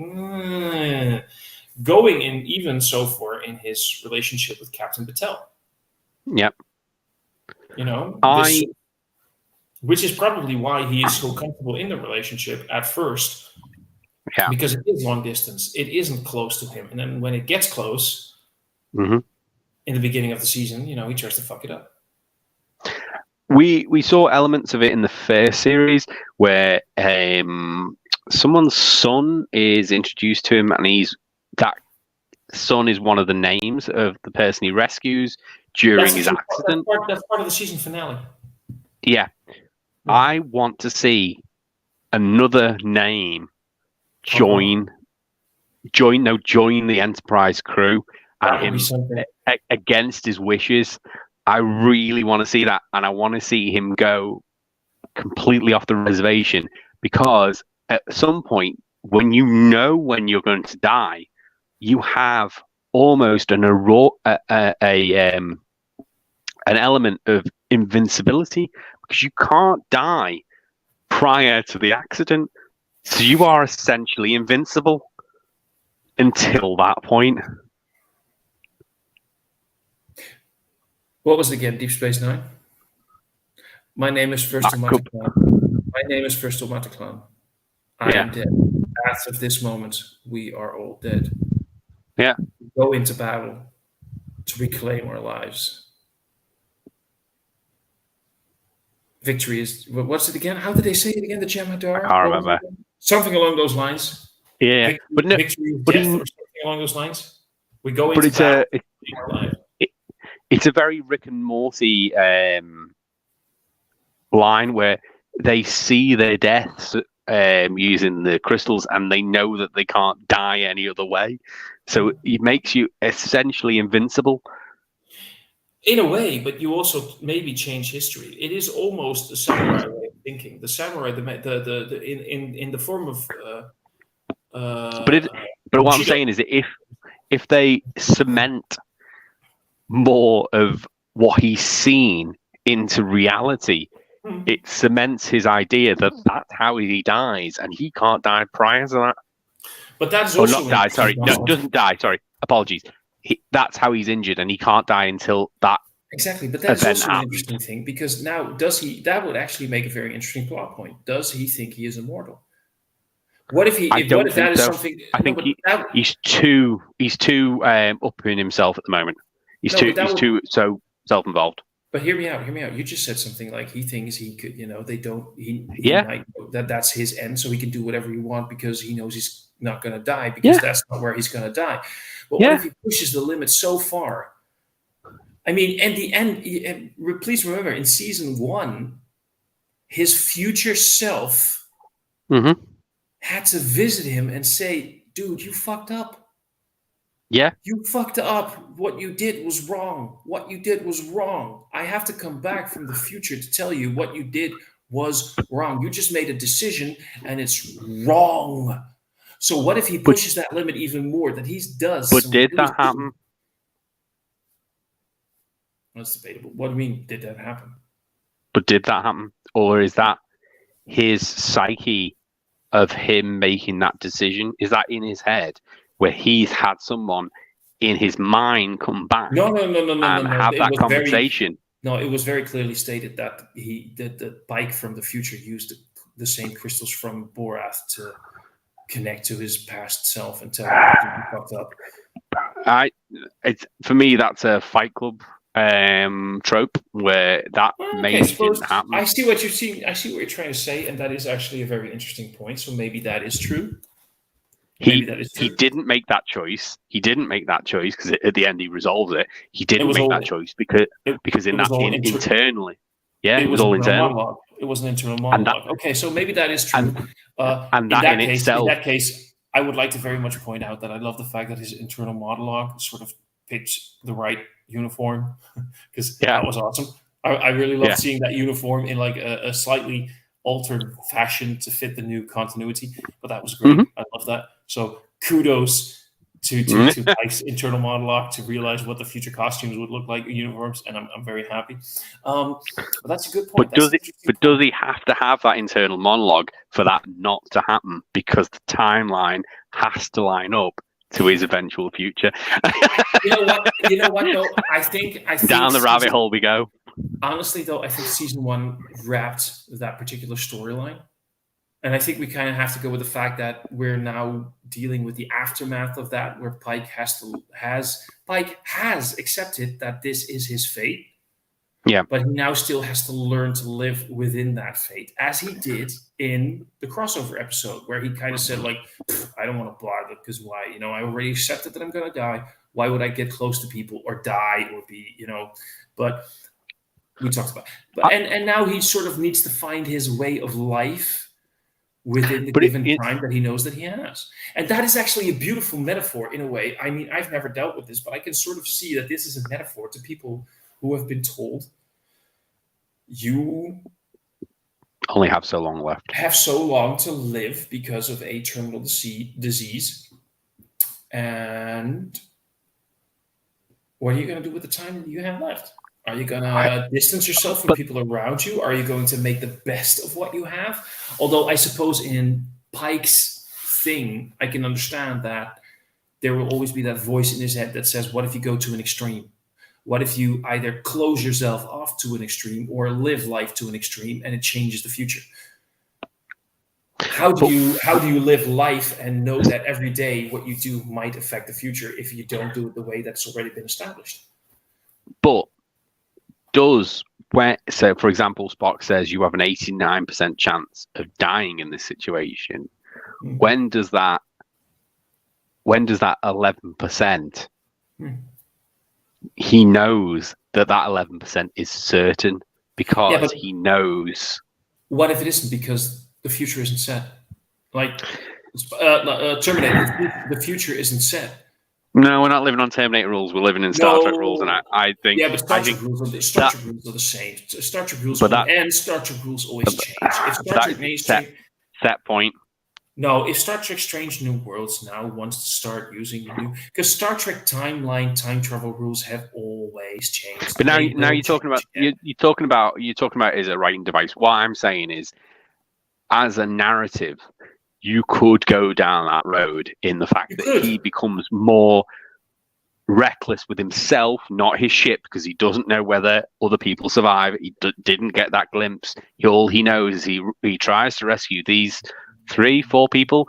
going in even so far in his relationship with Captain Patel.
Yep.
Which is probably why he is so comfortable in the relationship at first.
Yeah.
Because it is long distance. It isn't close to him. And then when it gets close, in the beginning of the season, he tries to fuck it up.
We saw elements of it in the first series where someone's son is introduced to him, and that son is one of the names of the person he rescues during his accident.
That's part of the season finale.
Yeah. I want to see another name join the Enterprise crew and him against his wishes. I really want to see that, and I want to see him go completely off the reservation, because at some point, when when you're going to die, you have almost an element of invincibility, because you can't die prior to the accident, so you are essentially invincible until that point.
What was it again? Deep Space Nine? My name is First Omaticlan. My name is First Omaticlan. I am dead. As of this moment, we are all dead.
Yeah.
We go into battle to reclaim our lives. Victory is... What's it again? How did they say it again? The Jem'Hadar?
I can't remember.
Something along those lines.
Yeah.
Victory is death, or something along those lines. We go into battle to reclaim our lives.
It's a very Rick and Morty line where they see their deaths using the crystals, and they know that they can't die any other way. So it makes you essentially invincible.
In a way, but you also maybe change history. It is almost a samurai way of thinking. The samurai, in the form of.
But what I'm saying is that if they cement more of what he's seen into reality, it cements his idea that that's how he dies, and he can't die prior to that.
But that's also
not die. Sorry, no, doesn't die. Sorry, apologies. That's how he's injured, and he can't die until that.
Exactly, but that's also an interesting thing, because now that would actually make a very interesting plot point. Does he think he is immortal? What if he?
I don't
if
think
that is
so.
something?
I think he's too up in himself at the moment. He's too so self-involved.
But hear me out. You just said something like he thinks he could. They don't. He might know that's his end, so he can do whatever he wants because he knows he's not going to die, because that's not where he's going to die. But what if he pushes the limit so far? I mean, in the end, please remember, in season 1, his future self had to visit him and say, "Dude, you fucked up.
Yeah.
You fucked up. What you did was wrong. What you did was wrong. I have to come back from the future to tell you what you did was wrong. You just made a decision and it's wrong." So what if he pushes that limit even more, that he does?
But did that happen?
That's debatable. What do you mean, did that happen?
But did that happen, or is that his psyche of him making that decision? Is that in his head where he's had someone in his mind come back
No.
and have that conversation?
It was very clearly stated that the Pike from the future used the same crystals from Borath to connect to his past self and tell him to be fucked up.
For me, that's a Fight Club trope where that didn't happen.
I see what you're trying to say, and that is actually a very interesting point. So maybe that is true.
He didn't make that choice. He didn't make that choice because at the end he resolves it. He didn't make that choice because internally, it was all internal.
Monologue. It was an internal monologue. Okay, so maybe that is true.
And that in itself,
in that case, I would like to very much point out that I love the fact that his internal monologue sort of picked the right uniform, because that was awesome. I really love seeing that uniform in like a slightly altered fashion to fit the new continuity, but that was great. I love that. So kudos to Pike's internal monologue to realize what the future costumes would look like in uniforms, and I'm very happy. But that's a good point.
But does he have to have that internal monologue for that not to happen? Because the timeline has to line up to his eventual future.
You know what? Though I think
down the rabbit hole we go.
Honestly, though, I think season 1 wrapped that particular storyline. And I think we kind of have to go with the fact that we're now dealing with the aftermath of that, where Pike has accepted that this is his fate.
Yeah.
But he now still has to learn to live within that fate, as he did in the crossover episode, where he kind of said, like, I don't want to bother, because why? I already accepted that I'm going to die. Why would I get close to people or die or be, But we talked about it. And now he sort of needs to find his way of life within the given time that he knows that he has. And that is actually a beautiful metaphor in a way. I mean, I've never dealt with this, but I can sort of see that this is a metaphor to people who have been told, you
only have so long left.
Have so long to live because of a terminal disease. And what are you going to do with the time that you have left? Are you going to distance yourself from people around you? Are you going to make the best of what you have? Although I suppose in Pike's thing, I can understand that there will always be that voice in his head that says, what if you go to an extreme? What if you either close yourself off to an extreme or live life to an extreme and it changes the future? How do you live life and know that every day what you do might affect the future if you don't do it the way that's already been established?
But so for example, Spock says you have an 89% chance of dying in this situation. Mm-hmm. When does that 11%? He knows that 11% is certain because he knows.
What if it isn't, because the future isn't set? Like Terminator, the future isn't set.
No, we're not living on Terminator rules. We're living in Star Trek rules, and I think.
Yeah, but Star Trek rules are the same. Star Trek rules and Star Trek rules always change. If Star Trek
set point.
No, if Star Trek Strange New Worlds now wants to start using the new, because Star Trek time travel rules have always changed.
But now you're talking about it as a writing device. What I'm saying is, as a narrative, you could go down that road in the fact that he becomes more reckless with himself, not his ship, because he doesn't know whether other people survive. He didn't get that glimpse. All he knows is he tries to rescue these 3-4 people,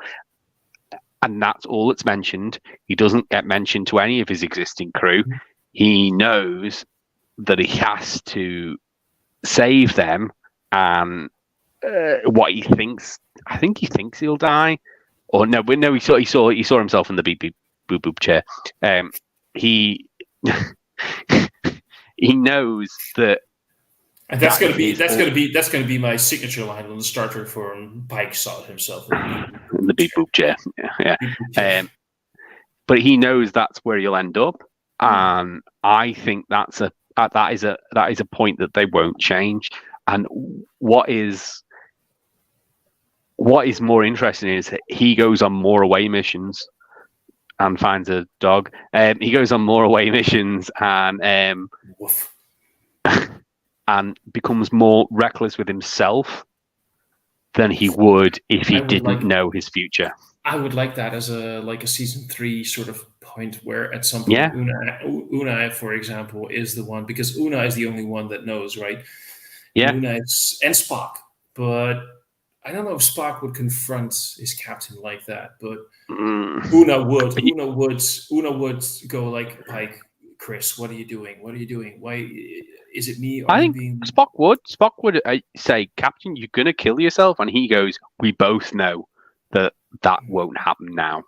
and that's all that's mentioned. He doesn't get mentioned to any of his existing crew. He knows that he has to save them, and what he thinks, I think he thinks he'll die, or no, he saw himself in the beep beep boop boop chair. He knows that.
And that's gonna be my signature line on the Star Trek forum. Pike saw himself
in the beep boop chair. Yeah. But he knows that's where he'll end up, and I think that is a point that they won't change. And what is more interesting is that he goes on more away missions and finds a dog. He goes on more away missions and and becomes more reckless with himself than he would if he didn't know his future.
I would like that as a season 3 sort of point where at some point
Yeah.
Una, for example, is the one, because Una is the only one that knows, right?
Yeah.
And and Spock, but I don't know if Spock would confront his captain like that, but Una would. Una would go like, Pike, Chris, what are you doing? What are you doing? Why is it me?
I think Spock would. Spock would say, Captain, you're going to kill yourself. And he goes, we both know that won't happen now.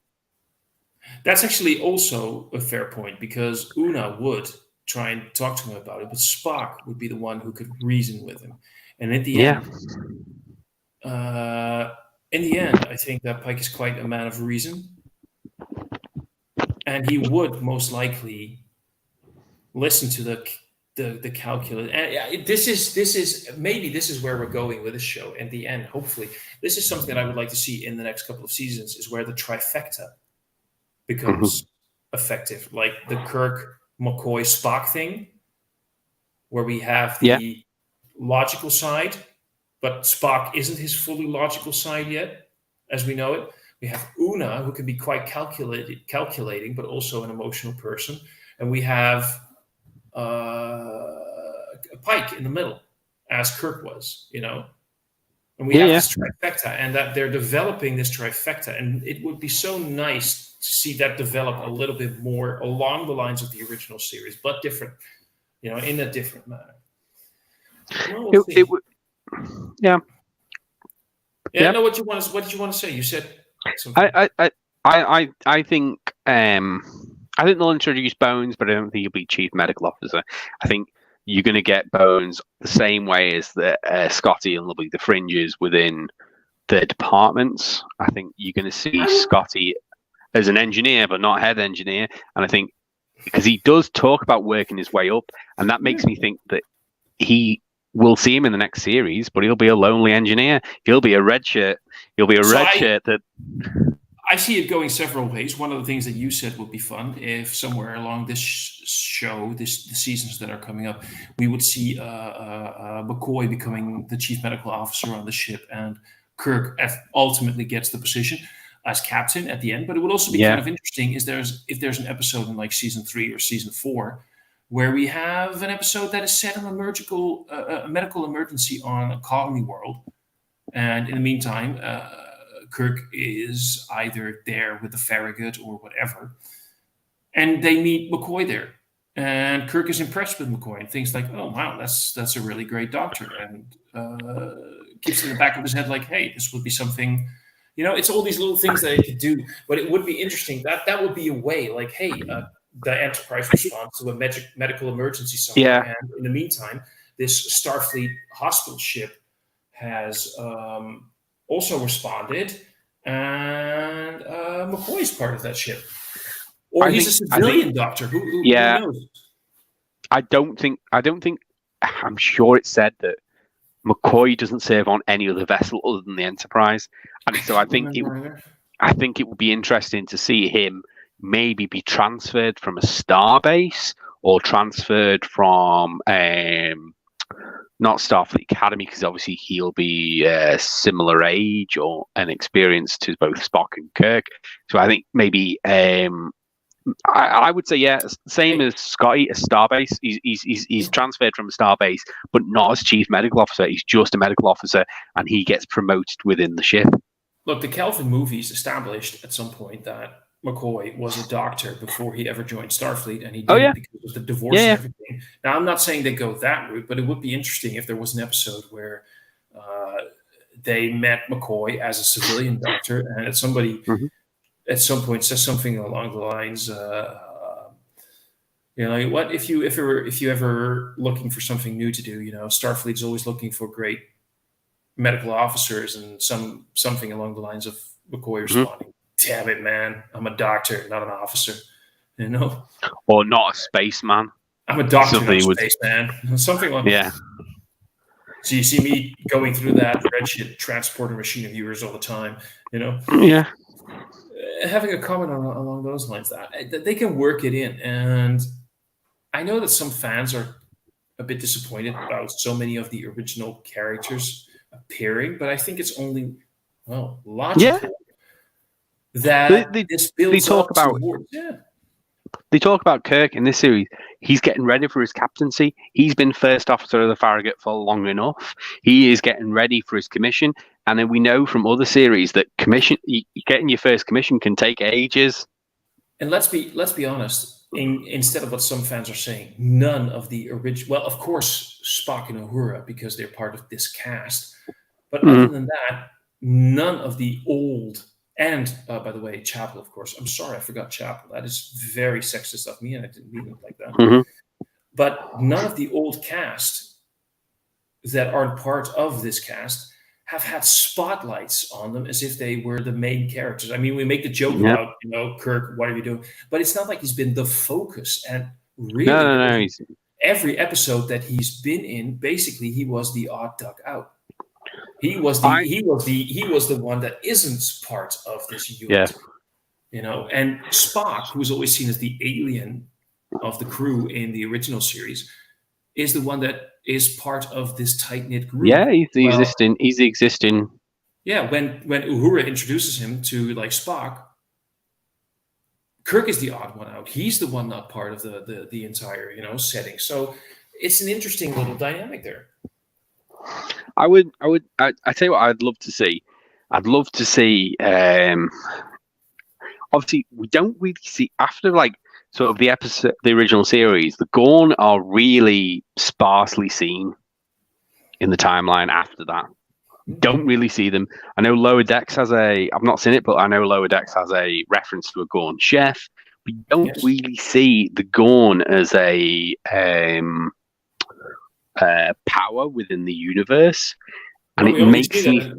That's actually also a fair point, because Una would try and talk to him about it, but Spock would be the one who could reason with him. And at the end, I think that Pike is quite a man of reason. And he would most likely listen to the calculus. And this is where we're going with this show. In the end, hopefully, this is something that I would like to see in the next couple of seasons, is where the trifecta becomes effective, like the Kirk, McCoy, Spock thing, where we have the logical side, but Spock isn't his fully logical side yet, as we know it. We have Una, who can be quite calculating, but also an emotional person, and we have Pike in the middle, as Kirk was, and we have this trifecta, and that they're developing this trifecta, and it would be so nice to see that develop a little bit more along the lines of the original series, but different, in a different manner. Well, it would,
yeah.
No, what did you want to say? You said
something. I think they'll introduce Bones, but I don't think he'll be chief medical officer. I think you're going to get Bones the same way as the Scotty and the fringes within the departments. I think you're going to see Scotty as an engineer, but not head engineer. And I think because he does talk about working his way up, and that makes me think that we'll see him in the next series, but he'll be a lonely engineer. He'll be a red shirt. He'll be a red shirt that.
I see it going several ways. One of the things that you said would be fun if somewhere along this show, the seasons that are coming up, we would see McCoy becoming the chief medical officer on the ship, and Kirk ultimately gets the position as captain at the end. But it would also be kind of interesting if there's an episode in like season 3 or season 4 where we have an episode that is set on a medical emergency on a colony world, and in the meantime, Kirk is either there with the Farragut or whatever, and they meet McCoy there, and Kirk is impressed with McCoy and thinks like, "Oh wow, that's a really great doctor," and keeps in the back of his head like, "Hey, this would be something." It's all these little things that it could do, but it would be interesting. That would be a way, like, hey, the Enterprise responds to a medical emergency somewhere, and in the meantime, this Starfleet hospital ship has also responded, and McCoy's part of that ship, or he's a civilian doctor. Who knows?
I don't think. I'm sure it said that McCoy doesn't serve on any other vessel other than the Enterprise, and so I think it would be interesting to see him maybe be transferred from a starbase or transferred from not Starfleet Academy, because obviously he'll be a similar age or an experience to both Spock and Kirk. So I think maybe I would say same as Scotty, a starbase. He's transferred from a starbase, but not as chief medical officer. He's just a medical officer, and he gets promoted within the ship.
Look, the Kelvin movies established at some point that McCoy was a doctor before he ever joined Starfleet, and he did because of the divorce and everything. Now, I'm not saying they go that route, but it would be interesting if there was an episode where they met McCoy as a civilian doctor, and somebody at some point says something along the lines, what if you ever looking for something new to do? Starfleet's always looking for great medical officers, and something along the lines of McCoy responding, "Damn it, man! I'm a doctor, not an officer."
Or not a spaceman.
I'm a doctor, not a spaceman. Something like that. So you see me going through that redshift transporter machine of yours all the time. Having a comment along those lines, that they can work it in, and I know that some fans are a bit disappointed about so many of the original characters appearing, but I think it's only logical that
They,
this
they
builds
talk
up
about
towards
they talk about Kirk in this series. He's getting ready for his captaincy. He's been first officer of the Farragut for long enough. He is getting ready for his commission. And then we know from other series that getting your first commission can take ages.
And let's be honest. Instead of what some fans are saying, none of the original. Well, of course, Spock and Uhura because they're part of this cast. But other than that, none of the old. And by the way, Chapel, of course. I'm sorry, I forgot Chapel. That is very sexist of me, and I didn't mean it like that.
Mm-hmm.
But none of the old cast that aren't part of this cast have had spotlights on them as if they were the main characters. I mean, we make the joke about, Kirk, what are you doing? But it's not like he's been the focus. And really,
No.
Every episode that he's been in, basically, he was the odd duck out. He was the one that isn't part of this unit.
Yeah.
And Spock, who's always seen as the alien of the crew in the original series, is the one that is part of this tight-knit group.
Yeah, he's the existing.
Yeah, when Uhura introduces him to Spock, Kirk is the odd one out. He's the one not part of the entire setting. So it's an interesting little dynamic there.
I tell you what I'd love to see. I'd love to see. Obviously, we don't really see after sort of the original series. The Gorn are really sparsely seen in the timeline after that. Don't really see them. I know Lower Decks has I've not seen it, but I know Lower Decks has a reference to a Gorn chef. We don't really see the Gorn as a power within the universe, and it makes me.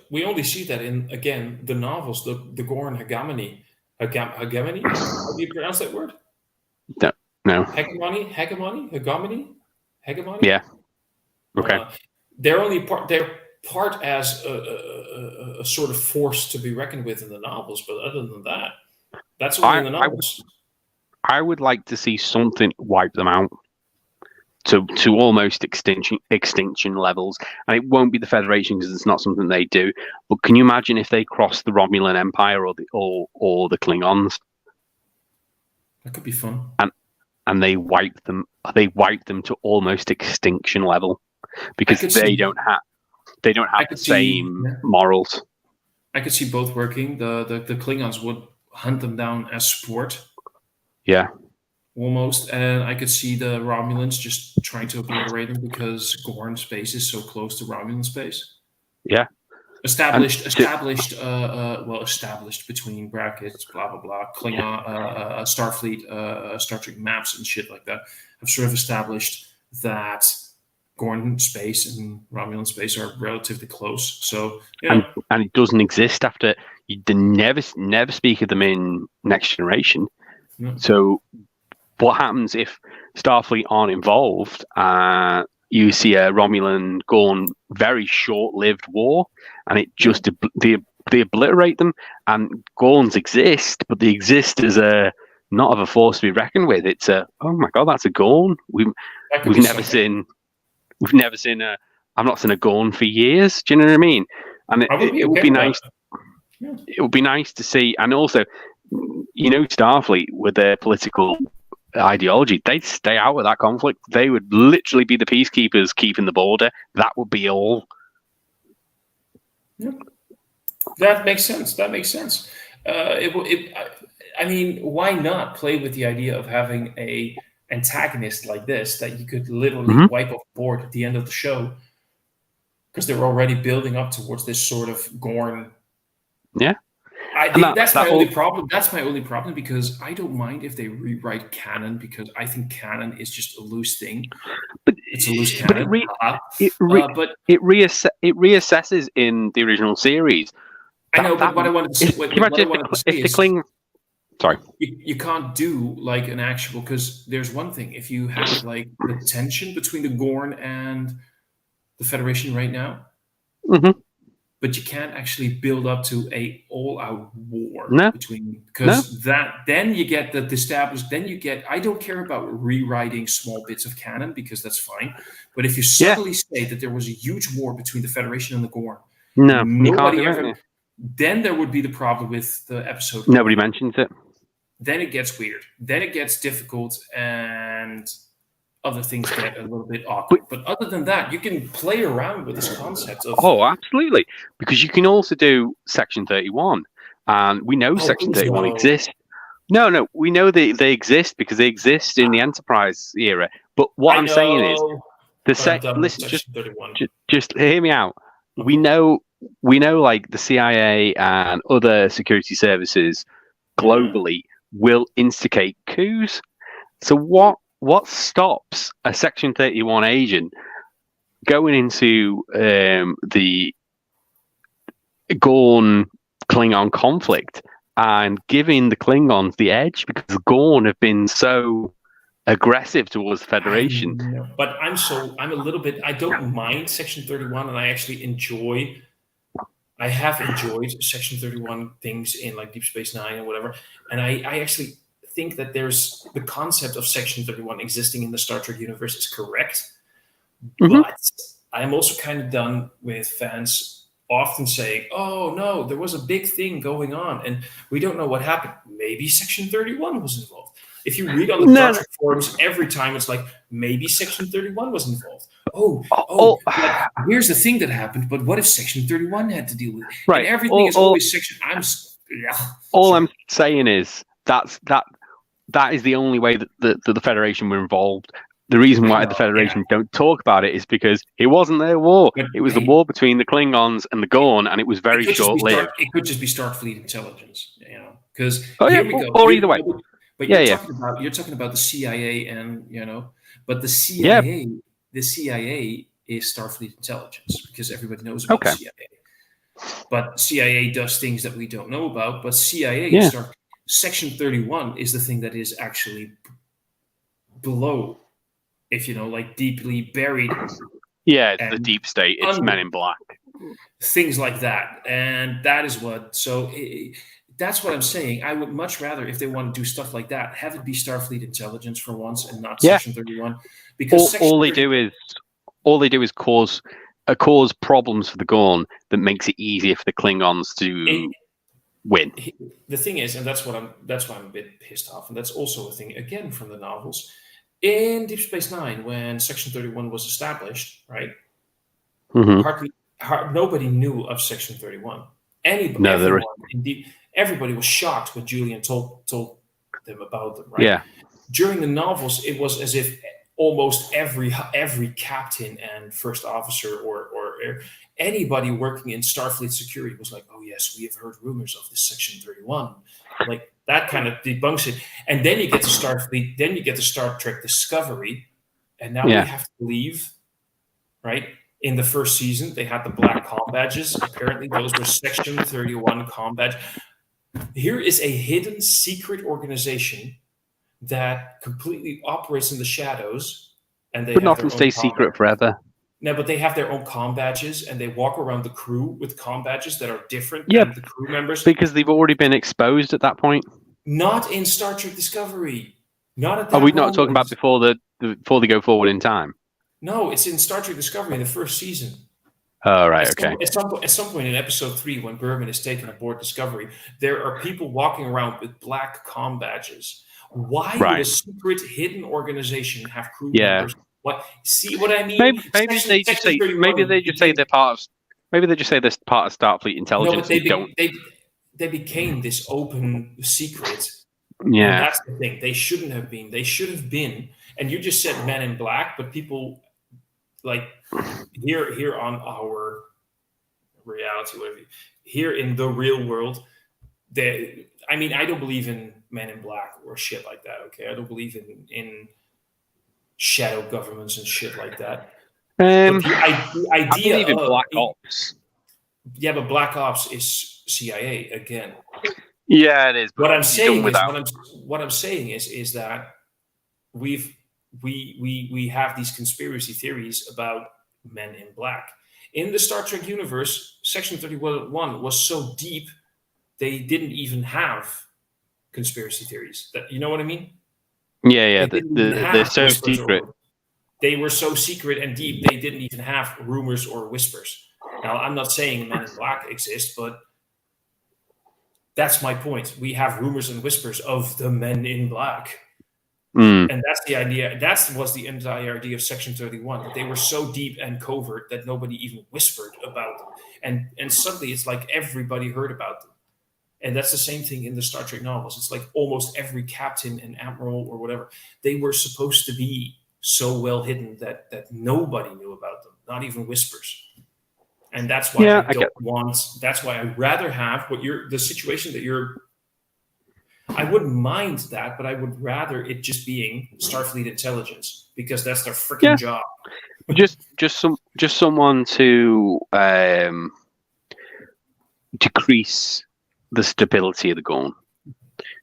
We only see that in again the novels, the Gorn hegemony. Hegemony? How do you pronounce that word?
No.
Hegemony.
Yeah. Okay.
They're only part. They're part as a sort of force to be reckoned with in the novels, but other than that, that's only in the novels.
I would like to see something wipe them out to almost extinction levels, and it won't be the Federation because it's not something they do. But can you imagine if they cross the Romulan Empire or the Klingons?
That could be fun.
And they wipe them to almost extinction level because they don't have the same morals.
I could see both working. The Klingons would hunt them down as sport.
Yeah.
Almost, and I could see the Romulans just trying to obliterate them because Gorn space is so close to Romulan space.
Yeah,
established between brackets, blah blah blah. Klingon, Starfleet, Star Trek maps and shit like that have sort of established that Gorn space and Romulan space are relatively close. So
and it doesn't exist after they never speak of them in Next Generation.
No.
So. What happens if Starfleet aren't involved? You see a Romulan Gorn very short-lived war, and it just they obliterate them. And Gorns exist, but they exist as not of a force to be reckoned with. It's oh my god, that's a Gorn. We've never seen I've not seen a Gorn for years. Do you know what I mean? And it would be nice.
Yeah.
It would be nice to see, and also, Starfleet with their political ideology, they'd stay out of that conflict. They would literally be the peacekeepers keeping the border. That would be all.
Yeah. That makes sense. I mean, why not play with the idea of having a antagonist like this that you could literally wipe off the board at the end of the show because they're already building up towards this sort of Gorn.
Yeah.
I think that's my only problem. That's my only problem because I don't mind if they rewrite canon because I think canon is just a loose thing. But it's a loose canon.
But it reassesses in the original series.
I know, but what I wanted to say,
sorry,
you can't do an actual because there's one thing if you have the tension between the Gorn and the Federation right now.
Mm-hmm.
but you can't actually build up to a all-out war
No.
because then you get the established. Then you get. I don't care about rewriting small bits of canon because that's fine. But if you suddenly say that there was a huge war between the Federation and the Gorn,
no, you can't do
ever.
it.
Then there would be the problem with the episode.
Nobody mentions it.
Then it gets weird. Then it gets difficult, and other things get a little bit awkward. But other than that, you can play around with this concept of...
Oh, absolutely. Because you can also do Section 31. And we know Section 31 exists. No, we know they exist because they exist in the Enterprise era. But what I'm saying is, listen, just hear me out. We know like the CIA and other security services globally will instigate coups. So what stops a Section 31 agent going into the Gorn Klingon conflict and giving the Klingons the edge? Because the Gorn have been so aggressive towards the Federation.
But I'm a little bit... I don't mind Section 31, and I actually have enjoyed Section 31 things in like Deep Space Nine and whatever. And I actually think that there's the concept of Section 31 existing in the Star Trek universe is correct.
Mm-hmm.
But I'm also kind of done with fans often saying, oh no, there was a big thing going on and we don't know what happened. Maybe Section 31 was involved. If you read on the Star Trek forums, every time it's like, maybe Section 31 was involved. Here's the thing that happened, but what if Section 31 had to deal with it?
Right.
And everything is always Section...
All I'm saying is that is the only way that the Federation were involved. The reason why the Federation don't talk about it is because it wasn't their war. It was the war between the Klingons and the Gorn, and it was very short-lived.
It could just be Starfleet intelligence, because
here we go. Or either way.
But you're talking about the CIA, and but the CIA is Starfleet intelligence because everybody knows about the CIA. But CIA does things that we don't know about. But CIA Section 31 is the thing that is actually below, if like deeply buried.
Yeah, it's the deep state. It's Men in Black.
Things like that, and that is what. So that's what I'm saying. I would much rather, if they want to do stuff like that, have it be Starfleet intelligence for once and not Section 31. Because
all they do is cause problems for the Gorn that makes it easier for the Klingons to win.
The thing is, and that's why I'm a bit pissed off, and that's also a thing again from the novels. In Deep Space Nine, when Section 31 was established, right?
Mm-hmm.
Nobody knew of Section 31. Everybody was shocked when Julian told them about them, right?
Yeah.
During the novels, it was as if almost every captain and first officer or anybody working in Starfleet security was like, oh yes, we have heard rumors of this Section 31. Like that kind of debunks it. And then you get to Starfleet, then you get to Star Trek Discovery, and now we have to believe, right? In the first season, they had the black comm badges. Apparently, those were Section 31 comm badge. Here is a hidden secret organization that completely operates in the shadows, and they
often stay secret forever.
No, but they have their own comm badges, and they walk around the crew with comm badges that are different than the crew members.
Because they've already been exposed at that point.
Not in Star Trek Discovery. Not at that
Are we not talking about before they go forward in time?
No, it's in Star Trek Discovery in the first season.
Oh, right, okay.
At some point in episode 3, when Berman is taken aboard Discovery, there are people walking around with black comm badges. Why would a secret hidden organization have crew members? What? See what I mean?
Maybe they just say they're part of. Maybe they just say they're part of Starfleet intelligence.
No, but they became this open secret.
Yeah,
and that's the thing. They shouldn't have been. They should have been. And you just said Men in Black, but people like here on our reality, whatever. Here in the real world, I don't believe in Men in Black or shit like that. Okay, I don't believe in shadow governments and shit like that. The idea
I believe in Black Ops.
Yeah, but Black Ops is CIA again.
Yeah, it is.
What I'm saying is that we have these conspiracy theories about Men in Black. In the Star Trek universe, Section 31 was so deep they didn't even have conspiracy theories. You know what I mean?
Yeah.
They didn't even
They're
have
so
whispers
secret.
they were so secret and deep they didn't even have rumors or whispers. Now, I'm not saying Men in Black exist, but that's my point. We have rumors and whispers of the Men in Black.
Mm.
And that's the idea. That was the entire idea of Section 31, that they were so deep and covert that nobody even whispered about them. And suddenly it's like everybody heard about them. And that's the same thing in the Star Trek novels. It's like almost every captain and admiral or whatever, they were supposed to be so well hidden that nobody knew about them, not even whispers. And that's why that's why I'd rather have the situation that I wouldn't mind that, but I would rather it just being Starfleet intelligence, because that's their freaking job.
just someone to decrease the stability of the Gorn.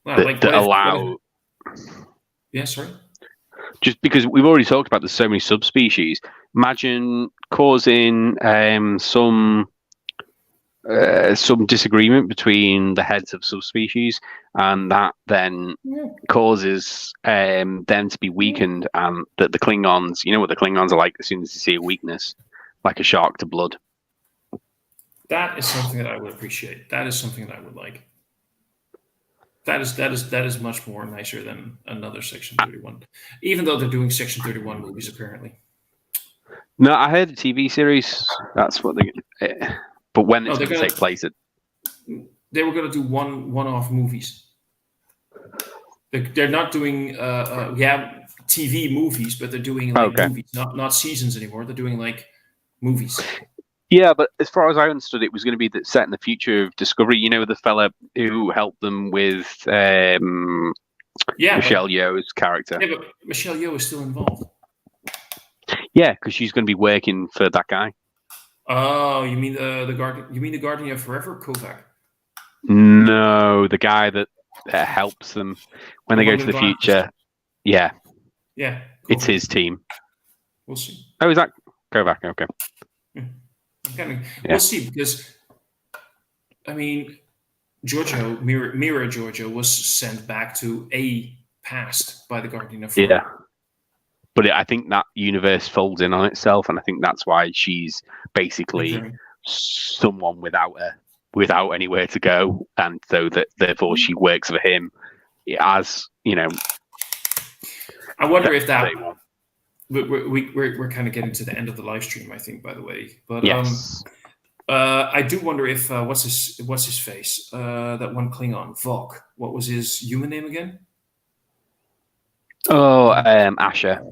Well, yeah, sorry.
Just because we've already talked about there's so many subspecies, imagine causing some disagreement between the heads of subspecies, and that then causes them to be weakened, and that the Klingons, you know what the Klingons are like as soon as they see a weakness, like a shark to blood.
That is something that I would appreciate. That is something that I would like. That is much more nicer than another Section 31. Even though they're doing Section 31 movies, apparently.
No, I heard a TV series. That's what they. But when it's going to take place,
they were going to do one-off movies. They're not doing TV movies, but they're doing movies, not seasons anymore. They're doing like movies.
Yeah, but as far as I understood, it was going to be set in the future of Discovery. You know, the fella who helped them with Michelle Yeoh's character.
Yeah, but Michelle Yeoh is still involved.
Yeah, because she's going to be working for that guy.
Oh, you mean the Guardian? You mean the Guardian of Forever, Kovac?
No, the guy that helps them when they go to the future. Yeah.
Yeah.
Kovac. It's his team.
We'll see.
Oh, is that Kovac? Okay.
We'll see, because I mean, Mira Georgiou was sent back to a past by the Guardian of Forever.
Yeah. But I think that universe folds in on itself, and I think that's why she's basically someone without anywhere to go, and so that therefore she works for him as, you know.
I wonder if that. We're kind of getting to the end of the live stream, I think, by the way. But
yes.
I do wonder if what's his face? That one Klingon, Vok. What was his human name again?
Oh, Asher.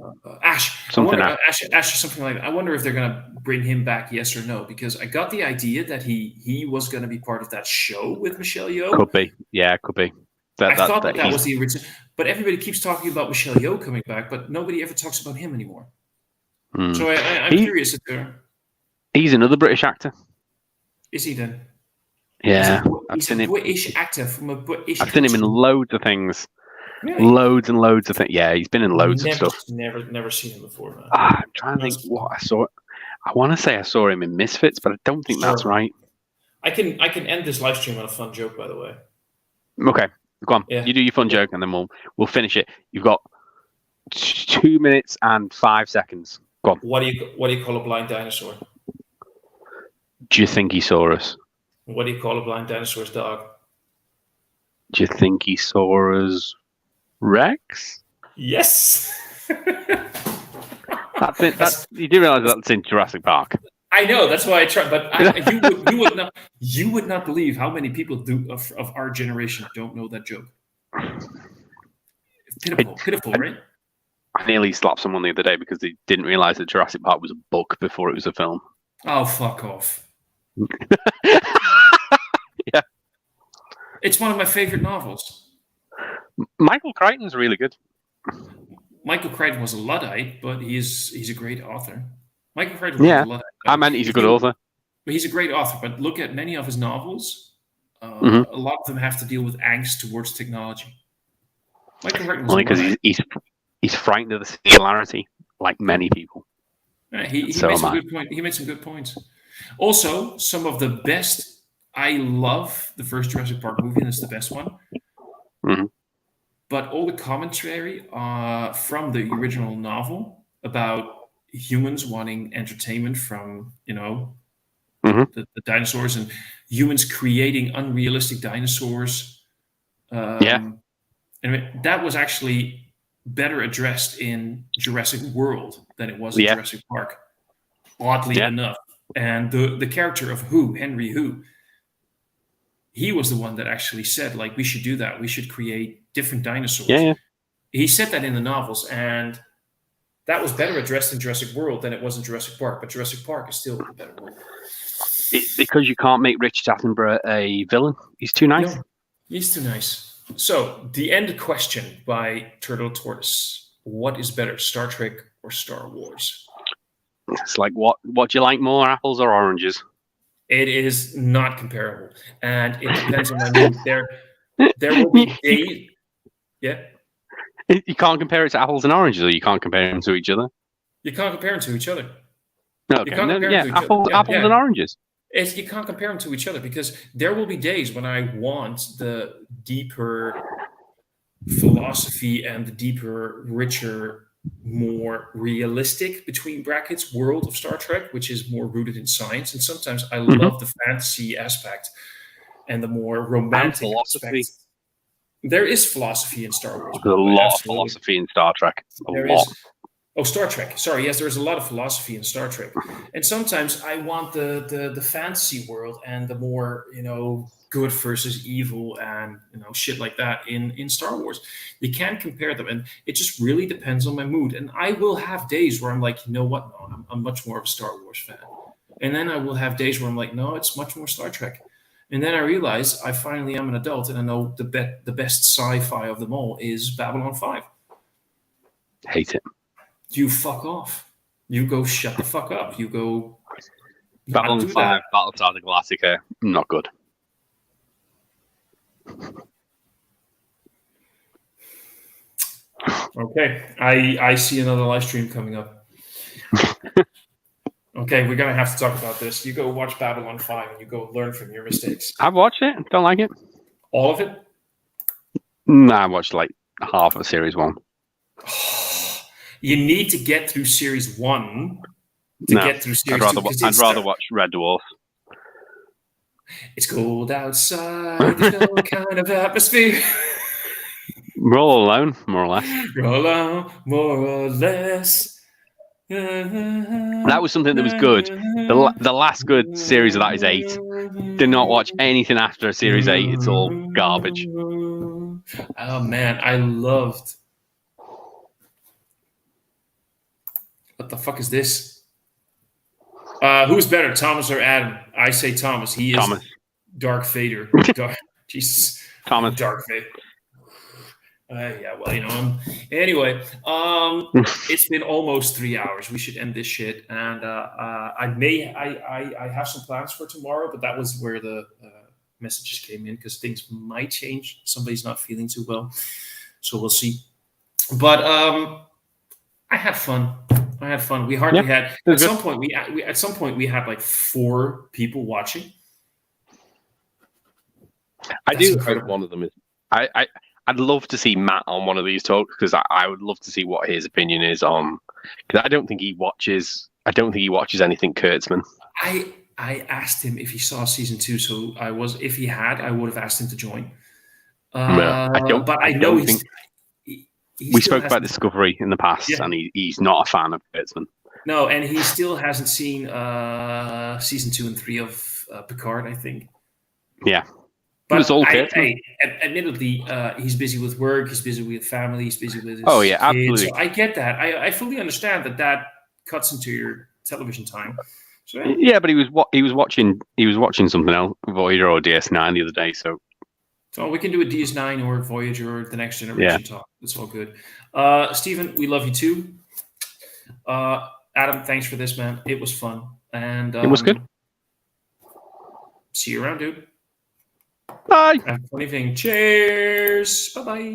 Ash.
Something
Ash or something like that. I wonder if they're gonna bring him back, yes or no, because I got the idea that he was gonna be part of that show with Michelle Yeoh.
Could be. Yeah, could be.
I thought that was the original, but everybody keeps talking about Michelle Yeoh coming back, but nobody ever talks about him anymore. So I'm curious if they're.
He's another British actor.
Is he then?
Yeah,
he's a British actor from a British.
I've seen him in loads of things.
Really?
Loads and loads of things. Yeah, he's been in loads of stuff.
Never seen him before. Man.
I'm trying to think what I saw. I want to say I saw him in Misfits, but I don't think that's right.
I can end this live stream on a fun joke, by the way.
Okay, go on.
Yeah.
You do your fun joke, and then we'll finish it. You've got 2 minutes and 5 seconds. Go on.
What do you call a blind dinosaur?
Do you think he saw us?
What do you call a blind dinosaur's dog?
Do you think he saw us? Rex?
Yes.
That's it. You do realize that's in Jurassic Park.
I know. That's why I tried. But you would not believe how many people of our generation don't know that joke. Pitiful, right?
I nearly slapped someone the other day because they didn't realize that Jurassic Park was a book before it was a film.
Oh, fuck off.
Yeah.
It's one of my favorite novels.
Michael Crichton's really good.
Michael Crichton was a Luddite, but he's a great author. Michael Crichton was a Luddite.
I meant he's a good author.
But he's a great author. But look at many of his novels. A lot of them have to deal with angst towards technology. Michael Crichton was
only because he's frightened of the singularity, like many people.
Yeah, he made some good points. Also, some of the best. I love the first Jurassic Park movie, and it's the best one.
Mhm.
But all the commentary from the original novel about humans wanting entertainment from,
Mhm.
the dinosaurs, and humans creating unrealistic dinosaurs.
Yeah.
And that was actually better addressed in Jurassic World than it was in
Yeah.
Jurassic Park, oddly
Yeah.
enough. And the character of Henry Hu, he was the one that actually said, like, we should do that. We should create different dinosaurs.
Yeah.
He said that in the novels, and that was better addressed in Jurassic World than it was in Jurassic Park. But Jurassic Park is still the better world.
Because you can't make Richard Attenborough a villain. He's too nice.
No, he's too nice. So, the end question by Turtle Tortoise. What is better, Star Trek or Star Wars?
It's like, what do you like more, apples or oranges?
It is not comparable. And it depends on my mood. There will be days. Yeah.
You can't compare it to apples and oranges, or you can't compare them to each other.
You can't compare them to each other.
Okay.
You can't compare them to each other.
Apples and oranges.
You can't compare them to each other, because there will be days when I want the deeper philosophy and the deeper, richer, more realistic, between brackets, world of Star Trek, which is more rooted in science. And sometimes I love the fantasy aspect and the more romantic aspect. There is philosophy in Star Wars.
There's a lot of philosophy in Star Trek.
Oh, Star Trek. Sorry, yes, there's a lot of philosophy in Star Trek. And sometimes I want the fantasy world and the more, good versus evil and, shit like that in Star Wars. You can't compare them. And it just really depends on my mood. And I will have days where I'm like, you know what? No, I'm much more of a Star Wars fan. And then I will have days where I'm like, no, it's much more Star Trek. And then I realize I finally am an adult, and I know the best sci-fi of them all is Babylon 5.
Hate it.
You fuck off. You go shut the fuck up. You go.
Babylon 5, Battlestar Galactica, not good.
Okay, I see another live stream coming up. Okay, we're gonna have to talk about this. You go watch Babylon 5 and you go learn from your mistakes.
I've watched it. Don't like it.
All of it?
No, I watched like half of series 1.
You need to get through series 1 to get through series 2.
I'd rather watch Red Dwarf.
It's cold outside. There's no kind of atmosphere.
We're all alone, more or less.
We're all alone, more or less.
That was something that was good. The last good series of that is 8. Do not watch anything after series 8. It's all garbage.
Oh man, I loved. What the fuck is this? Who's better, Thomas or Adam? I say Thomas. He is
Thomas.
Dark Vader. Jesus.
Thomas.
Dark Vader. Yeah, well, anyway, it's been almost 3 hours. We should end this shit. And I have some plans for tomorrow, but that was where the messages came in, because things might change. Somebody's not feeling too well, so we'll see. But I had fun. We hardly had. At some point, we had like 4 people watching.
I do hope one of them is. I'd love to see Matt on one of these talks, because I would love to see what his opinion is on. Because I don't think he watches anything Kurtzman.
I asked him if he saw season 2, so if he had, I would have asked him to join.
We spoke about Discovery in the past, and he's not a fan of Kurtzman.
No, and he still hasn't seen season 2 and 3 of Picard, I think.
Yeah.
But admittedly, he's busy with work, he's busy with family, he's busy with his kids.
Absolutely.
So I get that. I fully understand that cuts into your television time. So,
yeah, but he was watching something else, Voyager or DS9 the other day. So
we can do a DS9 or Voyager or the Next Generation talk. It's all good. Stephen, we love you too. Adam, thanks for this, man. It was fun, and
it was good.
See you around, dude.
Bye.
Have a fun evening. Cheers. Bye-bye.